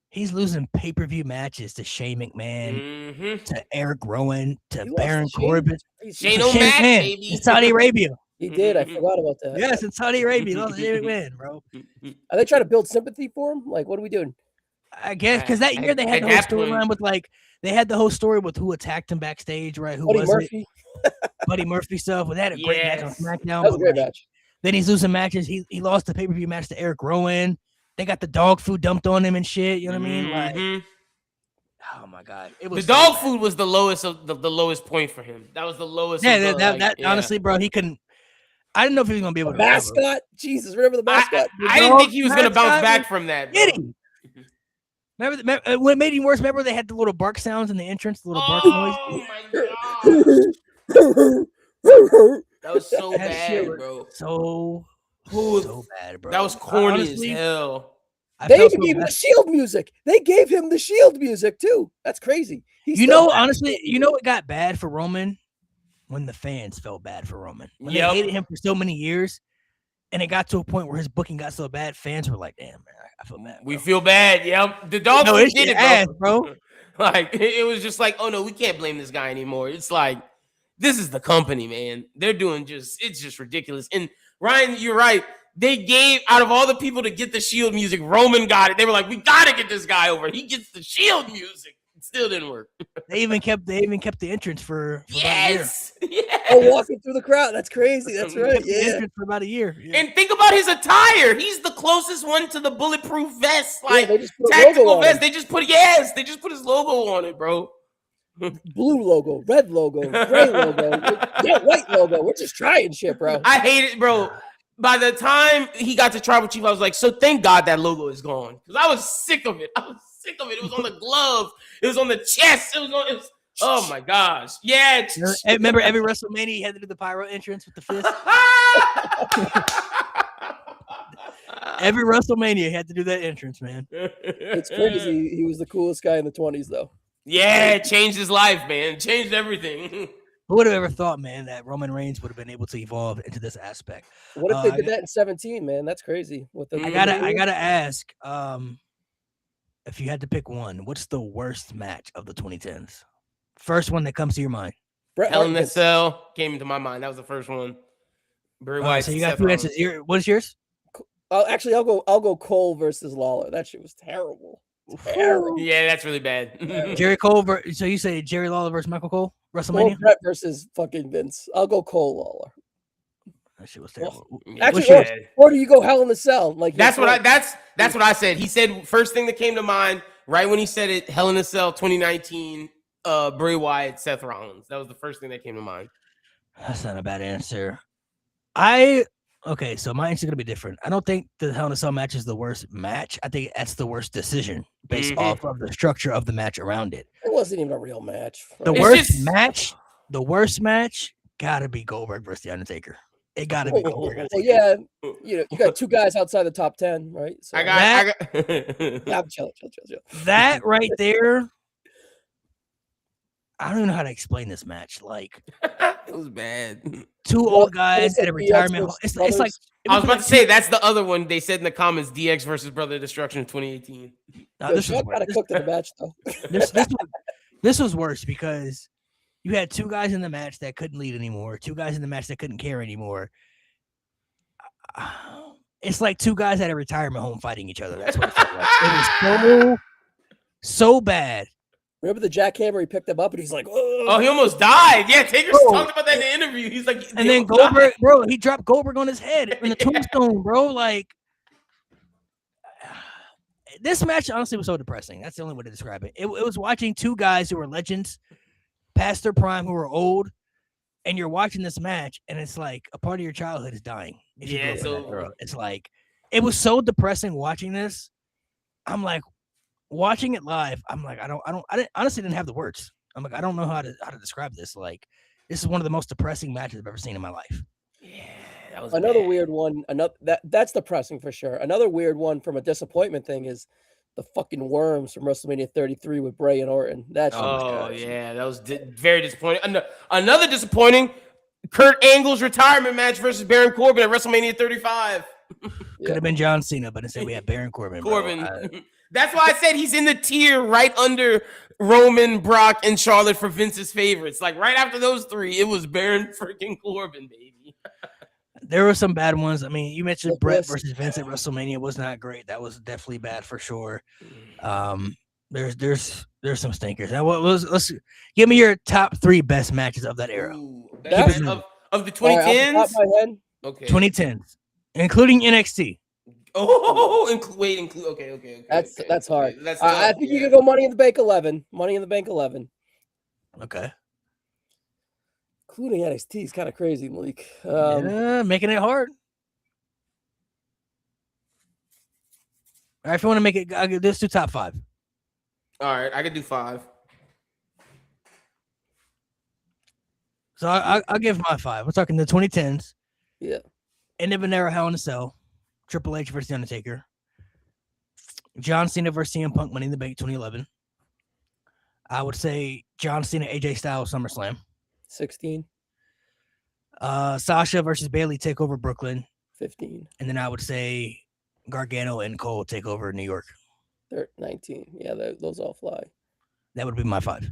he's losing pay-per-view matches to Shane McMahon, to Eric Rowan, to Baron Corbin. Shane O'Mac, baby. In Saudi Arabia. He did. I forgot about that. Yes, in Saudi Arabia. He lost to Shane McMahon, bro. Are they trying to build sympathy for him? Like, what are we doing? I guess because that year they had the whole storyline with, like, they had the whole story with who attacked him backstage, right? Who was Murphy. Buddy Murphy stuff. Well, they had a great match on SmackDown. That was a great match. Then he's losing matches. He lost the pay-per-view match to Eric Rowan. They got the dog food dumped on him and shit. You know what I mean? Like, oh my god, it was the dog food was the lowest of the lowest point for him. That was the lowest. Yeah, honestly, bro, he couldn't. I didn't know if he was gonna be able to mascot. Jesus, remember the mascot? I didn't think he was gonna bounce back from that. Remember what made him worse? Remember they had the little bark sounds in the entrance, the little bark noise. Oh my god, that was so bad, bro. So bad, bro. That was corny as hell. They even gave him the Shield music. They gave him the Shield music too. That's crazy. Honestly, it got bad for Roman when the fans felt bad for Roman. When they hated him for so many years, and it got to a point where his booking got so bad, fans were like, "Damn, man, I feel bad." We feel bad. Yep, the dog did it, bro. Like, it was just like, oh no, we can't blame this guy anymore. It's like, this is the company, man. They're doing it's just ridiculous. And Ryan, you're right. They gave, out of all the people to get the Shield music, Roman got it. They were like, we got to get this guy over. He gets the Shield music. It still didn't work. They even kept the entrance for about a year. Yes. Oh, walking through the crowd. That's crazy. That's right. Yeah. For about a year. Yeah. And think about his attire. He's the closest one to the bulletproof vest, like they just put tactical vest. They just put his logo on it, bro. Blue logo, red logo, gray logo, white logo. We're just trying shit, bro. I hate it, bro. By the time he got to Tribal Chief, I was like, so thank God that logo is gone. Because I was sick of it. It was on the glove. It was on the chest. Oh my gosh. Yeah. Remember every WrestleMania he had to do the pyro entrance with the fist? Every WrestleMania he had to do that entrance, man. It's crazy. He was the coolest guy in the 20s, though. Yeah, it changed his life, man. It changed everything. Who would have ever thought, man, that Roman Reigns would have been able to evolve into this aspect? What if they did that in 17, man? That's crazy. I gotta ask, if you had to pick one, what's the worst match of the 2010s? First one that comes to your mind. Hell in a Cell came to my mind. That was the first one. Bray Wyatt. So you got two answers. What is yours? Actually, I'll go Cole versus Lawler. That shit was terrible. Terrible. Yeah, that's really bad. Jerry Cole. So you say Jerry Lawler versus Michael Cole? WrestleMania? Cole Brett versus fucking Vince. I'll go Cole Lawler. That shit was terrible. Actually, or do you go Hell in a Cell? Like that's what I said. He said first thing that came to mind right when he said it. Hell in a Cell 2019. Bray Wyatt, Seth Rollins. That was the first thing that came to mind. That's not a bad answer. I Okay, so my answer is gonna be different. I don't think the Hell in a Cell match is the worst match. I think that's the worst decision based off of the structure of the match around it. It wasn't even a real match. The worst match gotta be Goldberg versus The Undertaker. It gotta be Goldberg. Well, yeah, you got two guys outside the top 10, right? So I got. I'm chill. That right there. I don't even know how to explain this match. Like, it was bad. Two old guys at a retirement home. It's like I was about to say that's the other one they said in the comments: DX versus Brother Destruction in 2018. No, this was kind of cooked in the match though. This was worse because you had two guys in the match that couldn't lead anymore, two guys in the match that couldn't care anymore. It's like two guys at a retirement home fighting each other. That's what it felt like. It was so bad. Remember the jackhammer? He picked him up and he's like, "Oh, he almost died." Yeah, Taker talked about that in the interview. He's like, and then Goldberg, bro, he dropped Goldberg on his head in the tombstone, bro. Like, this match honestly was so depressing. That's the only way to describe it. It was watching two guys who were legends, past their prime, who were old, and you're watching this match, and it's like a part of your childhood is dying. Yeah, it's like it was so depressing watching this. I'm like, watching it live, I'm like, I honestly didn't have the words. I'm like, I don't know how to describe this. Like, this is one of the most depressing matches I've ever seen in my life. Yeah, that was another bad. Weird one. That's depressing for sure. Another weird one from a disappointment thing is the fucking worms from WrestleMania 33 with Bray and Orton. That's yeah, that was very disappointing. Another disappointing Kurt Angle's retirement match versus Baron Corbin at WrestleMania 35. Could have been John Cena, but instead we had Baron Corbin. That's why I said he's in the tier right under Roman, Brock, and Charlotte for Vince's favorites. Like right after those three, it was Baron freaking Corbin, baby. There were some bad ones. I mean, you mentioned Brett versus Vince at WrestleMania was not great. That was definitely bad for sure. There's some stinkers. Now, let's give me your top three best matches of that era. Of the 2010s. Okay. 2010s, including NXT. Okay. That's hard. I think you can go Money in the Bank 11. Money in the Bank 11. Okay. Including NXT is kind of crazy, Malik. Making it hard. All right, if you want to make it, let's do top five. All right, I could do five. So I'll give my five. We're talking the 2010s. Yeah. End of an era, Hell in a Cell. Triple H versus The Undertaker. John Cena versus CM Punk, Money in the Bank 2011. I would say John Cena, AJ Styles, SummerSlam. 16. Sasha versus Bayley, TakeOver Brooklyn. 15. And then I would say Gargano and Cole, TakeOver New York. 19. Yeah, those all fly. That would be my five.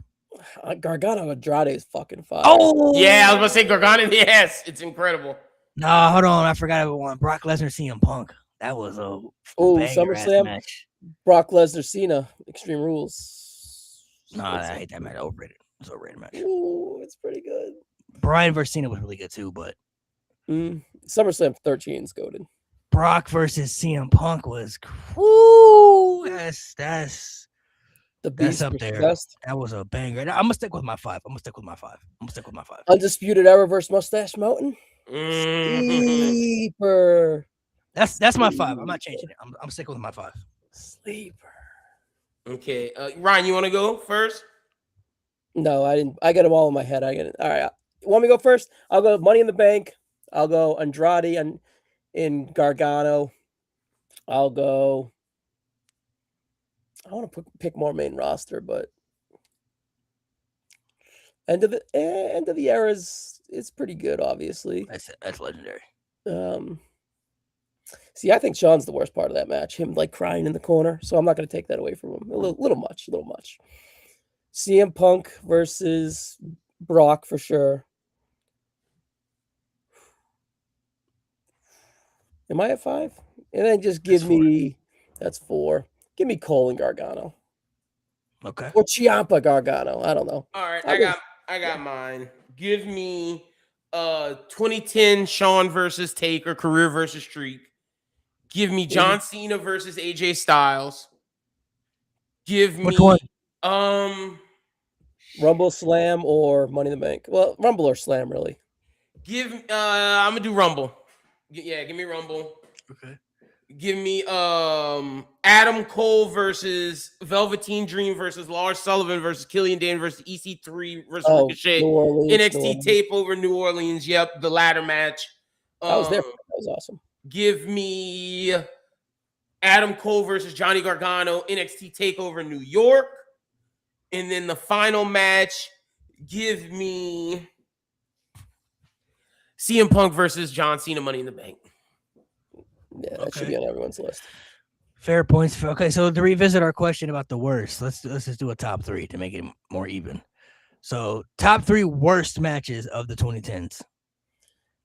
Gargano Andrade is fucking fire. Oh! Yeah, I was going to say Gargano. Yes, it's incredible. No, hold on. I forgot about one. Brock Lesnar, CM Punk. That was a SummerSlam match. Brock Lesnar, Cena, Extreme Rules. I hate that match. Overrated. It's an overrated match. Ooh, it's pretty good. Bryan versus Cena was really good too, but SummerSlam 13 is goated. Brock versus CM Punk was cool. That's the beast up there. Best. That was a banger. I'm gonna stick with my five. Undisputed Era versus Mustache Mountain. Sleeper. That's my five. I'm not changing it. I'm sticking with my five. Sleeper. Okay, Ryan, you want to go first? No, I didn't. I got them all in my head. I get it. All right. You want me to go first? I'll go Money in the Bank. I'll go Andrade and in Gargano. I want to pick more main roster, but end of the era is pretty good. Obviously, that's legendary. See, I think Sean's the worst part of that match. Him like crying in the corner. So I'm not going to take that away from him. A little much. CM Punk versus Brock for sure. Am I at 5? And then just give me that's 4. Give me Cole and Gargano. Okay. Or Ciampa Gargano. I don't know. All right, I got mine. Give me 2010 Shawn versus Taker, career versus streak. Give me John Cena versus AJ Styles. Give me Rumble Slam or Money in the Bank. Well, Rumble or Slam, really. I'm gonna do Rumble. Yeah, give me Rumble. Okay. Give me Adam Cole versus Velveteen Dream versus Lars Sullivan versus Killian Dane versus EC3 versus Ricochet. New Orleans, NXT Takeover New Orleans. Yep, the ladder match. I was there. That was awesome. Give me Adam Cole versus Johnny Gargano, NXT Takeover New York. And then the final match, give me CM Punk versus John Cena Money in the Bank. Yeah, that should be on everyone's list. Fair points. Okay, so to revisit our question about the worst, let's just do a top 3 to make it more even. So top 3 worst matches of the 2010s.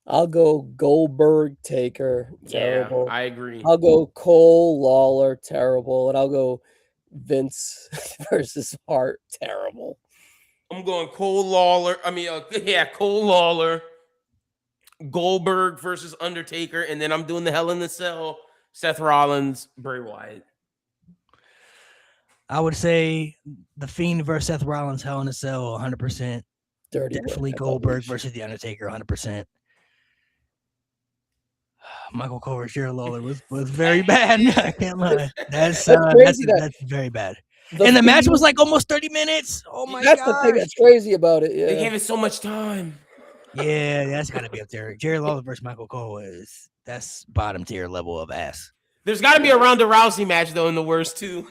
I'll go Goldberg, Taker, terrible. Yeah, I agree. I'll go Cole, Lawler, terrible. And I'll go Vince versus Hart, terrible. I'm going Cole Lawler. Cole Lawler, Goldberg versus Undertaker, and then I'm doing the Hell in the Cell, Seth Rollins, Bray Wyatt. I would say the Fiend versus Seth Rollins, Hell in a Cell, 100%. Dirty. Definitely Goldberg versus the Undertaker, 100%. Michael Cole versus Jerry Lawler was very bad. I can't lie. That's very bad. And the match was like almost 30 minutes. Oh my god. That's the thing that's crazy about it. Yeah. They gave it so much time. Yeah, that's gotta be up there. Jerry Lawler versus Michael Cole that's bottom tier level of ass. There's got to be a Ronda Rousey match though in the worst too.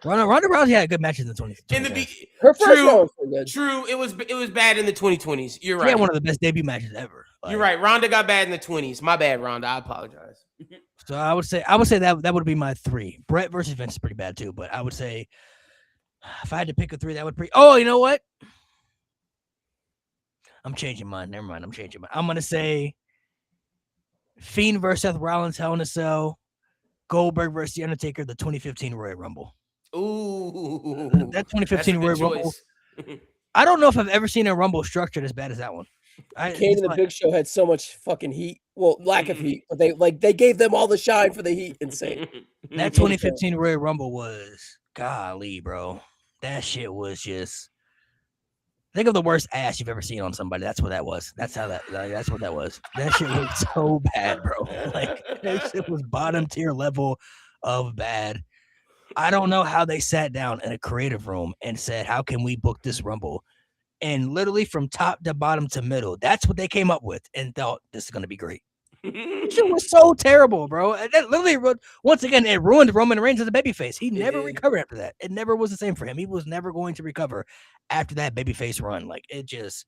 Ronda Rousey had good matches in the 20s. Her first one was good. True, it was bad in the 2020s. You're right. She had one of the best debut matches ever. You're right. Ronda got bad in the 20s. My bad, Ronda. I apologize. So I would say that would be my 3. Brett versus Vince is pretty bad too, but I would say if I had to pick a 3, that would be. Oh, you know what? I'm changing mine. Never mind. I'm gonna say Fiend versus Seth Rollins, Hell in a Cell, Goldberg versus The Undertaker, the 2015 Royal Rumble. Ooh, that 2015 Royal Rumble. I don't know if I've ever seen a Rumble structured as bad as that one. Kane and the Big Show had so much fucking heat. Well, lack of heat, but they gave them all the shine for the heat. Insane. That 2015 Royal Rumble was golly, bro. That shit was just. Think of the worst ass you've ever seen on somebody. That's what that was. That's what that was. That shit was so bad, bro. Like that shit was bottom tier level of bad. I don't know how they sat down in a creative room and said, how can we book this Rumble? And literally from top to bottom to middle, that's what they came up with and thought this is going to be great. Shit was so terrible, bro. That literally, once again, it ruined Roman Reigns as a babyface. He never recovered after that. It never was the same for him. He was never going to recover after that babyface run. Like, it just,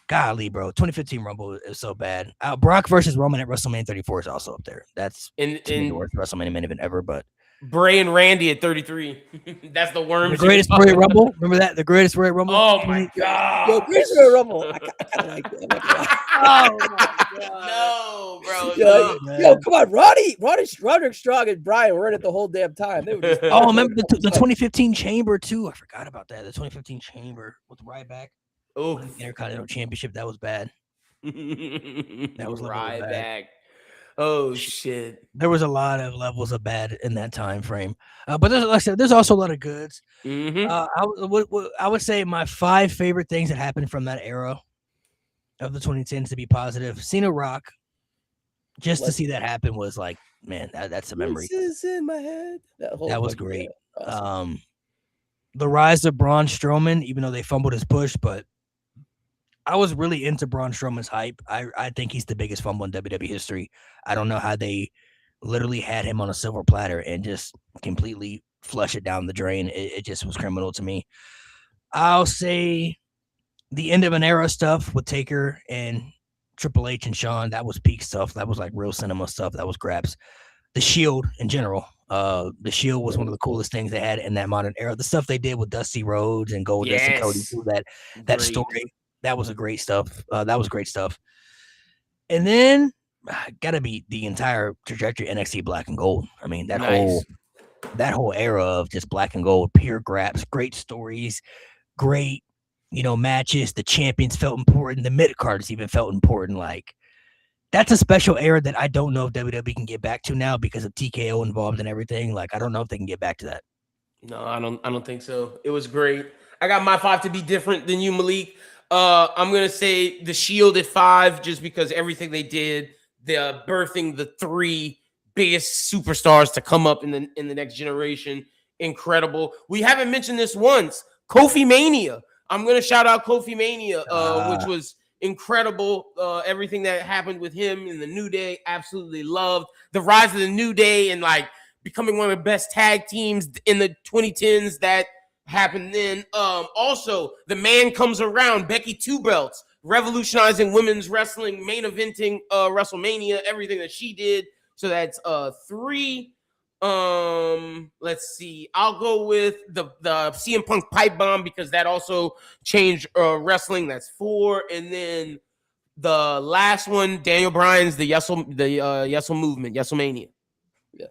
golly, bro. 2015 Rumble is so bad. Brock versus Roman at WrestleMania 34 is also up there. That's the worst WrestleMania main event ever, but. Bray and Randy at 33. That's the worm. The greatest Royal Rumble. Remember that? The greatest Royal Rumble. Oh my god. Yo, greatest Royal Rumble. I kind of like that. Oh my god. No, bro. Yo, come on, Roderick Strong and Bryan were in it the whole damn time. They were just remember the 2015 Chamber too? I forgot about that. The 2015 Chamber with Ryback. Oh, Intercontinental Championship. That was bad. That was Ryback. Oh shit! There was a lot of levels of bad in that time frame, but like I said, there's also a lot of goods. Mm-hmm. I would say my 5 favorite things that happened from that era of the 2010s to be positive. Cena Rock, just to see that happen was like, man, that's a memory. This is in my head. That was great. Awesome. The rise of Braun Strowman, even though they fumbled his push, but I was really into Braun Strowman's hype. I think he's the biggest fumble in WWE history. I don't know how they literally had him on a silver platter and just completely flush it down the drain. It just was criminal to me. I'll say the end of an era stuff with Taker and Triple H and Shawn. That was peak stuff. That was like real cinema stuff. That was grabs. The Shield in general. The Shield was one of the coolest things they had in that modern era. The stuff they did with Dusty Rhodes and Goldust and Cody through that story. That was great stuff. That was great stuff. And then gotta be the entire trajectory of NXT Black and Gold. I mean, that whole era of just Black and Gold, pure grabs, great stories, great, matches. The champions felt important. The mid cards even felt important. Like, that's a special era that I don't know if WWE can get back to now because of TKO involved and everything. Like, I don't know if they can get back to that. No, I don't think so. It was great. I got my 5 to be different than you, Malik. I'm gonna say the Shield at 5, just because everything they did, the birthing the 3 biggest superstars to come up in the next generation. Incredible. We haven't mentioned this once. Kofi Mania. I'm gonna shout out Kofi Mania, which was incredible. Everything that happened with him in the New Day, absolutely loved. The rise of the New Day and like becoming one of the best tag teams in the 2010s that happened then. Also, the man comes around. Becky 2 belts, revolutionizing women's wrestling, main eventing WrestleMania, everything that she did. So that's 3. Let's see. I'll go with the CM Punk pipe bomb because that also changed wrestling. That's 4, and then the last one, Daniel Bryan's the Yesel movement, Yeselmania. Yeah,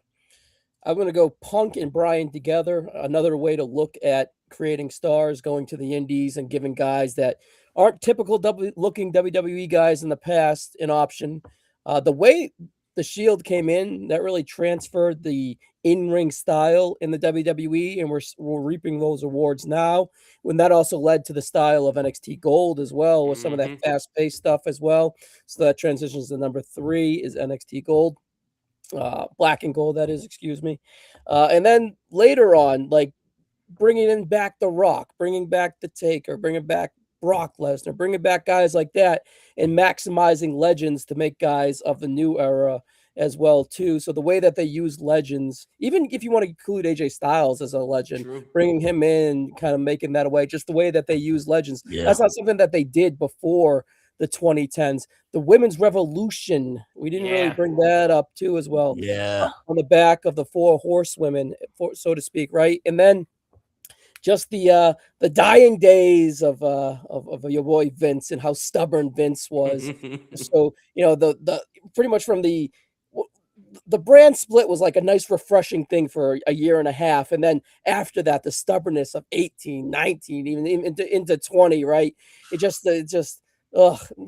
I'm gonna go Punk and Bryan together. Another way to look at creating stars, going to the indies and giving guys that aren't typical looking WWE guys in the past an option. The way the Shield came in, that really transferred the in-ring style in the WWE, and we're reaping those awards now. When that also led to the style of NXT Gold as well, with some of that fast-paced stuff as well. So that transitions to number 3 is NXT Gold, Black and Gold, that is, excuse me. And then later on, like bringing in back The Rock, bringing back The Taker, bringing back Brock Lesnar, bringing back guys like that, and maximizing legends to make guys of the new era as well too. So the way that they use legends, even if you want to include AJ Styles as a legend, bringing him in, kind of making that away, just the way that they use legends. That's not something that they did before the 2010s. The women's revolution, we didn't really bring that up too as well. On the back of the 4 horsewomen, so to speak, right? And then just the dying days of your boy Vince and how stubborn Vince was. So the pretty much from the brand split was like a nice refreshing thing for a year and a half, and then after that the stubbornness of 18, 19, even into 20, right? It just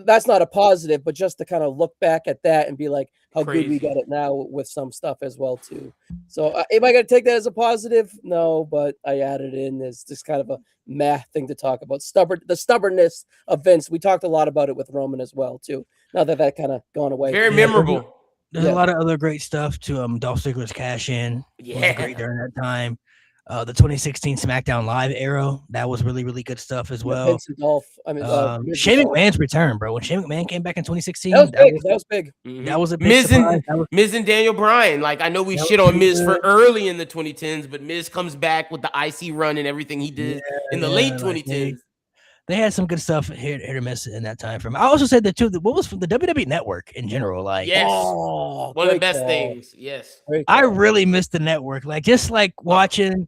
that's not a positive, but just to kind of look back at that and be like how good we got it now with some stuff as well too. So am I going to take that as a positive? No, but I added in as just kind of a math thing to talk about. The stubbornness of Vince. We talked a lot about it with Roman as well too. Now that kind of gone away. Very memorable. There's a lot of other great stuff to Dolph Ziggler's cash in. Was great during that time. The 2016 SmackDown Live era, that was really, really good stuff as well. Vince and Dolph. I mean, Shane McMahon's return, bro. When Shane McMahon came back in 2016, that was big. That was a big surprise. Miz and Daniel Bryan. Like, I know we shit on Miz for early in the 2010s, but Miz comes back with the IC run and everything he did in the late 2010s. They had some good stuff here to miss in that time frame. I also said that too. What was from the WWE Network in general? Like, one of the best things. Yes, I really missed the network. Like, just like watching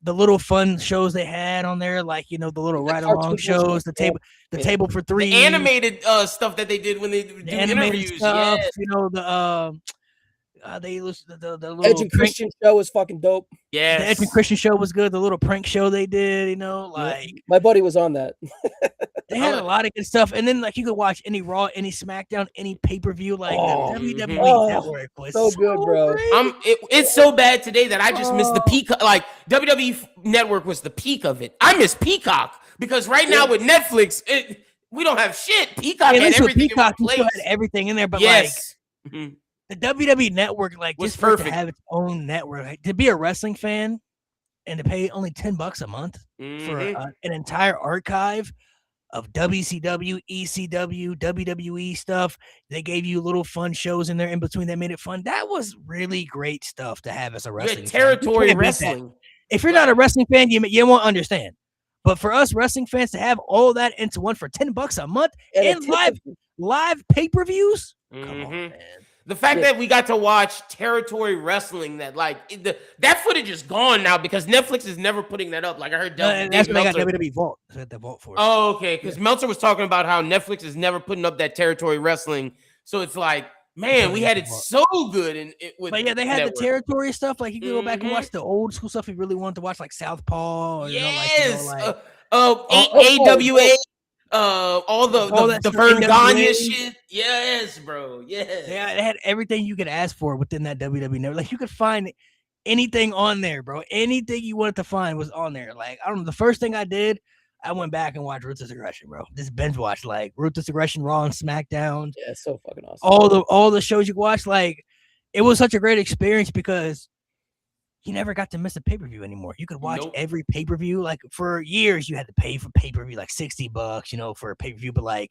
the little fun shows they had on there, like the little ride-along shows, the table for 3, the animated stuff that they did when they do interviews. Stuff, they the little Edge and Christian show was fucking dope. Yeah, the Edge and Christian show was good. The little prank show they did, like my buddy was on that. They had a lot of good stuff, and then like you could watch any Raw, any SmackDown, any pay-per-view. Like the WWE Network was so good, bro. It's so bad today that I just miss the Peacock. Like WWE Network was the peak of it. I miss Peacock because right now with Netflix, we don't have shit. Peacock had everything. Peacock still had everything in there, but the WWE Network, like, just for it to have its own network, like, to be a wrestling fan and to pay only $10 a month for an entire archive of WCW, ECW, WWE stuff. They gave you little fun shows in there in between that made it fun. That was really great stuff to have as a wrestling territory fan. wrestling. If you're not a wrestling fan, you won't understand. But for us wrestling fans to have all that into one for $10 a month and live pay-per-views, come on, man. The fact that we got to watch territory wrestling, that that footage is gone now because Netflix is never putting that up. Like I heard, that's when they got WWE Vault. They had the Vault for it. Oh, okay. Because Meltzer was talking about how Netflix is never putting up that territory wrestling. So it's like, man, we had it so good. But yeah, they had the territory stuff. Like you can go back and watch the old school stuff. You really wanted to watch, like Southpaw. Or, AWA. All the Vern Gagne shit. Yes, bro. Yes. Yeah, they had everything you could ask for within that WWE network. Like you could find anything on there, bro. Anything you wanted to find was on there. Like, I don't know. The first thing I did, I went back and watched Ruthless Aggression, bro. This binge watch, like Ruthless Aggression, Raw and SmackDown. Yeah, it's so fucking awesome. All the shows you watch, like it was such a great experience because you never got to miss a pay-per-view anymore. You could watch every pay-per-view. Like for years, you had to pay for pay-per-view like $60, you know, for a pay-per-view. But like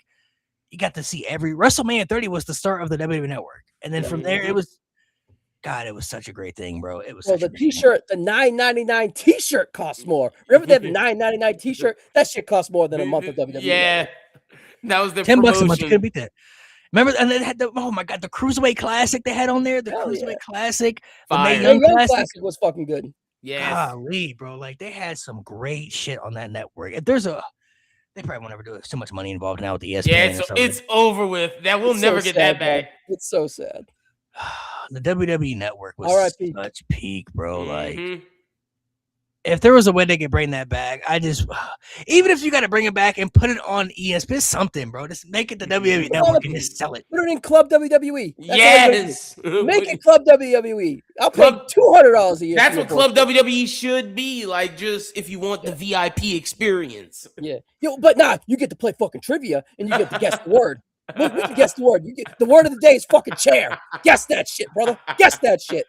you got to see every WrestleMania 30 was the start of the WWE Network, and then from there it was. God, it was such a great thing, bro. It was. Well, the T-shirt, the $9.99 T-shirt costs more. Remember that $9.99 T-shirt? That shit costs more than a month of WWE. Yeah, that was the $10 a month. You couldn't beat that. Remember, and they had the my God, the Cruiserweight Classic they had on there. The Cruiserweight Classic, the Mae Young Classic was fucking good. Yeah, golly, bro. Like they had some great shit on that network. If there's they probably won't ever do it. There's too much money involved now with the ESPN. Yeah, it's over with. That we'll never get that back. It's so sad. The WWE Network was such peak, bro. Like, if there was a way they could bring that back, even if you got to bring it back and put it on ESPN, something, bro. Just make it the WWE Network and just sell it. Put it in Club WWE. Yes, make it Club WWE. I'll pay $200 a year. That's what Club WWE should be like. Just if you want the VIP experience. Yeah, but you get to play fucking trivia and you get to guess the word. We can guess the word. You get the word of the day is fucking chair. Guess that shit, brother. Guess that shit.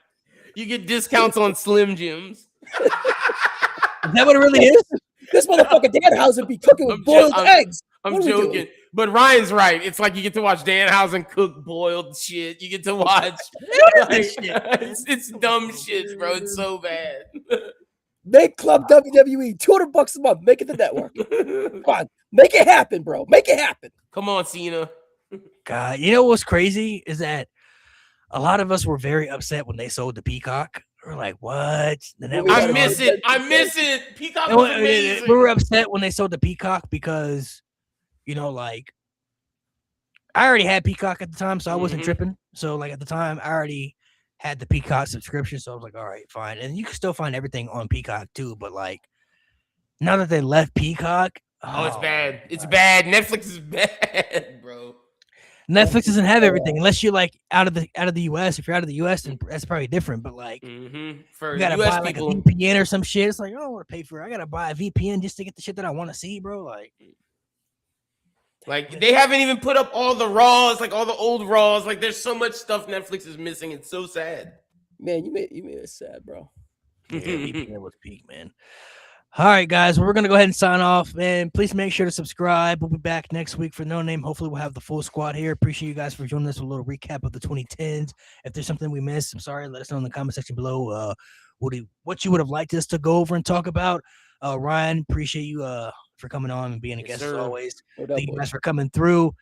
You get discounts on Slim Jims. Is that what it really is? This motherfucker Danhausen be cooking with boiled eggs. I'm joking, but Ryan's right. It's like you get to watch Danhausen cook boiled shit. You get to watch. It's dumb shit, bro. It's so bad. Make Club WWE $200 a month. Make it the network. Come on, make it happen, bro. Make it happen. Come on, Cena. God, you know what's crazy is that a lot of us were very upset when they sold the Peacock. We're like, what? I miss it. Peacock was amazing. We were upset when they sold the Peacock because, you know, like, I already had Peacock at the time, so I wasn't tripping. So, like, at the time, I already had the Peacock subscription, so I was like, all right, fine. And you can still find everything on Peacock, too, but, like, now that they left Peacock, it's bad. It's bad. Netflix is bad, bro. Netflix doesn't have everything unless you're like out of the US. If you're out of the US, then that's probably different. But like, for you gotta US buy people, like a VPN or some shit. It's like I don't want to pay for it. I gotta buy a VPN just to get the shit that I want to see, bro. Like they haven't even put up all the Raws, like all the old Raws. Like there's so much stuff Netflix is missing. It's so sad. Man, you made it sad, bro. Yeah, VPN was peak, man. All right, guys, we're going to go ahead and sign off, man. Please make sure to subscribe. We'll be back next week for No Name. Hopefully, we'll have the full squad here. Appreciate you guys for joining us with a little recap of the 2010s. If there's something we missed, I'm sorry. Let us know in the comment section below what you would have liked us to go over and talk about. Ryan, appreciate you for coming on and being a guest as always. Thank you guys for coming through.